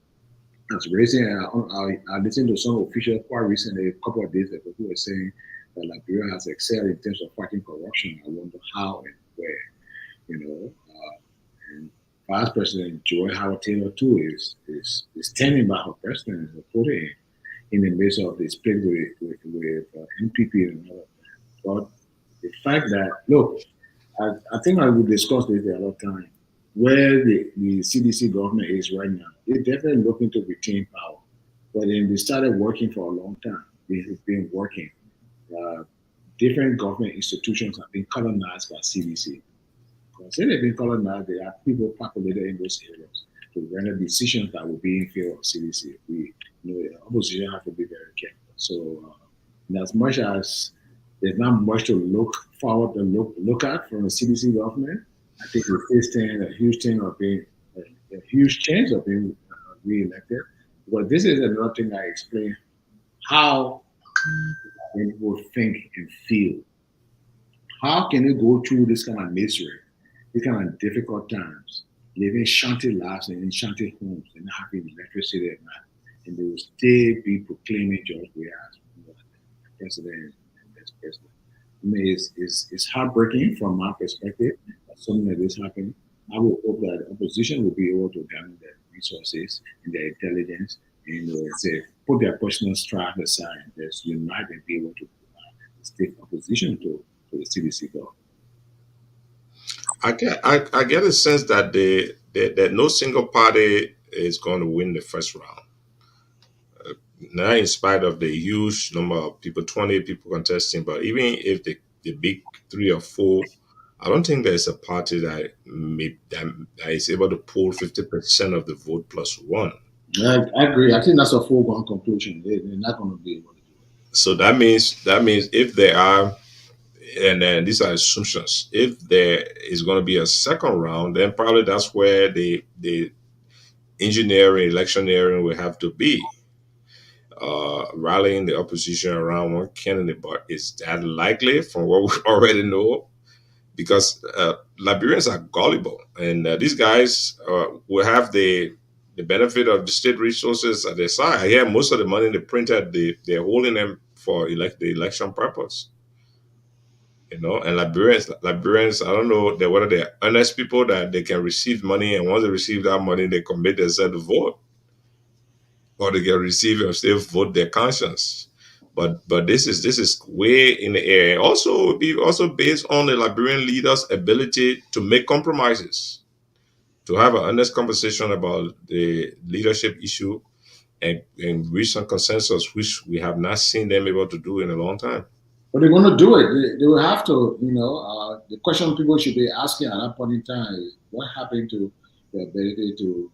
raising. I listened to some officials quite recently, a couple of days ago, who were saying that Liberia has excelled in terms of fighting corruption. I wonder how and where. And Vice President Joy Howard Taylor too is standing by her president and supporting him in the midst of the split with NPP and all of that. But the fact that, look, I think I will discuss this the other time, where the CDC government is right now. They're definitely looking to retain power. But then they started working for a long time. They have been working. Different government institutions have been colonized by CDC. Because they've been colonized, there are people populated in those areas to render decisions that will be in favor of CDC. The opposition have to be very careful. So, as much as there's not much to look forward to look at from the CDC government. I think we still stand a huge thing of being a huge chance of being re-elected. But this is another thing I explain how people think and feel. How can you go through this kind of misery, this kind of difficult times, living shanty lives and in shanty homes and not having electricity at night, and they will still be proclaiming George Weah as president and vice president? I mean, it's heartbreaking from my perspective that something like this happened. I would hope that the opposition will be able to gather their resources and their intelligence and say, put their personal strife aside and just unite and be able to take opposition to the CDC government. I get a sense that that no single party is going to win the first round. Not in spite of the huge number of people, 20 people contesting, but even if the big 3 or 4, I don't think there's a party that is able to pull 50% of the vote plus one. I agree. I think that's a foregone conclusion. They're not going to be able to do it. So that means if there are, and then these are assumptions, if there is going to be a second round, then probably that's where the engineering, electioneering will have to be. Rallying the opposition around one candidate, but is that likely from what we already know? Because Liberians are gullible, and these guys will have the benefit of the state resources at their side. I hear most of the money they printed, they're holding them for the election purpose. And Liberians, I don't know whether they're honest people that they can receive money, and once they receive that money, they commit themselves to vote, or they can receive and still vote their conscience. But this is way in the air. Also, be also based on the Liberian leaders' ability to make compromises, to have an honest conversation about the leadership issue, and reach some consensus, which we have not seen them able to do in a long time. But they're going to do it. They will have to. The question people should be asking at that point in time is, what happened to the ability to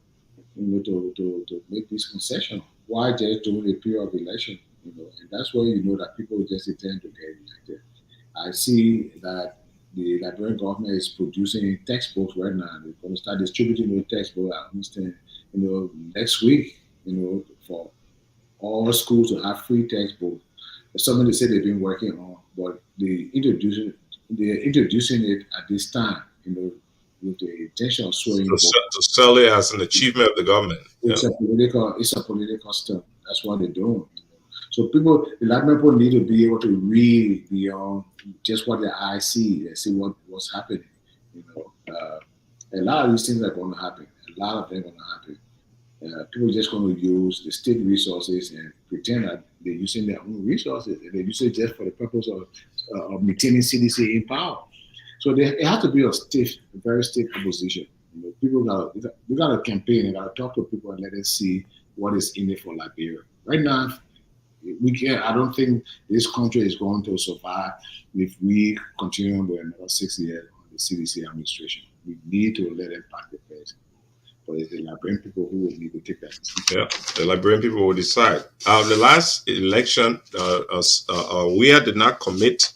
make this concession? Why just during the period of election? And that's where you know that people just intend to get elected. I see that the Liberian government is producing textbooks right now. They're going to start distributing the textbooks. I understand, next week, for all schools to have free textbooks. It's something they say they've been working on, but they're introducing it at this time, with the intention of swaying. To sell it as an achievement of the government. It's a political stuff. That's what they're doing. So the Liberian people need to be able to read beyond just what their eyes see and see what's happening. A lot of these things are going to happen. A lot of them are going to happen. People are just going to use the state resources and pretend that they're using their own resources, and they use it just for the purpose of maintaining CDC in power. So it has to be a very stiff opposition. We got to campaign and got to talk to people and let them see what is in it for Liberia. Right now, we can't. I don't think this country is going to survive if we continue with another 6 years on the CDC administration. We need to let them pack the place. But it's the Liberian people who will need to take that decision. Yeah, the Liberian people will decide. The last election, Weah did not commit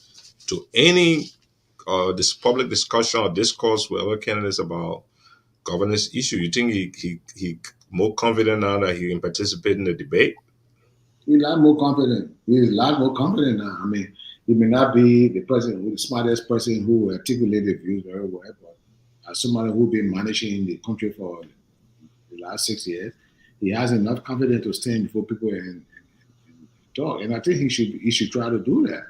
to any this public discussion or discourse with other candidates about governance issue. You think he more confident now that he can participate in the debate? He's a lot more confident. He's a lot more confident now. I mean, he may not be the smartest person who articulated views very well, but as somebody who's been managing the country for the last 6 years, he has enough confidence to stand before people and talk. And I think he should try to do that.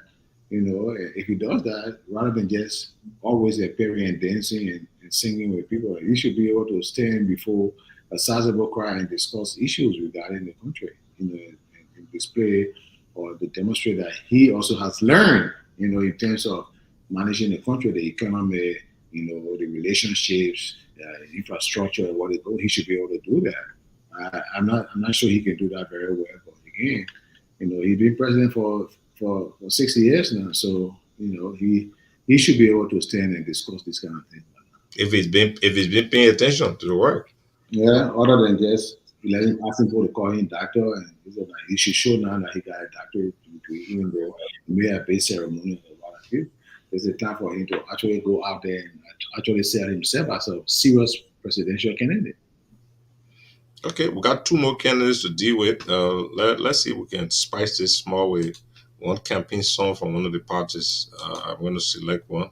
If he does that, rather than just always appearing and dancing and singing with people, he should be able to stand before a sizable crowd and discuss issues regarding the country, and display or to demonstrate that he also has learned, in terms of managing the country, the economy, the relationships, infrastructure, what it goes. He should be able to do that. I'm not sure he can do that very well, but again, he's been president for 60 years now, so he should be able to stand and discuss this kind of thing. If he's been paying attention to the work. Yeah, other than just asking people to call him doctor, and he should show now that he got a doctorate, even though he may have base ceremony or it's a time for him to actually go out there and actually sell himself as a serious presidential candidate. Okay, we got two more candidates to deal with. Let's see if we can spice this small with one campaign song from one of the parties. I'm going to select one.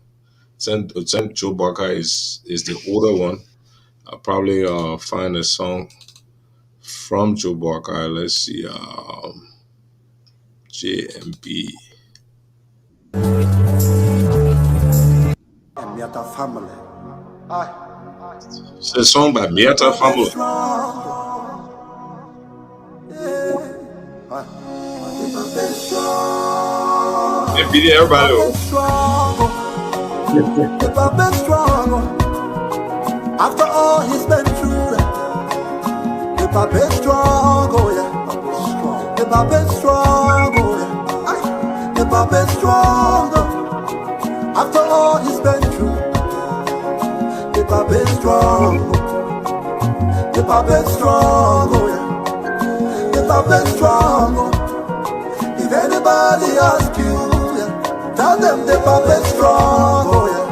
Since Joe Barker is the older one, I'll probably find a song from Joe Barker. Let's see, JMB. Nyepan family. It's a song by Nyepan Family. And beat everybody over. After all he's been through, the papa is strong, oh yeah. The papa is strong, oh yeah. The papa is strong. After all he's been through, the papa is strong. The papa is strong, oh yeah. The papa is strong. If anybody asks you, yeah, tell them the papa is strong, oh yeah.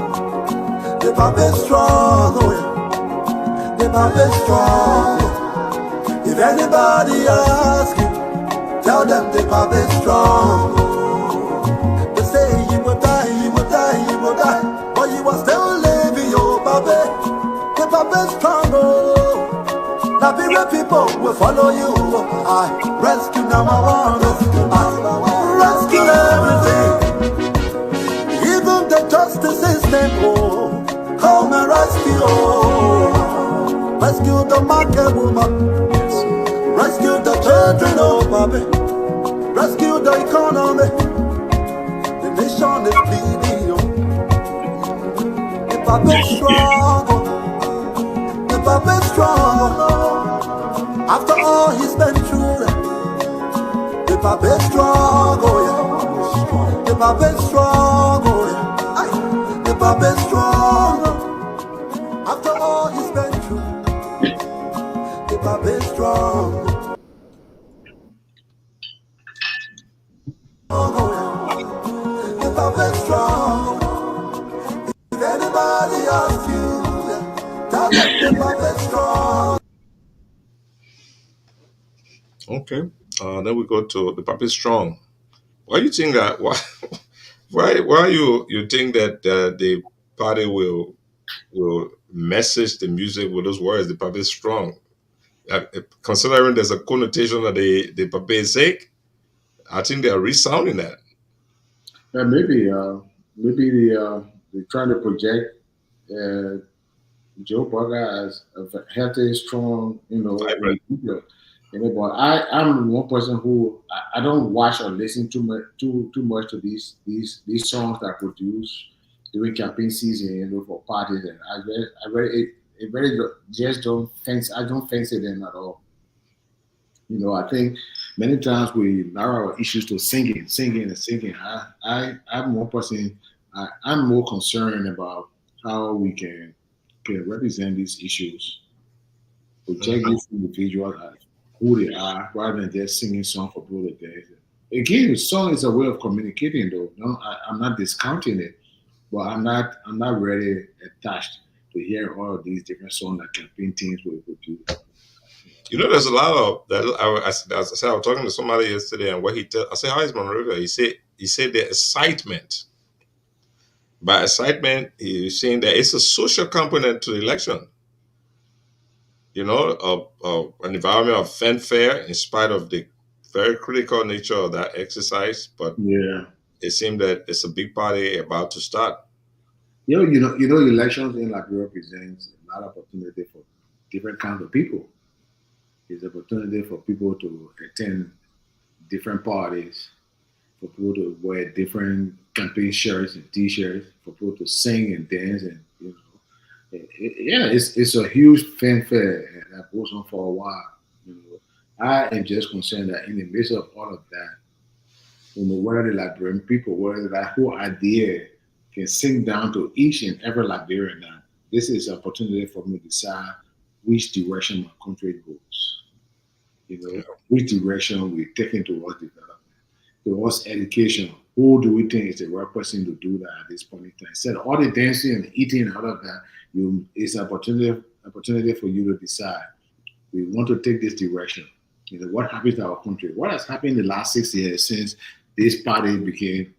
The papa is strong, oh yeah. The papa is strong. If anybody asks you, tell them the papa is strong. They say you will die, you will die, you will die, but you are still living, oh papa. The papa is strong, oh. Now be the people will follow you. I rescue number one, I rescue everything. Even the justice system, oh, come and rescue, oh. Rescue the market woman, rescue the children, oh baby. Rescue the economy, the nation is bleeding, oh. The papa is strong, oh. The papa is strong, oh. After all he's been through, the papa is strong, oh yeah. The papa is strong, oh yeah. The papa is strong. After all he's been through, the papa is strong. Oh yeah. The papa is strong. If anybody asks you, tell them the papa is strong. Okay. Then we go to the Papi Strong. Why you think that? Why you think that the party will message the music with those words? The Papi Strong. Considering there's a connotation that the Papi is sick, I think they are resounding that. Maybe they're trying to project Joe Barker as a healthy, strong, Vibrant. individual. But I'm one person who I don't watch or listen too much to these songs that are produced during campaign season, for parties, and I very just don't fancy. I don't fancy them at all. I think many times we narrow our issues to singing. I'm one person. I'm more concerned about how we can represent these issues, project these individuals as who they are, rather than just singing songs for people to dance. Again, song is a way of communicating, though. No, I'm not discounting it, but I'm not really attached to hear all of these different songs that campaign teams will do. There's a lot of that. I said I was talking to somebody yesterday, and what I said, how is Monrovia? He said the excitement. By excitement, he's saying that it's a social component to the election. An environment of fanfare in spite of the very critical nature of that exercise. But Yeah. it seemed that it's a big party about to start. Elections in Liberia presents a lot of opportunity for different kinds of people. It's an opportunity for people to attend different parties, for people to wear different campaign shirts and T-shirts, for people to sing and dance, and it's a huge fanfare that goes on for a while. I am just concerned that in the midst of all of that, whether the Liberian people, whether that whole idea can sink down to each and every Liberian, that this is an opportunity for me to decide which direction my country goes. Which direction we're taking towards development, towards education, who do we think is the right person to do that at this point in time? Instead of all the dancing and eating and all of that, it's an opportunity for you to decide. We want to take this direction. What happened to our country? What has happened in the last 6 years since this party became,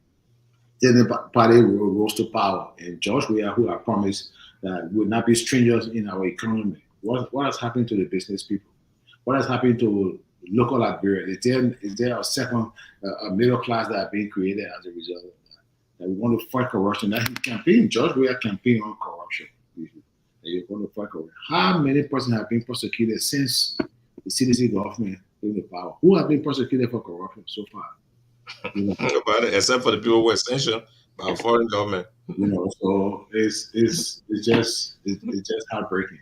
then the party rose to power? And George Weah, who I promised that would not be strangers in our economy. What has happened to the business people? What has happened to local Liberia? Is there a second middle class that are being created as a result of that? We want to fight corruption. That campaign, George Weah campaign on corruption. You're going to fight corruption. How many persons have been prosecuted since the CDC government in the power? Who have been prosecuted for corruption so far? Nobody, except for the people who were sanctioned by a foreign government. So it's just heartbreaking.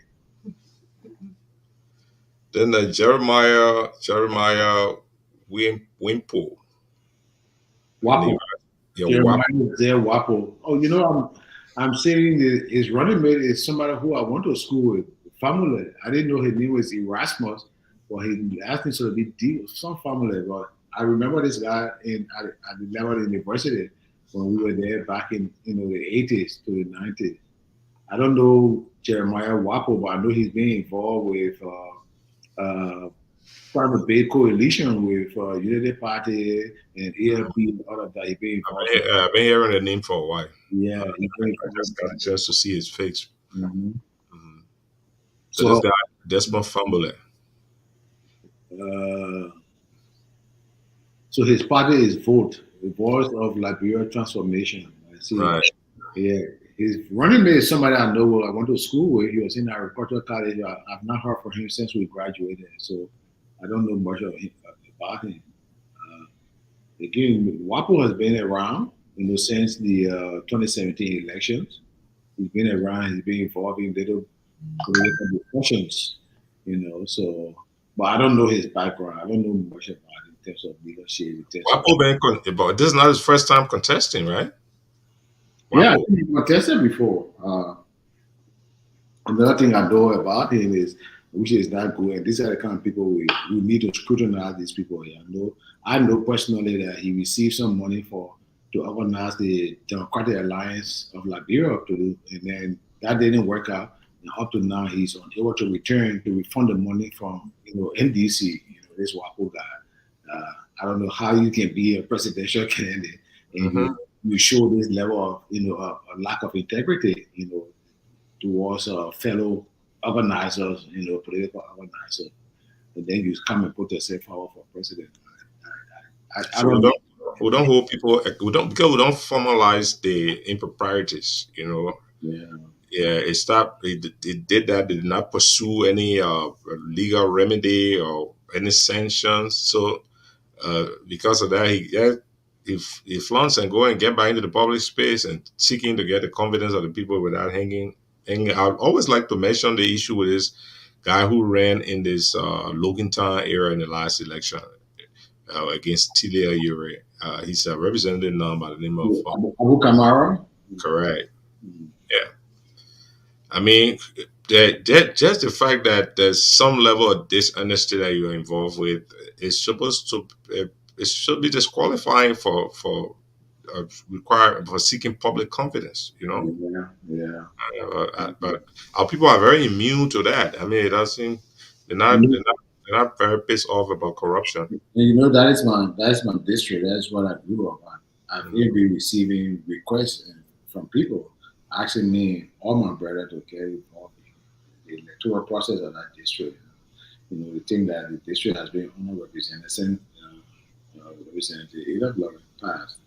Then Jeremiah Wimpo. Wapo. Yeah, Jeremiah Wapo. is there, Wapo. Oh, I'm saying that his running mate is somebody who I went to school with, family. I didn't know his name was Erasmus, but he asked me to be deep, some family. But I remember this guy at the level of university when we were there back in the 80s to the 90s. I don't know Jeremiah Wapo, but I know he's been involved with part of the big coalition with Unity Party and ALP and all of that. He's been involved. I've been hearing the name for a while. Yeah, I just got a chance to see his face. Mm-hmm. So this guy, Desmond Fambule. So his party is VOTE, the Voice of Liberia Transformation. I see. Right. Yeah. His running mate is somebody I know. I went to school with. He was in agricultural college. I've not heard from him since we graduated, so I don't know much about him. Again, Wapo has been around, since the 2017 elections. He's been around. He's been involved in little political discussions, So, but I don't know his background. I don't know much about it in terms of leadership. But this is not his first time contesting, right? Yeah, I think he contested before. Another thing I know about him is, which is not good, and these are the kind of people we need to scrutinize these people here. I know personally that he received some money to organize the Democratic Alliance of Liberia and then that didn't work out. And up to now, he's unable to refund the money from NDC, this Wapo guy. I don't know how you can be a presidential candidate and you show this level of a lack of integrity, towards fellow organizers, political organizers, and then you come and put yourself forward for president. I don't know. We don't hold people. Because we don't formalize the improprieties. Yeah. Yeah, it stopped. It did that. They did not pursue any legal remedy or any sanctions. So because of that, he flaunts and go and get back into the public space and seeking to get the confidence of the people without hanging. I always like to mention the issue with this guy who ran in this Logantown area in the last election against Cllr. He's a representative now by the name of Abu Kamara. Correct. Yeah. I mean, just the fact that there's some level of dishonesty that you're involved with is supposed to it should be disqualifying for seeking public confidence. Yeah. But our people are very immune to that. I mean, it doesn't. They're not very pissed off about corruption. And that is my district. That's what I grew up on. I've been receiving requests from people asking me or my brother to get involved in the electoral process of that district. We think that the district has been underrepresented since Representative Cllr passed.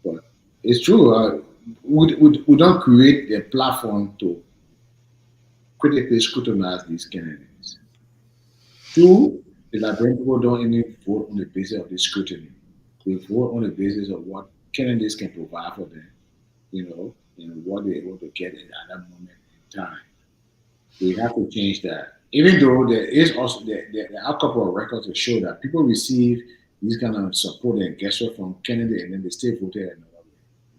But it's true. We don't create a platform to critically scrutinize these candidates. Two, the Liberian people don't even vote on the basis of this scrutiny. They vote on the basis of what candidates can provide for them, and what they're able to get at that moment in time. We have to change that. Even though there is also there are a couple of records to show that people receive these kind of support and gesture from candidates and then they still vote another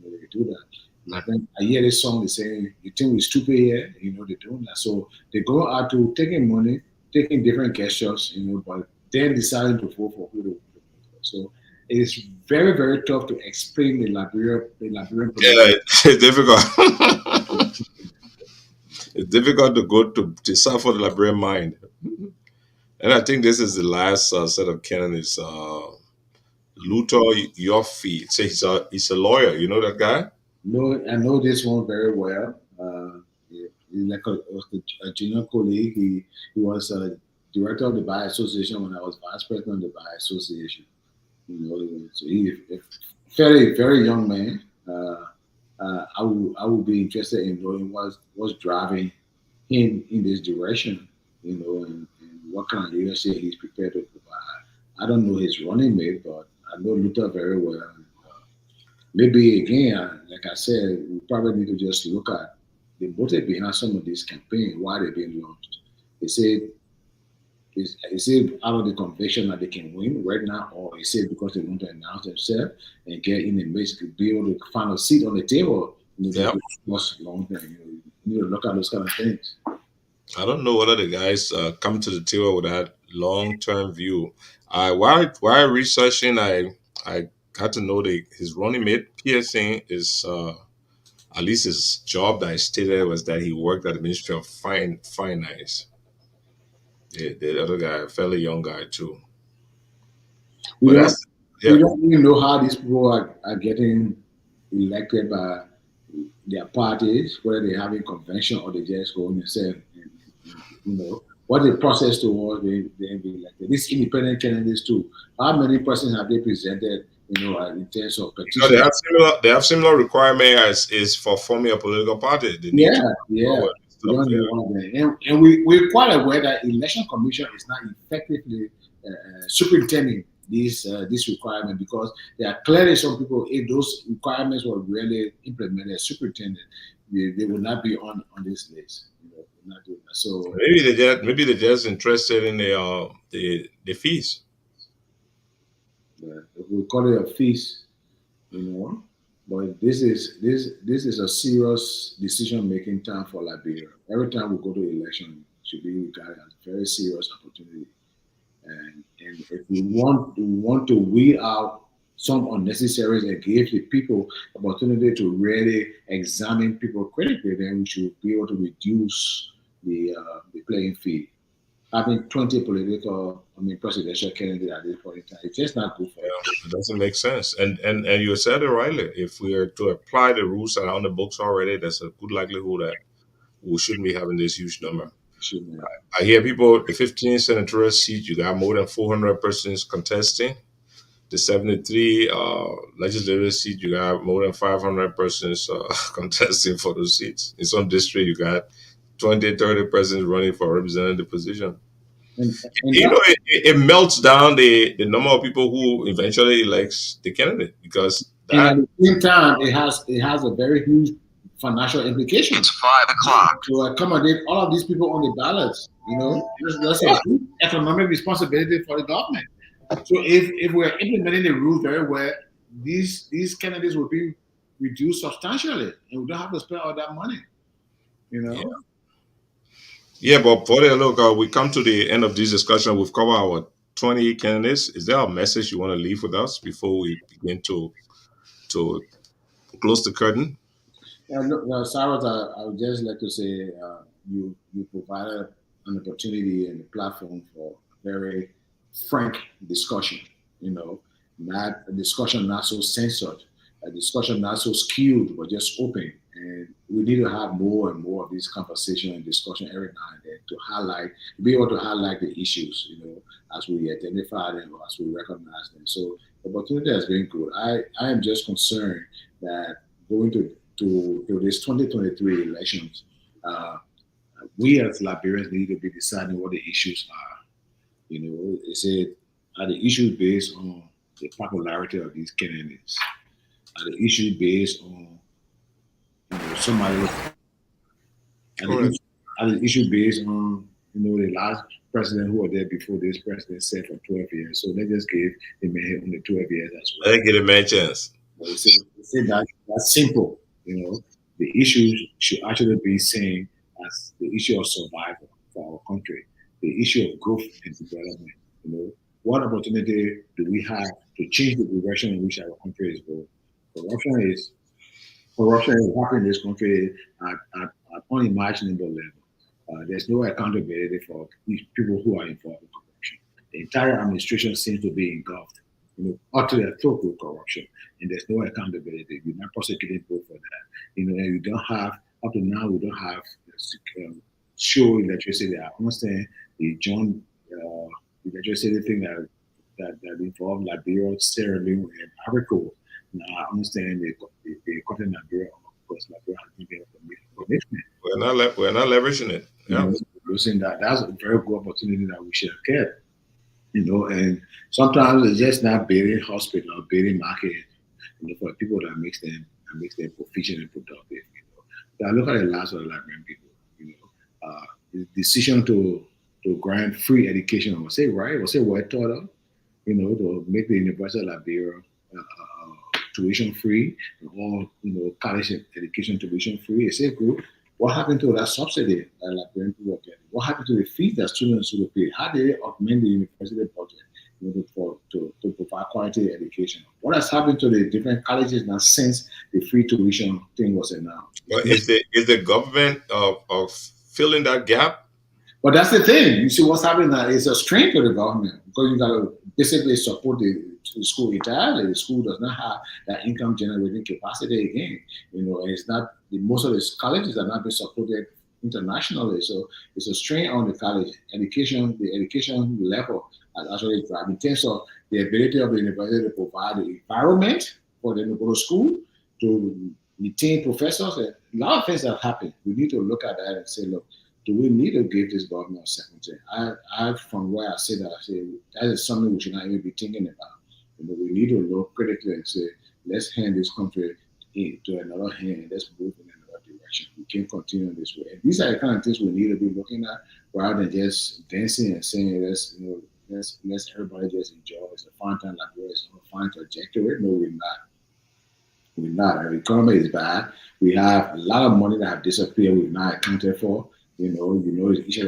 way. They do that. I think I hear this song, they say, you think we're stupid here? They're doing that. So they go out to taking money, taking different gestures, but then deciding to vote for who they vote for. So it is very, very tough to explain the Liberian political. Yeah, it's difficult. It's difficult to go to decipher the Liberian mind. And I think this is the last set of candidates. Luther Yoffe. Say he's a lawyer. You know that guy? No, I know this one very well. He's like a junior colleague. He was a director of the Bar Association when I was vice president of the Bar Association. You know, so he's a very, very young man. I would be interested in knowing what's driving him in this direction. You know, and what kind of leadership he's prepared to provide. I don't know his running mate, but I know Luther very well. Maybe again, like I said, we probably need to just look at the motive behind some of these campaigns, why they're being launched. Is it out of the conviction that they can win right now, or is it because they want to announce themselves and get in and basically be able to find a seat on the table? Long term, you need to look at those kind of things. I don't know whether the guys come to the table with that long-term view. While researching, I got to know his running mate, PSN, is at least his job that I stated was that he worked at the Ministry of Finance. The other guy, a fairly young guy too. We don't even know how these people are getting elected by their parties, whether they're having convention or they just go in and say, you know, what the process towards being elected. These independent candidates too. How many persons have they presented? You know, in terms of petition. They have similar requirement as is for forming a political party. They need and we're quite aware that election commission is not effectively superintending this requirement, because there are clearly some people, if those requirements were really implemented, superintended, they would not be on this list. You know, not doing that. So maybe they're just interested in the fees. Yeah, we call it a feast, you know. But this is a serious decision-making time for Liberia. Every time we go to election, it should be regarded as a very serious opportunity. And if we want to weed out some unnecessaries and give the people opportunity to really examine people critically, then we should be able to reduce the playing field. Having 20 presidential candidates at this point in time, it's just not good for us. It doesn't make sense. And you said it rightly. If we are to apply the rules that are on the books already, there's a good likelihood that we shouldn't be having this huge number. I hear people, the 15 senatorial seat, you got more than 400 persons contesting. The 73 legislative seat, you got more than 500 persons contesting for those seats. In some district, you got 20, 30 persons running for a representative position. And you know, it melts down the number of people who eventually elects the candidate, because at the same time, it has a very huge financial implication. It's 5 o'clock. To accommodate all of these people on the ballots, you know, that's a huge economic responsibility for the government. So if we're implementing the rules very well, these candidates will be reduced substantially, and we don't have to spend all that money, you know. Yeah, but for the look, we come to the end of this discussion. We've covered our 20 candidates. Is there a message you want to leave with us before we begin to close the curtain? Cyrus, I would just like to say you provided an opportunity and a platform for very frank discussion. You know, not a discussion not so censored, a discussion not so skewed, but just open. And we need to have more and more of this conversation and discussion every now and then to be able to highlight the issues, you know, as we identify them or as we recognize them. So the opportunity has been good. I am just concerned that going to this 2023 elections, we as Liberians need to be deciding what the issues are. You know, are the issues based on the popularity of these candidates? Are the issues based on somebody, and the issue based on the last president who was there before this president said for 12 years. So they just gave the man only 12 years as well. They give the man a chance. They say that's simple. You know, the issues should actually be seen as the issue of survival for our country, the issue of growth and development. You know, what opportunity do we have to change the direction in which our country is going? Corruption is happening in this country at unimaginable level. There's no accountability for these people who are involved in corruption. The entire administration seems to be engulfed, utterly athwart with corruption, and there's no accountability. You're not prosecuting people for that. And you don't have, up to now, we don't have show electricity. I understand the John electricity thing that involved Liberia, Sierra Leone, and Africa. Now I understand they cut in Liberia because Liberia has been commitment. We're not leveraging it. Yeah. Losing that's a very good opportunity that we should have kept. And sometimes it's just not building hospital, building market, for people that makes them proficient and productive. I look at the lives of the Liberian people. The decision to grant free education, I would say, right? I would say well thought of. To make the University of Liberia tuition free, or college education tuition free. I say, good. What happened to that subsidy that Liberian people are getting? What happened to the fees that students should pay? How did they augment the university budget to provide quality education? What has happened to the different colleges now since the free tuition thing was announced? But is the government of filling that gap? But that's the thing. You see, what's happening now is a strain to the government because you got to basically support the school entirely. The school does not have that income generating capacity again. And it's not most of these colleges are not being supported internationally. So it's a strain on the college education. The education level has actually dropped in terms of the ability of the university to provide the environment for them to go to school, to retain professors. And a lot of things have happened. We need to look at that and say, look, do we need to give this government a second chance? From where I say that is something we should not even be thinking about. We need to look critically and say, let's hand this country to another hand. Let's move in another direction. We can't continue this way. And these are the kind of things we need to be looking at, rather than just dancing and saying, let's everybody just enjoy. It's a fun time like this. It's a fun trajectory. No, we're not. We're not. Our economy is bad. We have a lot of money that have disappeared. We've not accounted for. Each of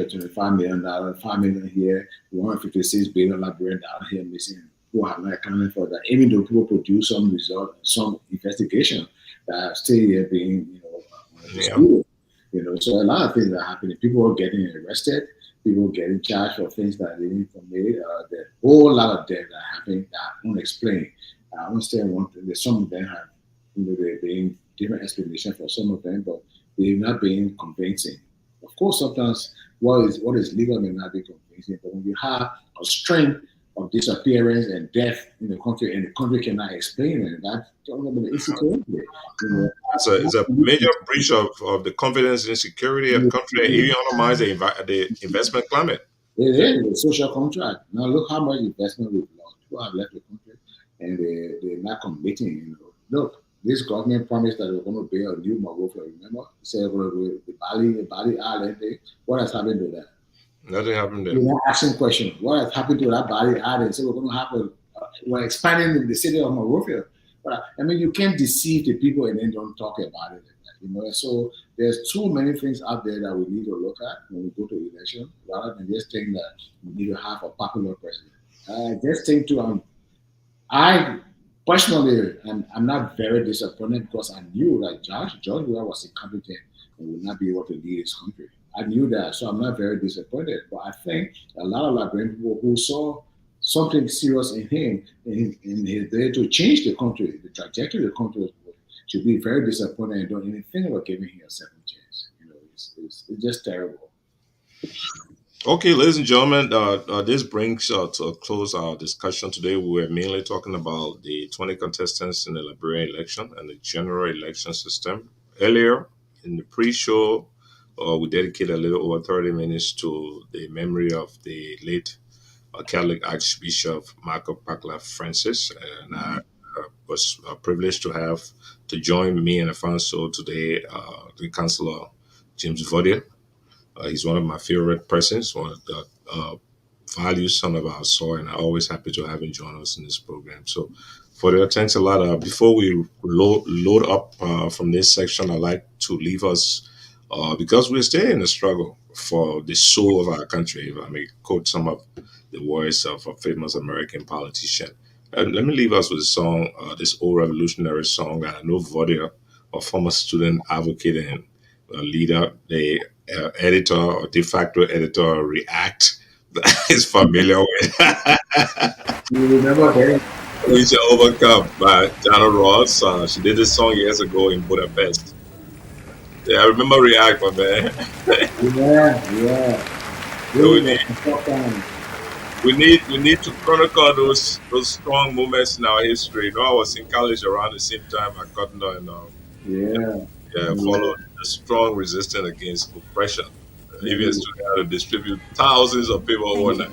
the $25 million, $5 million here, $156 billion Liberian down here missing, who are not accounting for that. Even though people produce some result, some investigation that are still here being, so a lot of things are happening. People are getting arrested. People getting charged for things that they didn't commit. There's a whole lot of debt that are happening that are unexplained. I understand one thing. There's some of them have, they're being different explanation for some of them, but they're not being convincing. Of course, sometimes what is legal may not be convincing, but when you have a string of disappearance and death in the country, and the country cannot explain it, that's insecurity. It's a major breach of the confidence and security of the country. It even undermines the investment climate. It is a social contract. Now look how much investment we've lost. People have left the country, and they're not committing. Look. This government promised that we're going to build a new Monrovia. Remember, they said we're going to do the Bali Island thing. What has happened to that? Nothing happened there. We're not asking questions. What has happened to that Bali Island? So we're going to have we're expanding the city of Monrovia. But you can't deceive the people and then don't talk about it. So there's too many things out there that we need to look at when we go to election, rather than just think that we need to have a popular president. I just think personally, I'm not very disappointed because I knew that George was incompetent and would not be able to lead his country. I knew that, so I'm not very disappointed. But I think a lot of Liberian people who saw something serious in him, in his ability to change the country, the trajectory of the country, should be very disappointed and don't even think about giving him a second chance. It's just terrible. Okay, ladies and gentlemen, this brings to a close our discussion today. We were mainly talking about the 20 contestants in the Liberian election and the general election system. Earlier in the pre-show, we dedicated a little over 30 minutes to the memory of the late Catholic Archbishop Marco Kpalaka Francis, and I was privileged to join me and Alphonso today, the Councillor James Verdier. He's one of my favorite persons, one of the values son of our soil, and I'm always happy to have him join us in this program. So, for that, thanks a lot. Before we load up from this section, I'd like to leave us, because we're still in a struggle. for the soul of our country. If I may quote some of the words of a famous American politician. Let me leave us with a song, this old revolutionary song that I know Verdier, a former student advocate and leader, the editor or de facto editor of React, is familiar with. You remember that? We Shall Overcome by Jana Ross. She did this song years ago in Budapest. Yeah, I remember React, my man. Yeah. So Really important. we need to chronicle those strong moments in our history. You know, I was in college around the same time I Cotton and followed the strong resistance against oppression. Even students had to distribute thousands of paper overnight.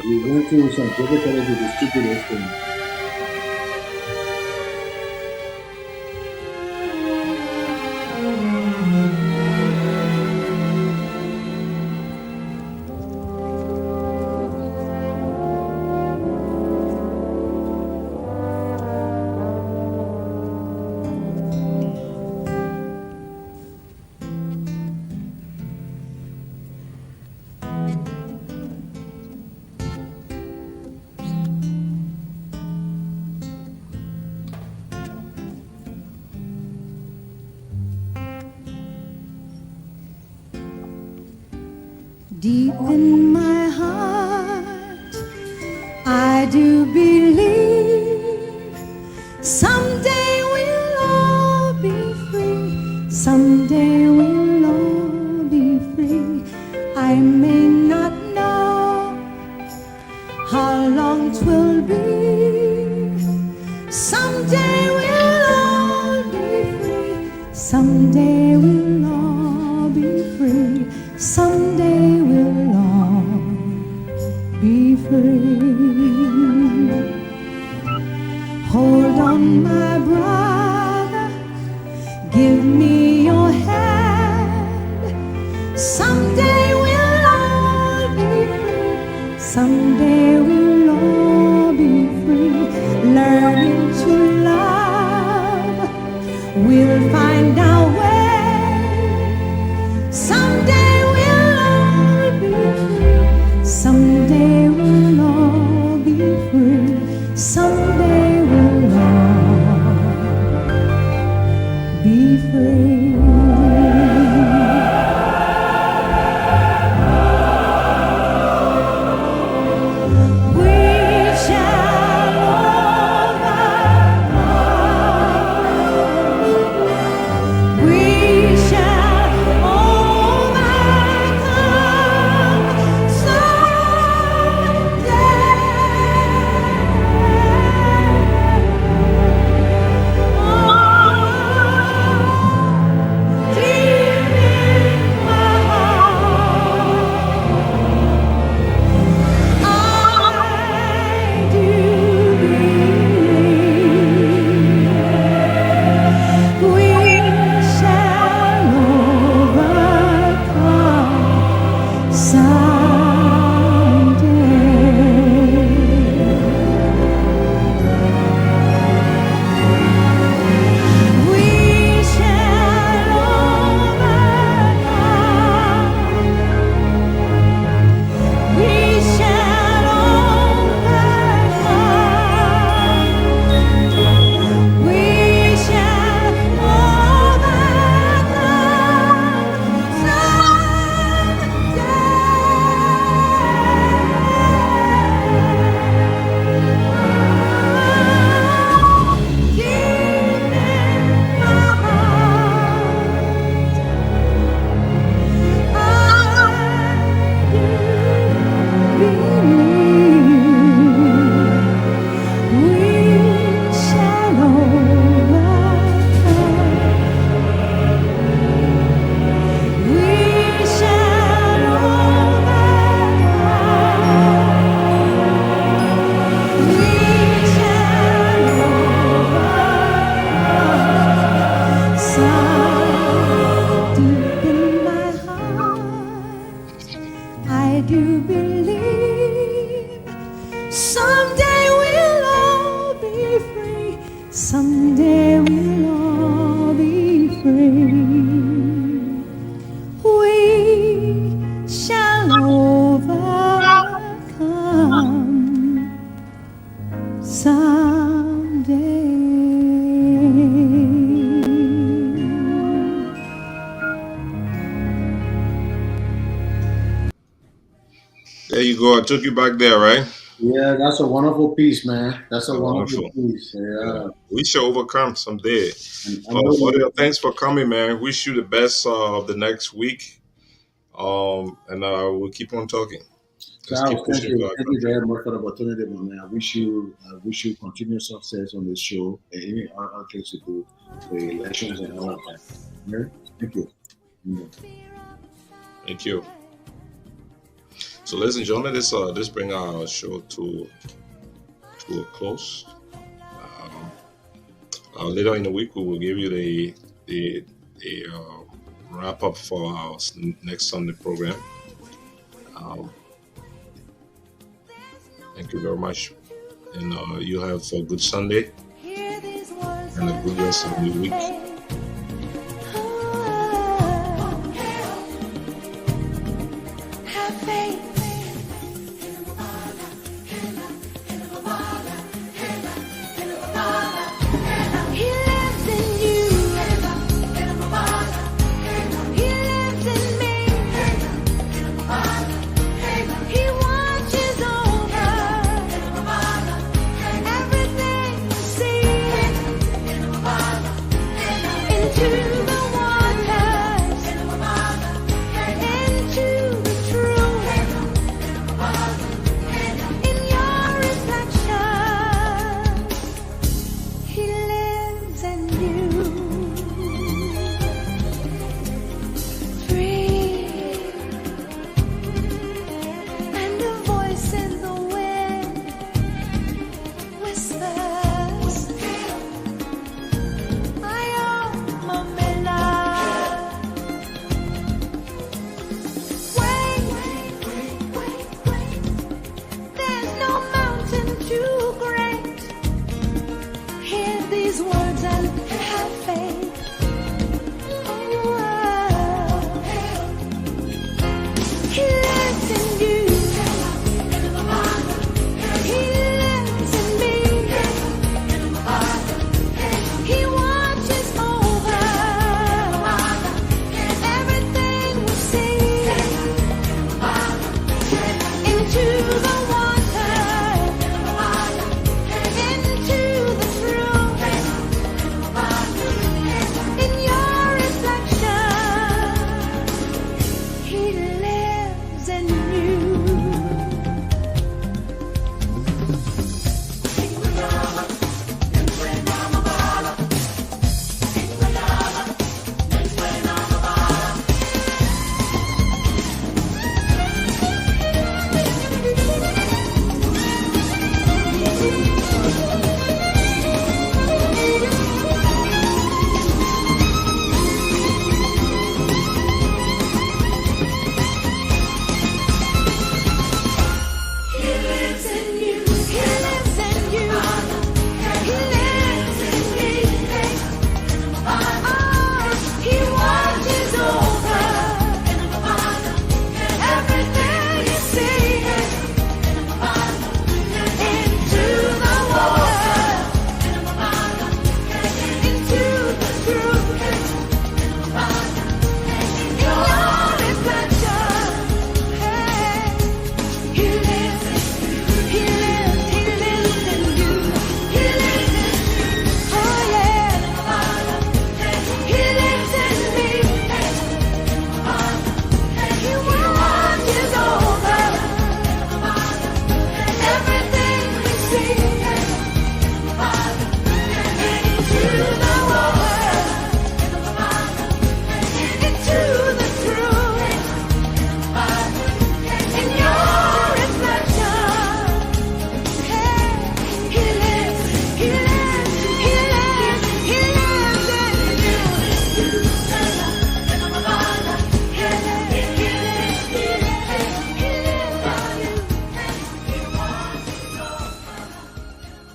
We went through some difficulty to distribute this thing. Deep in my heart, I do believe someday we'll all be free. Someday we'll all be free. I may not know how long 'twill be. Someday we'll all be free. Someday we'll all be free. Someday we'll all be free. Hold on, my brother, give me your hand. Someday we'll all be free. Someday we'll all be free. Learning to love, we'll find our way. Someday we'll all be free. Someday we'll all be free. Someday we'll all be free. We shall overcome. We shall overcome someday. Deep in my heart, I do believe we shall overcome someday. We shall overcome. We shall overcome. We shall overcome someday. Deep in my heart, I do believe we shall overcome. We shall overcome. We shall overcome. Some deep in my heart, I do believe someday we'll all be free. Someday we'll all be free. We someday. There you go. I took you back there, right? Yeah, that's a wonderful piece, man. That's a Oh, wonderful wonderful. piece. Yeah. We shall overcome someday. I know Father, thanks for coming, man. Wish you the best of the next week. And we'll keep on talking. Let's keep Charles, thank pushing for you. our Thank you country. very much for the opportunity, my man. I wish you continued success on this show and any other things to do for elections and all of that. Yeah? Thank you. Yeah. Thank you. So, ladies and gentlemen, this brings our show to a close. Later in the week, we will give you the wrap up for our next Sunday program. Thank you very much, and you have a good Sunday and a good rest of the week.